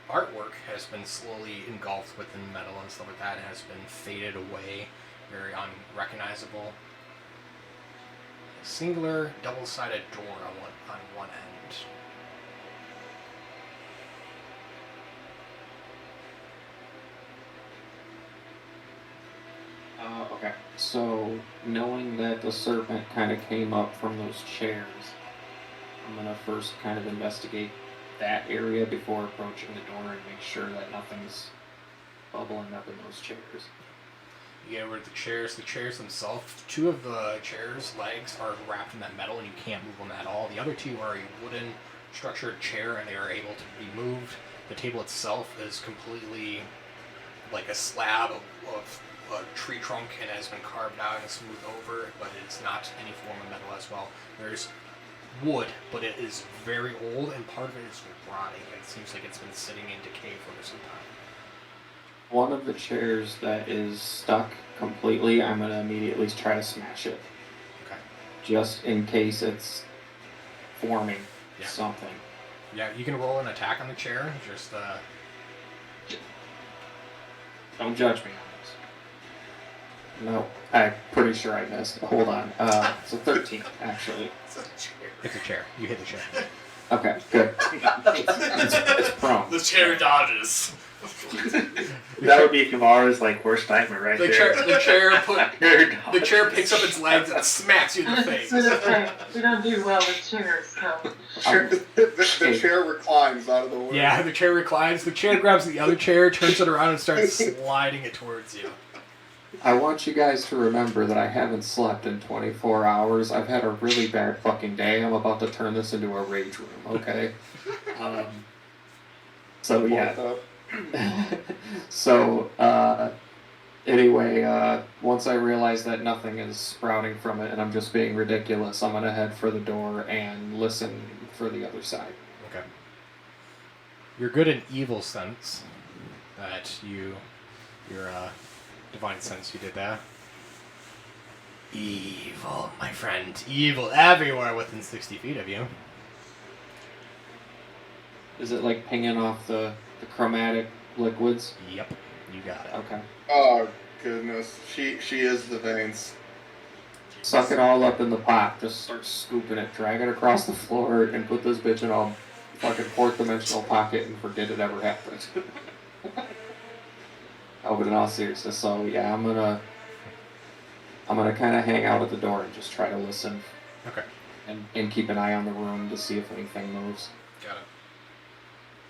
artwork has been slowly engulfed within metal and stuff like that, and has been faded away, very unrecognizable. A singular double-sided door on one end. Okay. So, knowing that the serpent kind of came up from those chairs, I'm gonna first kind of investigate that area before approaching the door and make sure that nothing's bubbling up in those chairs. You get over to the chairs themselves. 2 of the chairs' legs are wrapped in that metal and you can't move them at all. The other 2 are a wooden structured chair and they are able to be moved. The table itself is completely like a slab of a tree trunk and has been carved out and smoothed over, but it's not any form of metal as well. There's wood, but it is very old, and part of it is rotting. It seems like it's been sitting in decay for some time. One of the chairs that is stuck completely, I'm gonna immediately try to smash it. Okay. Just in case it's forming Yeah. something. Yeah, you can roll an attack on the chair. Just Don't judge me on this. No, I'm pretty sure I missed. Hold on. It's a 13, actually. it's a chair. You hit the chair. Okay, good. It's prone. The chair dodges. That would be Kavara's like worst nightmare right The there. the chair picks up its legs and smacks you in the face. So that's right. We don't do well with chairs, so. The chair reclines out of the way. Yeah, the chair reclines. The chair grabs the other chair, turns it around, and starts sliding it towards you. I want you guys to remember that I haven't slept in 24 hours. I've had a really bad fucking day. I'm about to turn this into a rage room, okay? So, yeah. So, anyway, once I realize that nothing is sprouting from it and I'm just being ridiculous, I'm gonna head for the door and listen for the other side. Okay. You're good in evil sense. That your divine sense, you did that. Evil, my friend. Evil everywhere within 60 feet of you. Is it like pinging off the chromatic liquids? Yep, you got it. Okay. Oh goodness, she is the veins. Suck it all up in the pot. Just start scooping it, drag it across the floor, and put this bitch in a fucking fourth dimensional pocket and forget it ever happened. Oh, but in all seriousness, so yeah, I'm gonna kind of hang out at the door and just try to listen. Okay. And keep an eye on the room to see if anything moves. Got it.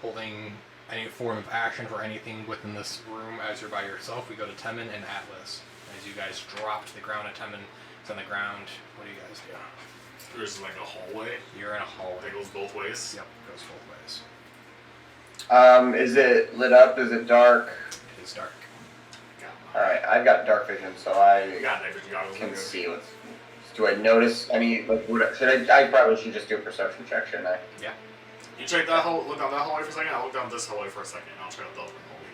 Holding any form of action for anything within this room as you're by yourself, we go to Temin and Atlas. As you guys drop to the ground, Temin is on the ground. What do you guys do? There's like a hallway You're in a hallway. that goes both ways. Yep, it goes both ways. Is it lit up? Is it dark? It is dark. Alright, I've got dark vision, so I Got night vision goggles. can see what's. Do I notice any? Like, should I probably should just do a perception check, shouldn't I? Yeah. You check that hole. Look down that hallway for a second. I'll look down this hallway for a second. And I'll check out the other hallway.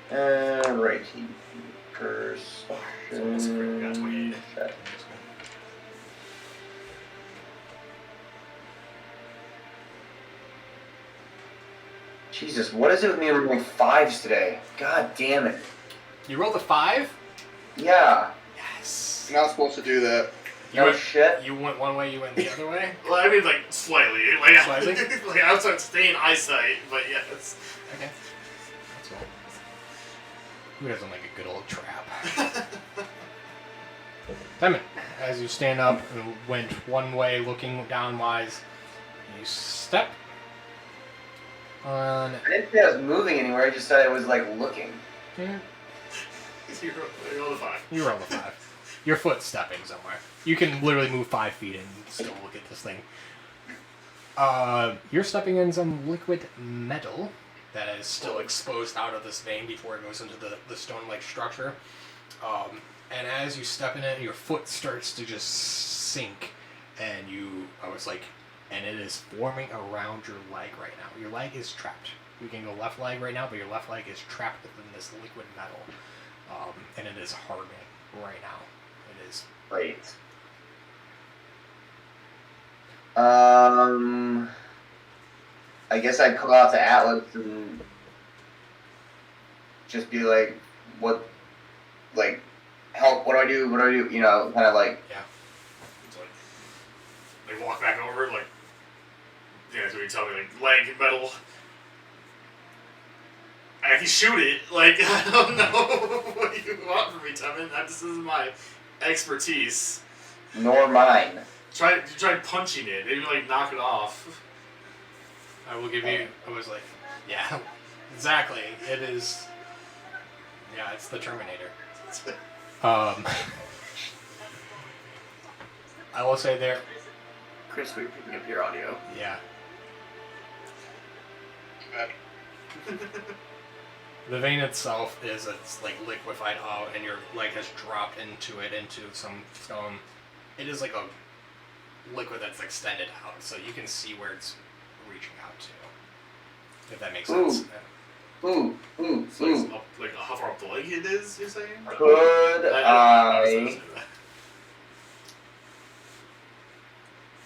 He doesn't. Righty. It's almost free. We got 28. Check. Jesus, what is it with me rolling fives today? God damn it. You rolled a 5? Yeah. Yes. You're not supposed to do that. No shit. You went one way, you went the other way? Well, I mean, like slightly. Like, Slightly? like I was trying to stay in eyesight, but yes. Okay. That's cool. Who doesn't like a good old trap? Temin, as you stand up and went one way looking downwise, you step on... I didn't say I was moving anywhere, I just said I was like looking. Yeah, You roll the 5. you roll a 5. Your foot's stepping somewhere. You can literally move 5 feet and still look at this thing. You're stepping in some liquid metal that is still exposed out of this vein before it goes into the stone-like structure. And as you step in it, your foot starts to just sink, and and it is forming around your leg right now. Your leg is trapped. You can go left leg right now, but your left leg is trapped within this liquid metal. And it is hardening right now. It is. Great. I guess I'd call out to Atlas and just be like, what, like, help, what do I do, you know, kind of like. Yeah. It's like, they walk back over, like, yeah, so you tell me, like, leg metal. I can shoot it, like, I don't know what you want from me, Temin. This is my expertise. Nor mine. Try punching it, maybe, like, knock it off. I will give you. I was like, yeah, exactly. It is. Yeah, it's the Terminator. I will say there. Chris, we're picking up your audio. Yeah. Bad. The vein itself it's like liquefied out, and your leg has dropped into some stone. it is like a liquid that's extended out, so you can see where it's reaching out to. If that makes Ooh. sense. Ooh. So it's up, like how far up the leg it is, you're saying? Could I I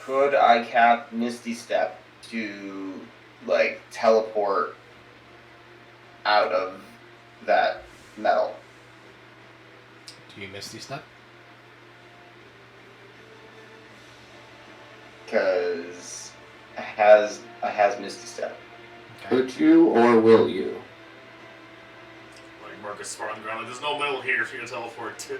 could I cast Misty Step to like teleport out of that metal? Do you Misty Step? Because I has Misty Step. Okay. Could you or will you? Like Marcus spot on the ground. Like, there's no metal here for you to teleport to.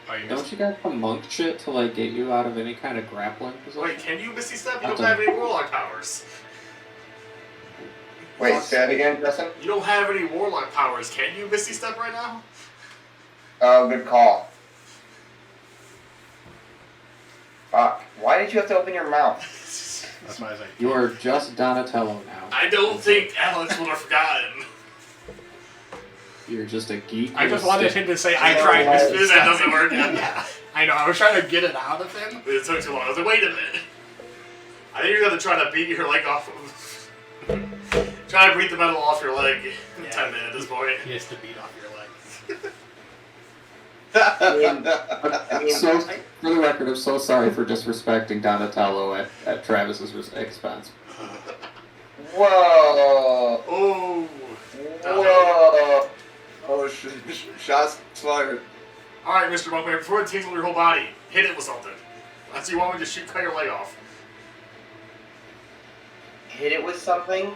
Oh, you Don't you got the monk shit to like get you out of any kind of grappling position? Wait, can you Misty Step? You I'll don't have any warlock powers. Wait, say that again, Justin? You don't have any warlock powers. Can you Misty Step right now? Oh, good call. Fuck. Why did you have to open your mouth? That's why I was like, You are just Donatello now. I don't think Alex would have forgotten. You're just a geek. I with just a wanted stick. him to say, I Yeah, tried well, Misty that Step. doesn't work. Yeah, I know. I was trying to get it out of him. It took too long. I was like, wait a minute. I think you're gonna try to beat your leg off of. Try to beat the metal off your leg in Yeah. 10 minutes at this point. He has to beat off your leg. I mean, So, for the record, I'm so sorry for disrespecting Donatello at Travis's expense. whoa. Oh. Whoa. Oh, shots fired. Alright, Mr. Monkman, before it tingles your whole body, hit it with something. Unless you want me to cut your leg off. Hit it with something? Yeah,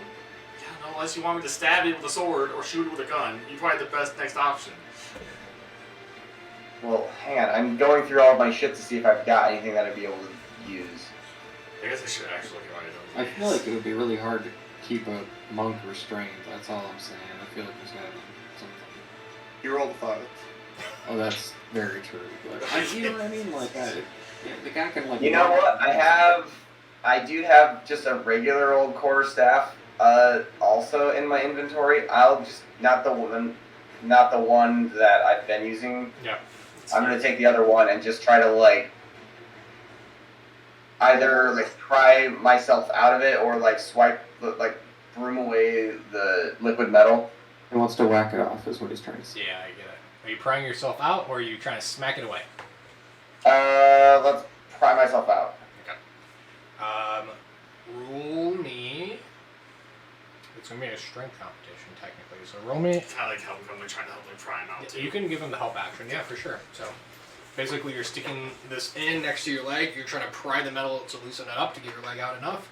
no, unless you want me to stab it with a sword or shoot it with a gun. You probably the best next option. Well, hang on. I'm going through all of my shit to see if I've got anything that I'd be able to use. I guess I should actually look at my I feel like it would be really hard to keep a monk restrained. That's all I'm saying. I feel like there's got to be something. You rolled a 5. Oh, that's very true. But you know what I mean? Like, the guy can like. You know what? I do have just a regular old quarter staff also in my inventory. I'll just not the one that I've been using. Yeah. I'm gonna take the other one and just try to like either like pry myself out of it or like swipe like broom away the liquid metal. He wants to whack it off, is what he's trying to say. Yeah, I get it. Are you prying yourself out, or are you trying to smack it away? Let's pry myself out. Roll me. It's gonna be a strength competition, technically. So roll me. kind of like help him. They're trying to help him pry him out, too. You can give him the help action, yeah, for sure. So basically, you're sticking this in next to your leg. You're trying to pry the metal to loosen it up to get your leg out enough.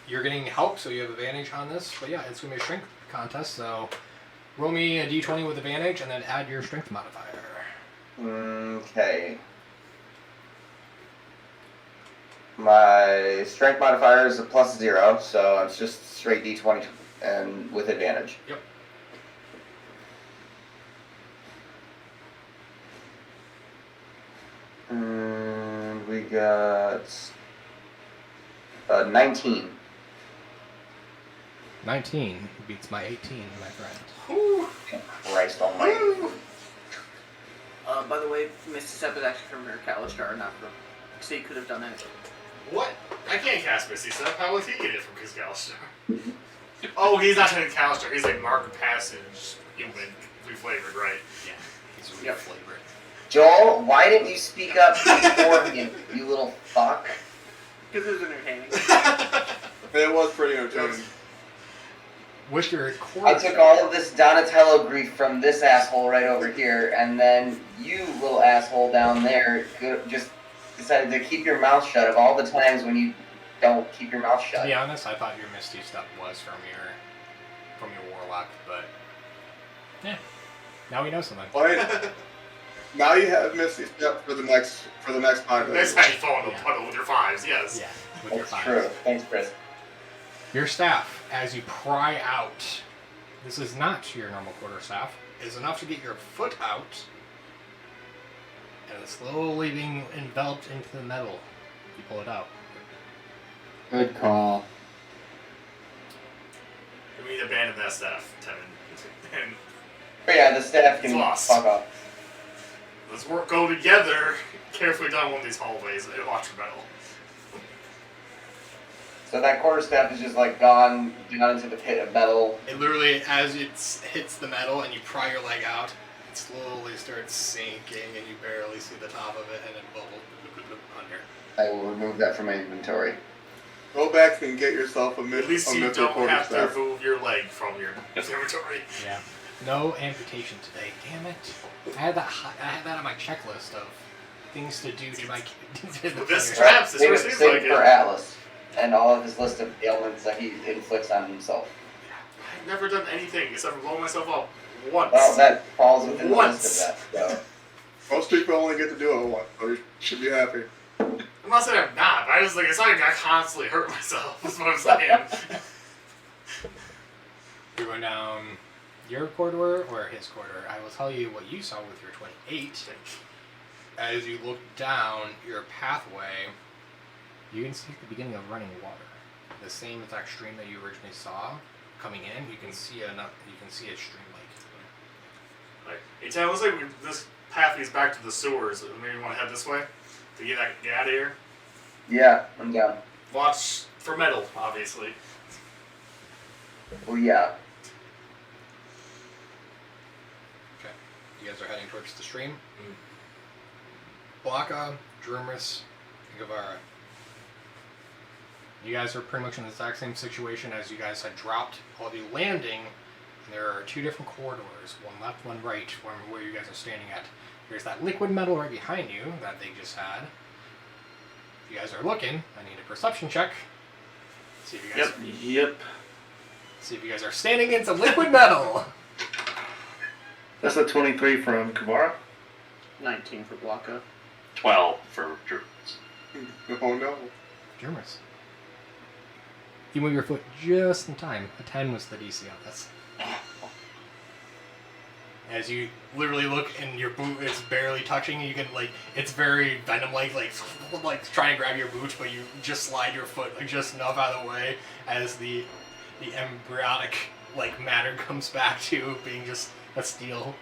You're getting help, so you have advantage on this. But yeah, it's gonna be a strength contest. So roll me a d20 with advantage, and then add your strength modifier. Okay. My strength modifier is a +0, so it's just straight d20 and with advantage. Yep. And we got 19. 19 beats my 18, my friend. Christ almighty. By the way, Misty Step is actually from her Kalistar, not from. So you could have done it. What? I can't cast Misty Step. How would he get it from his Kalistar? Oh, he's not saying Kalistar. He's like Mark Passage human, reflavored, right? Yeah, he's Yep. flavored. Joel, why didn't you speak up before him, you little fuck? Because it was entertaining. It was pretty entertaining. With your core. I took all of this Donatello grief from this asshole right over here, and then you little asshole down there just decided to keep your mouth shut of all the times when you don't keep your mouth To shut. be honest, I thought your Misty Step was from your Warlock, but yeah, now we know something. Wait. Now you have Misty Step for the next time. Next time you fall in the puddle with your 5s, yes. Yeah, with your That's fives. true. Thanks, Chris. Your staff, as you pry out, this is not your normal quarter staff, is enough to get your foot out, and it's slowly being enveloped into the metal. You pull it out. Good call. We need to abandon that staff, Tevin. And But yeah, the staff can It's lost. fuck up. Let's go together, carefully down one of these hallways and watch for metal. So that quarterstaff is just like gone down into the pit of metal. It literally, as it hits the metal and you pry your leg out, it slowly starts sinking and you barely see the top of it and it bubbles under. I will remove that from my inventory. Go back and get yourself a At least you mythic don't have to quarterstaff. remove your leg from your inventory. Yeah. No amputation today. Damn it! I had that on my checklist of things to do to my. To the With this player. straps, it sure seems Save like it for it. Atlas and all of his list of ailments that he inflicts on himself. I've never done anything except for blowing myself up once. Well, that falls within Once. the list of that. So. Most people only get to do it once, so you should be happy. I'm not saying I'm not, but I just it's like I constantly hurt myself. That's what I'm saying. You're going down your corridor or his corridor. I will tell you what you saw with your 28. As you look down your pathway, you can see the beginning of running water. The same exact stream that you originally saw coming in. You can see a stream lake. Hey, Tam, looks like this path leads back to the sewers. Maybe you want to head this way to get out of here. Yeah, I'm down. Watch for metal, obviously. Well, yeah. Okay. You guys are heading towards the stream. Blaka, Drumris, and Guevara. You guys are pretty much in the exact same situation as you guys had dropped while you landing. And there are two different corridors, one left, one right, from where you guys are standing at. There's that liquid metal right behind you that they just had. If you guys are looking, I need a perception check. See if you guys Yep. see if you guys are standing in some liquid metal. That's a 23 from Kavara. 19 for Blocka. 12 for Drew. Oh no. Drumris. You move your foot just in time. A 10 was the DC on this. As you literally look and your boot is barely touching, you can it's very venom-like, like trying to grab your boot, but you just slide your foot just enough out of the way as the embryonic matter comes back to being just a steel.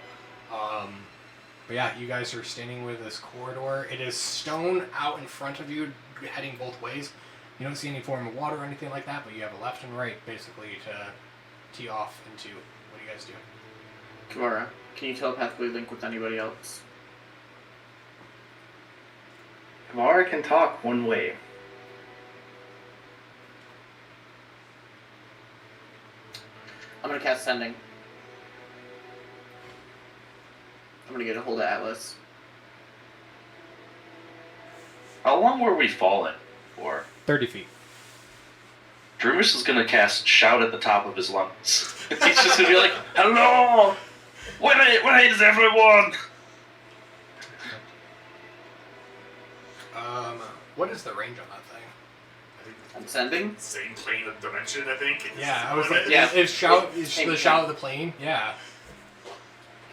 But yeah, you guys are standing with this corridor. It is stone out in front of you, heading both ways. You don't see any form of water or anything like that, but you have a left and right basically to tee off into. What do you guys do? Kavara, can you telepathically link with anybody else? Kavara can talk one way. I'm gonna cast Sending. I'm gonna get a hold of Atlas. How long were we falling for? 30 feet. Drumus is gonna cast Shout at the top of his lungs. He's just gonna be like, "Hello! Where is everyone?" What is the range on that thing? I'm sending. Same plane of dimension, I think. Yeah, I was like, Yeah. is shout Same the shout of the plane? Yeah,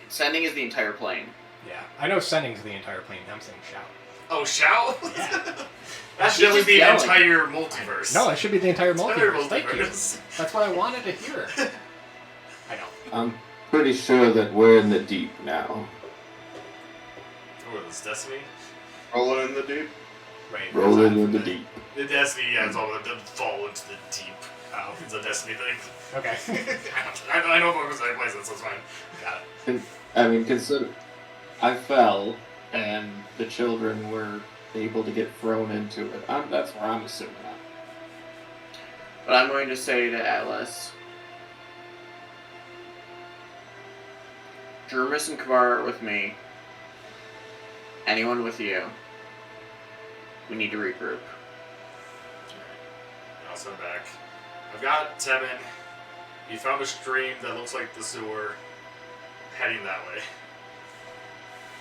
Sending is the entire plane. yeah. I know sending's the entire plane. I'm saying shout. Oh, shout? Yeah. That's She's really just the yelling. entire multiverse. No, it should be the entire Entire multiverse. Thank you. multiverse. That's what I wanted to hear. I know. I'm pretty sure that we're in the deep now. What is this, Destiny? Rolling in the deep. Right. Rolling in the deep. The Destiny, yeah, it's all about to fall into the deep. Oh, It's a Destiny thing. okay. I know if I was in the right place, so it's fine. Got it. I mean, consider I fell and the children were able to get thrown into it. That's where I'm assuming that. But I'm going to say to Atlas, Drumus and Kavara are with me. Anyone with you? We need to regroup. I'll send back. I've got Tevin. You found a stream that looks like the sewer. Heading that way.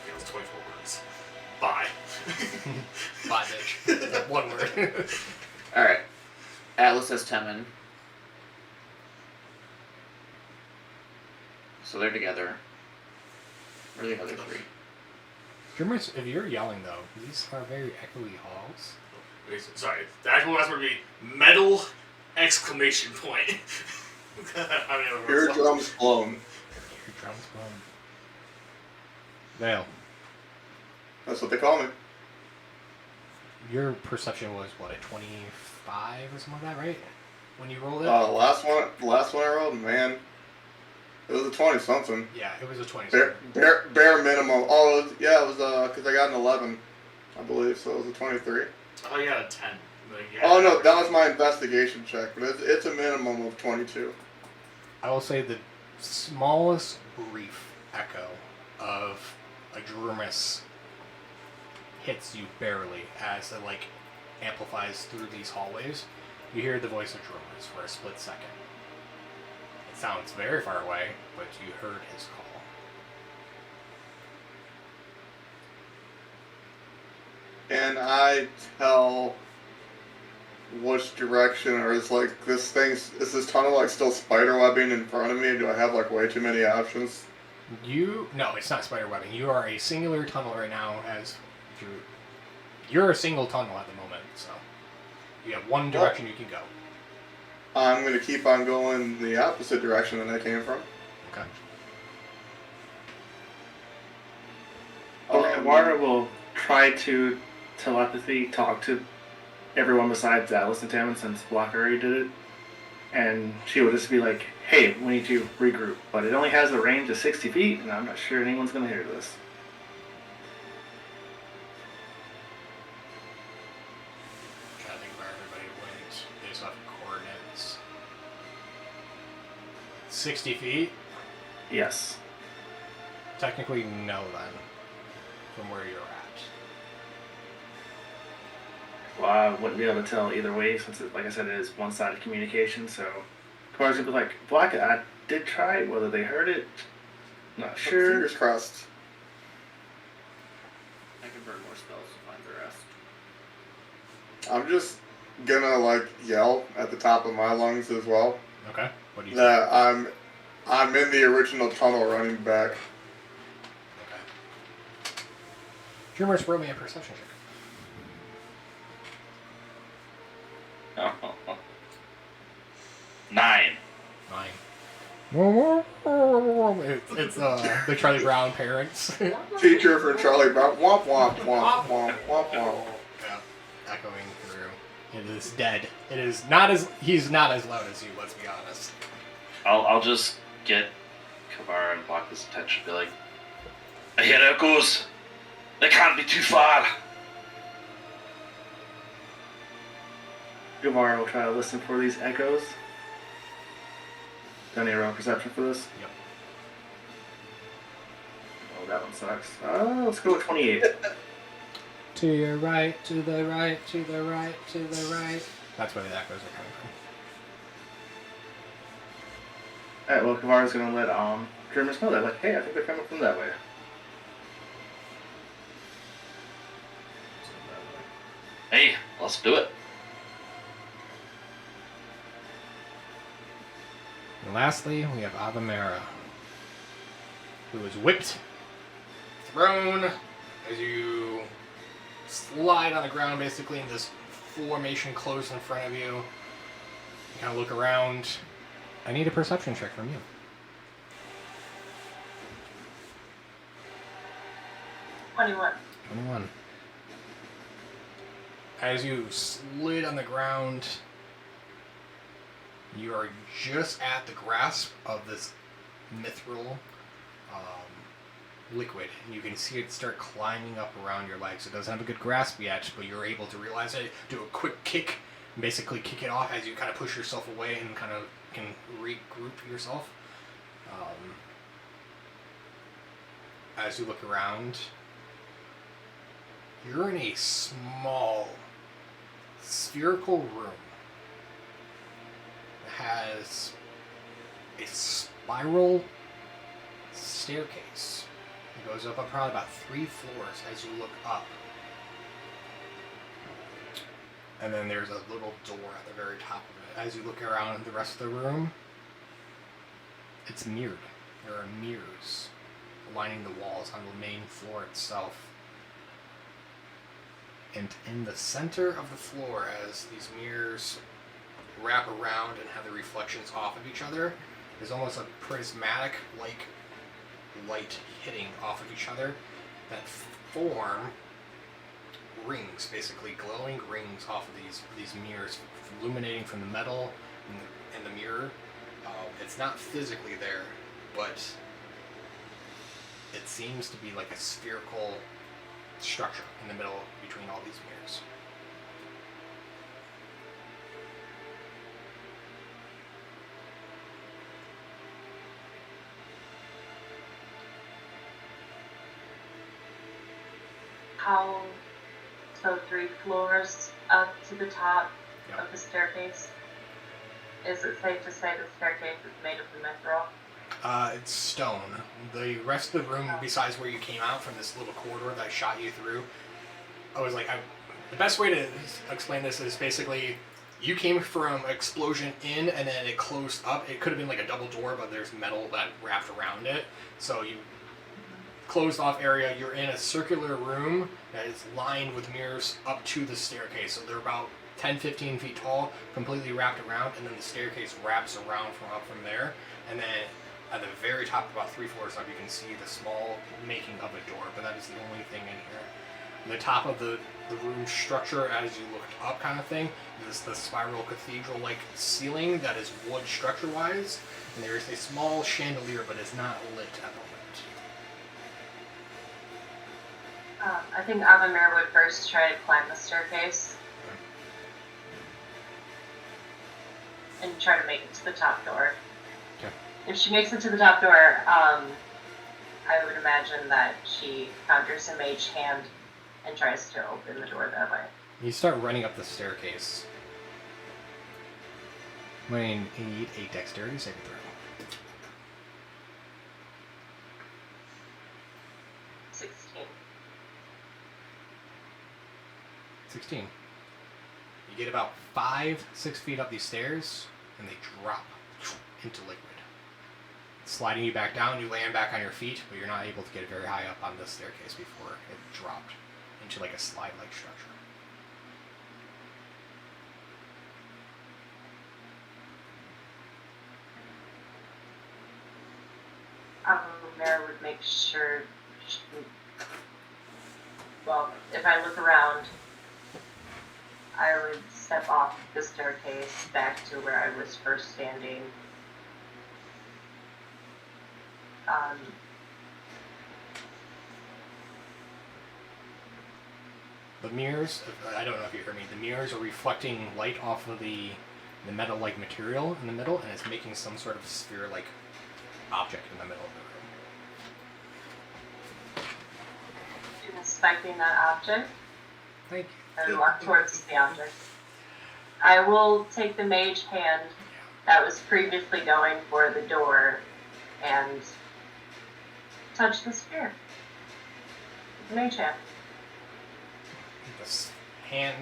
It was 24 words. Bye. Bye, bitch. One word. Alright. Atlas has Temin. So they're together. Where are the other three? Dreamers, if you're yelling though, these are very echoey halls. Sorry. The actual last word would be metal exclamation point. I mean, Eardrums blown. Drums bum. Vale, That's what they call me. your perception was what, a 25 or something like that, right? When you rolled it? Last one I rolled, man, it was a 20 something. Yeah, it was a 20. Bare minimum. Oh, it was, yeah, it was because I got an 11, I believe, so it was a 23. Oh, you got a 10. Like, you had Oh no, that was my investigation check, but it's a minimum of 22. I will say the smallest brief echo of a Drumus hits you barely as it like amplifies through these hallways. You hear the voice of Drumus for a split second. It sounds very far away, but you heard his call. And I tell which direction, or is like is this tunnel like still spider webbing in front of me? Do I have like way too many options? No, it's not spider webbing. You are a singular tunnel right now as you're a single tunnel at the moment, so you have one direction you can go. I'm gonna keep on going the opposite direction that I came from. Okay. Kamara will try to telepathy talk to everyone besides Alice and Tammin, since Block already did it. And she will just be like, hey, we need to regroup. But it only has a range of 60 feet, and I'm not sure anyone's going to hear this. Trying to think where everybody went based off coordinates. 60 feet? Yes. Technically, no then. From where you're at. Well, I wouldn't be able to tell either way, since, like I said, it is one-sided communication. So, Kamara's going to be like, Block, I did try it. Whether they heard it, not sure. Fingers crossed. I can burn more spells to find the rest. I'm just gonna like yell at the top of my lungs as well Okay. What do you say? that I'm in the original tunnel running back. Okay. Dreamers, roll me a perception check. Oh. 9. 9. It's the Charlie Brown parents. Teacher for Charlie Brown. Womp womp womp womp womp womp. Yeah, echoing through. It is dead. It is not as he's not as loud as you. Let's be honest. I'll just get Kavara and block his attention. Be like, I hear echoes. They can't be too far. Kamara will try to listen for these echoes. Do I need a roll perception for this? Yep. Oh, that one sucks. Let's go with 28. To your right, to the right, to the right, to the right. That's where the echoes are coming from. Alright, well, Kamara's going to let Dreamers know that. Like, hey, I think they're coming from that way. Hey, let's do it. And lastly, we have Avamera, who is whipped, thrown, as you slide on the ground, basically in this formation close in front of you. You kind of look around. I need a perception check from you. 21. 21. As you slid on the ground, you are just at the grasp of this mithril liquid. And you can see it start climbing up around your legs. It doesn't have a good grasp yet, but you're able to realize it, do a quick kick, and basically kick it off as you kind of push yourself away and kind of can regroup yourself. As you look around, you're in a small spherical room. It has a spiral staircase. It goes up probably about 3 floors as you look up. And then there's a little door at the very top of it. As you look around the rest of the room, it's mirrored. There are mirrors lining the walls on the main floor itself. And in the center of the floor, as these mirrors wrap around and have the reflections off of each other, there's almost a prismatic-like light hitting off of each other that form rings, basically glowing rings off of these mirrors, illuminating from the metal in the mirror. It's not physically there, but it seems to be like a spherical structure in the middle between all these mirrors. How, so 3 floors up to the top Yep. of the staircase? Is it safe to say the staircase is made of mithril? It's stone. The rest of the room, besides where you came out from this little corridor that I shot you through, the best way to explain this is basically you came from explosion in and then it closed up. It could have been like a double door, but there's metal that wrapped around it. So you closed off area, you're in a circular room that is lined with mirrors up to the staircase. So they're about 10-15 feet tall, completely wrapped around, and then the staircase wraps around from there. And then at the very top, about 3 floors up, you can see the small making of a door, but that is the only thing in here. The top of the room structure, as you looked up kind of thing, is the spiral cathedral-like ceiling that is wood structure-wise, and there is a small chandelier, but it's not lit at the moment. I think Avamir would first try to climb the staircase. And try to make it to the top door. Okay. If she makes it to the top door, I would imagine that she conjures a mage hand and tries to open the door that way. You start running up the staircase. You need a dexterity saving throw. 16. You get about 5-6 feet up these stairs, and they drop into liquid. Sliding you back down, you land back on your feet, but you're not able to get very high up on the staircase before it dropped into like a slide-like structure. Avamir would make sure she, well, if I look around, I would step off the staircase back to where I was first standing. The mirrors, I don't know if you heard me, the mirrors are reflecting light off of the metal-like material in the middle, and it's making some sort of sphere-like object in the middle of the room. Inspecting that object. Thank you. And walk towards the object. I will take the mage hand that was previously going for the door and touch the sphere. The mage hand. This hand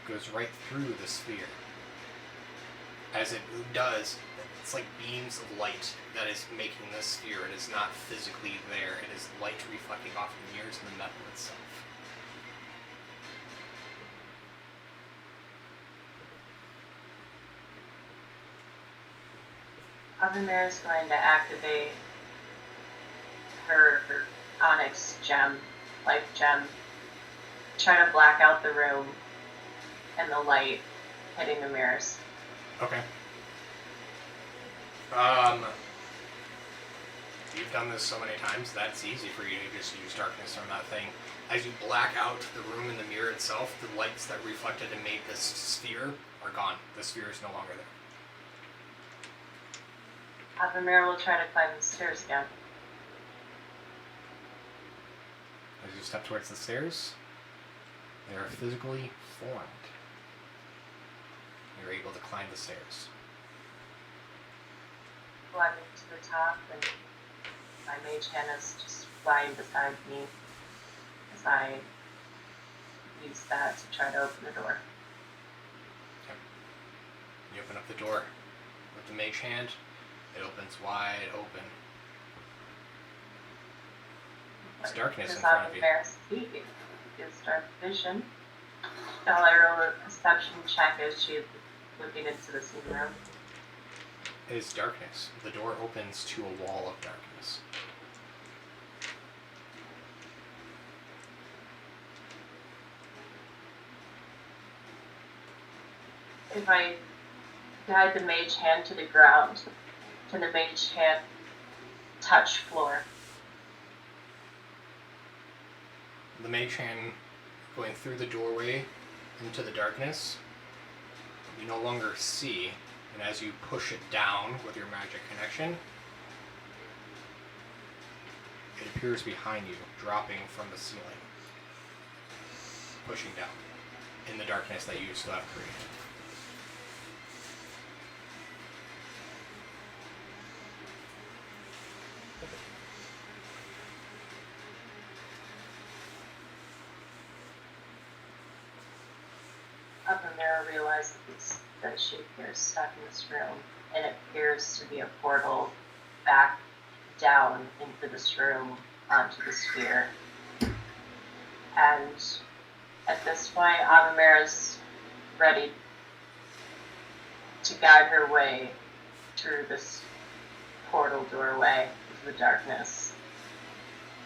goes right through the sphere. As it does, it's like beams of light that is making this sphere. It is not physically there. It is light reflecting off the mirrors and the metal itself. Avamir is going to activate her onyx gem, life gem, try to black out the room and the light hitting the mirrors. Okay. You've done this so many times, that's easy for you to just use darkness on that thing. As you black out the room and the mirror itself, the lights that reflected and made this sphere are gone. The sphere is no longer there. Avamir will try to climb the stairs again. As you step towards the stairs, they are physically formed. You're able to climb the stairs. Climbing to the top, and my mage hand is just flying beside me as I use that to try to open the door. Okay. You open up the door with the mage hand. It opens wide open. There's darkness in front of you. Speaking is dark vision. Shall I roll a perception check as she's looking into the scene room? It is darkness. The door opens to a wall of darkness. if I guide the mage hand to the ground, can the mage hand touch floor? The mage hand going through the doorway into the darkness, you no longer see, and as you push it down with your magic connection, it appears behind you, dropping from the ceiling, pushing down in the darkness that you still have created. Avamera realizes that she appears stuck in this room, and it appears to be a portal back down into this room onto the sphere. And at this point, Avamera's ready to guide her way through this portal doorway into the darkness.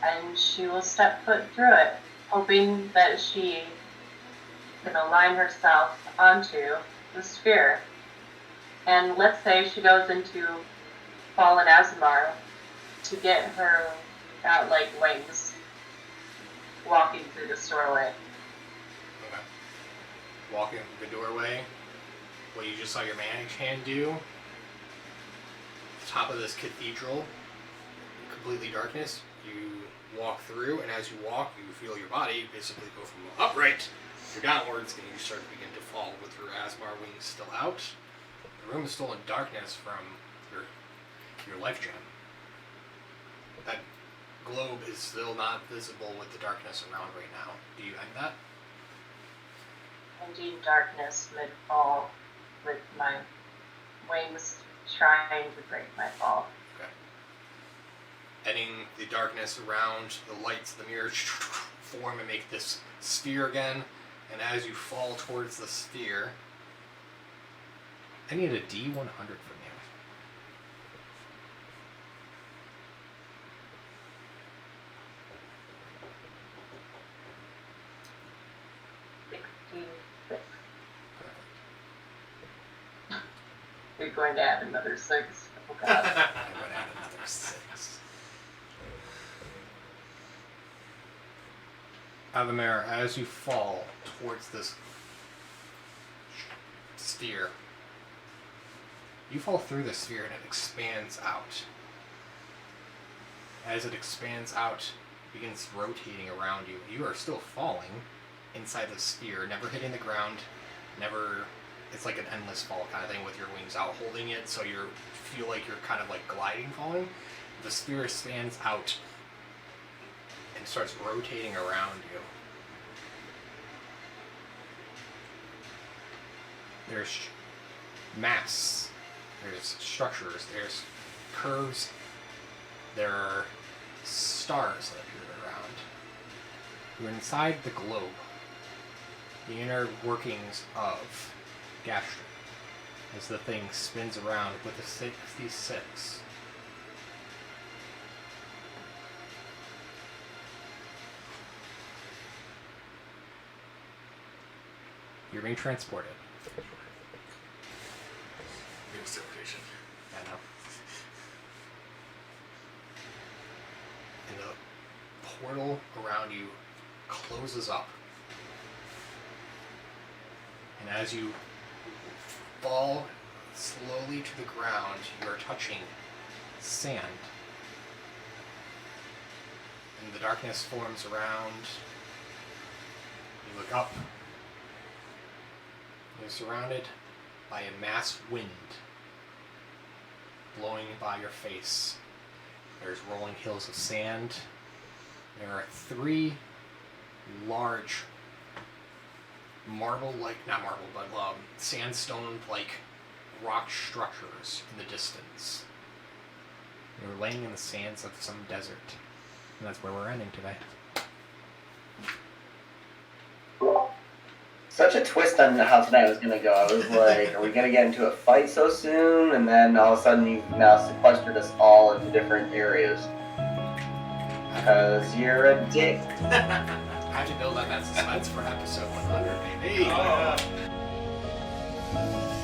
And she will step foot through it, hoping that she can align herself onto the sphere. And let's say she goes into Fallen Azamar to get her godlike wings walking through this doorway. Okay. Walking through the doorway, what you just saw your mage hand do, the top of this cathedral, completely darkness, you walk through, and as you walk, you feel your body basically go from upright to downwards, and you start to begin to fall with your Asmar wings still out. The room is still in darkness from your life gem. That globe is still not visible with the darkness around right now. Do you end that? Indeed, darkness mid-fall, with my wings trying to break my fall. Okay. Ending the darkness around, the lights, the mirrors form and make this sphere again. And as you fall towards the sphere, I need a D100 from you. You're going to add another 6. Oh god. I'm going to add another 6. Avamera, as you fall towards this sphere, you fall through the sphere and it expands out. As it expands out, it begins rotating around you. You are still falling inside the sphere, never hitting the ground, never... It's like an endless fall kind of thing with your wings out holding it, so you feel like you're kind of like gliding falling. The sphere expands out and starts rotating around you. There's mass, there's structures, there's curves, there are stars that appear around. You're inside the globe, the inner workings of Gastren, as the thing spins around with the 66. You're being transported. I know. And the portal around you closes up. And as you fall slowly to the ground, you are touching sand. And the darkness forms around. You look up. You're surrounded by a mass wind blowing by your face. There's rolling hills of sand. There are 3 large sandstone-like rock structures in the distance. You're laying in the sands of some desert. And that's where we're ending today. Such a twist on how tonight was gonna go. I was like, are we gonna get into a fight so soon? And then all of a sudden you've now sequestered us all into different areas. Because you're a dick. I had to build up that suspense for episode 100, baby. Bye.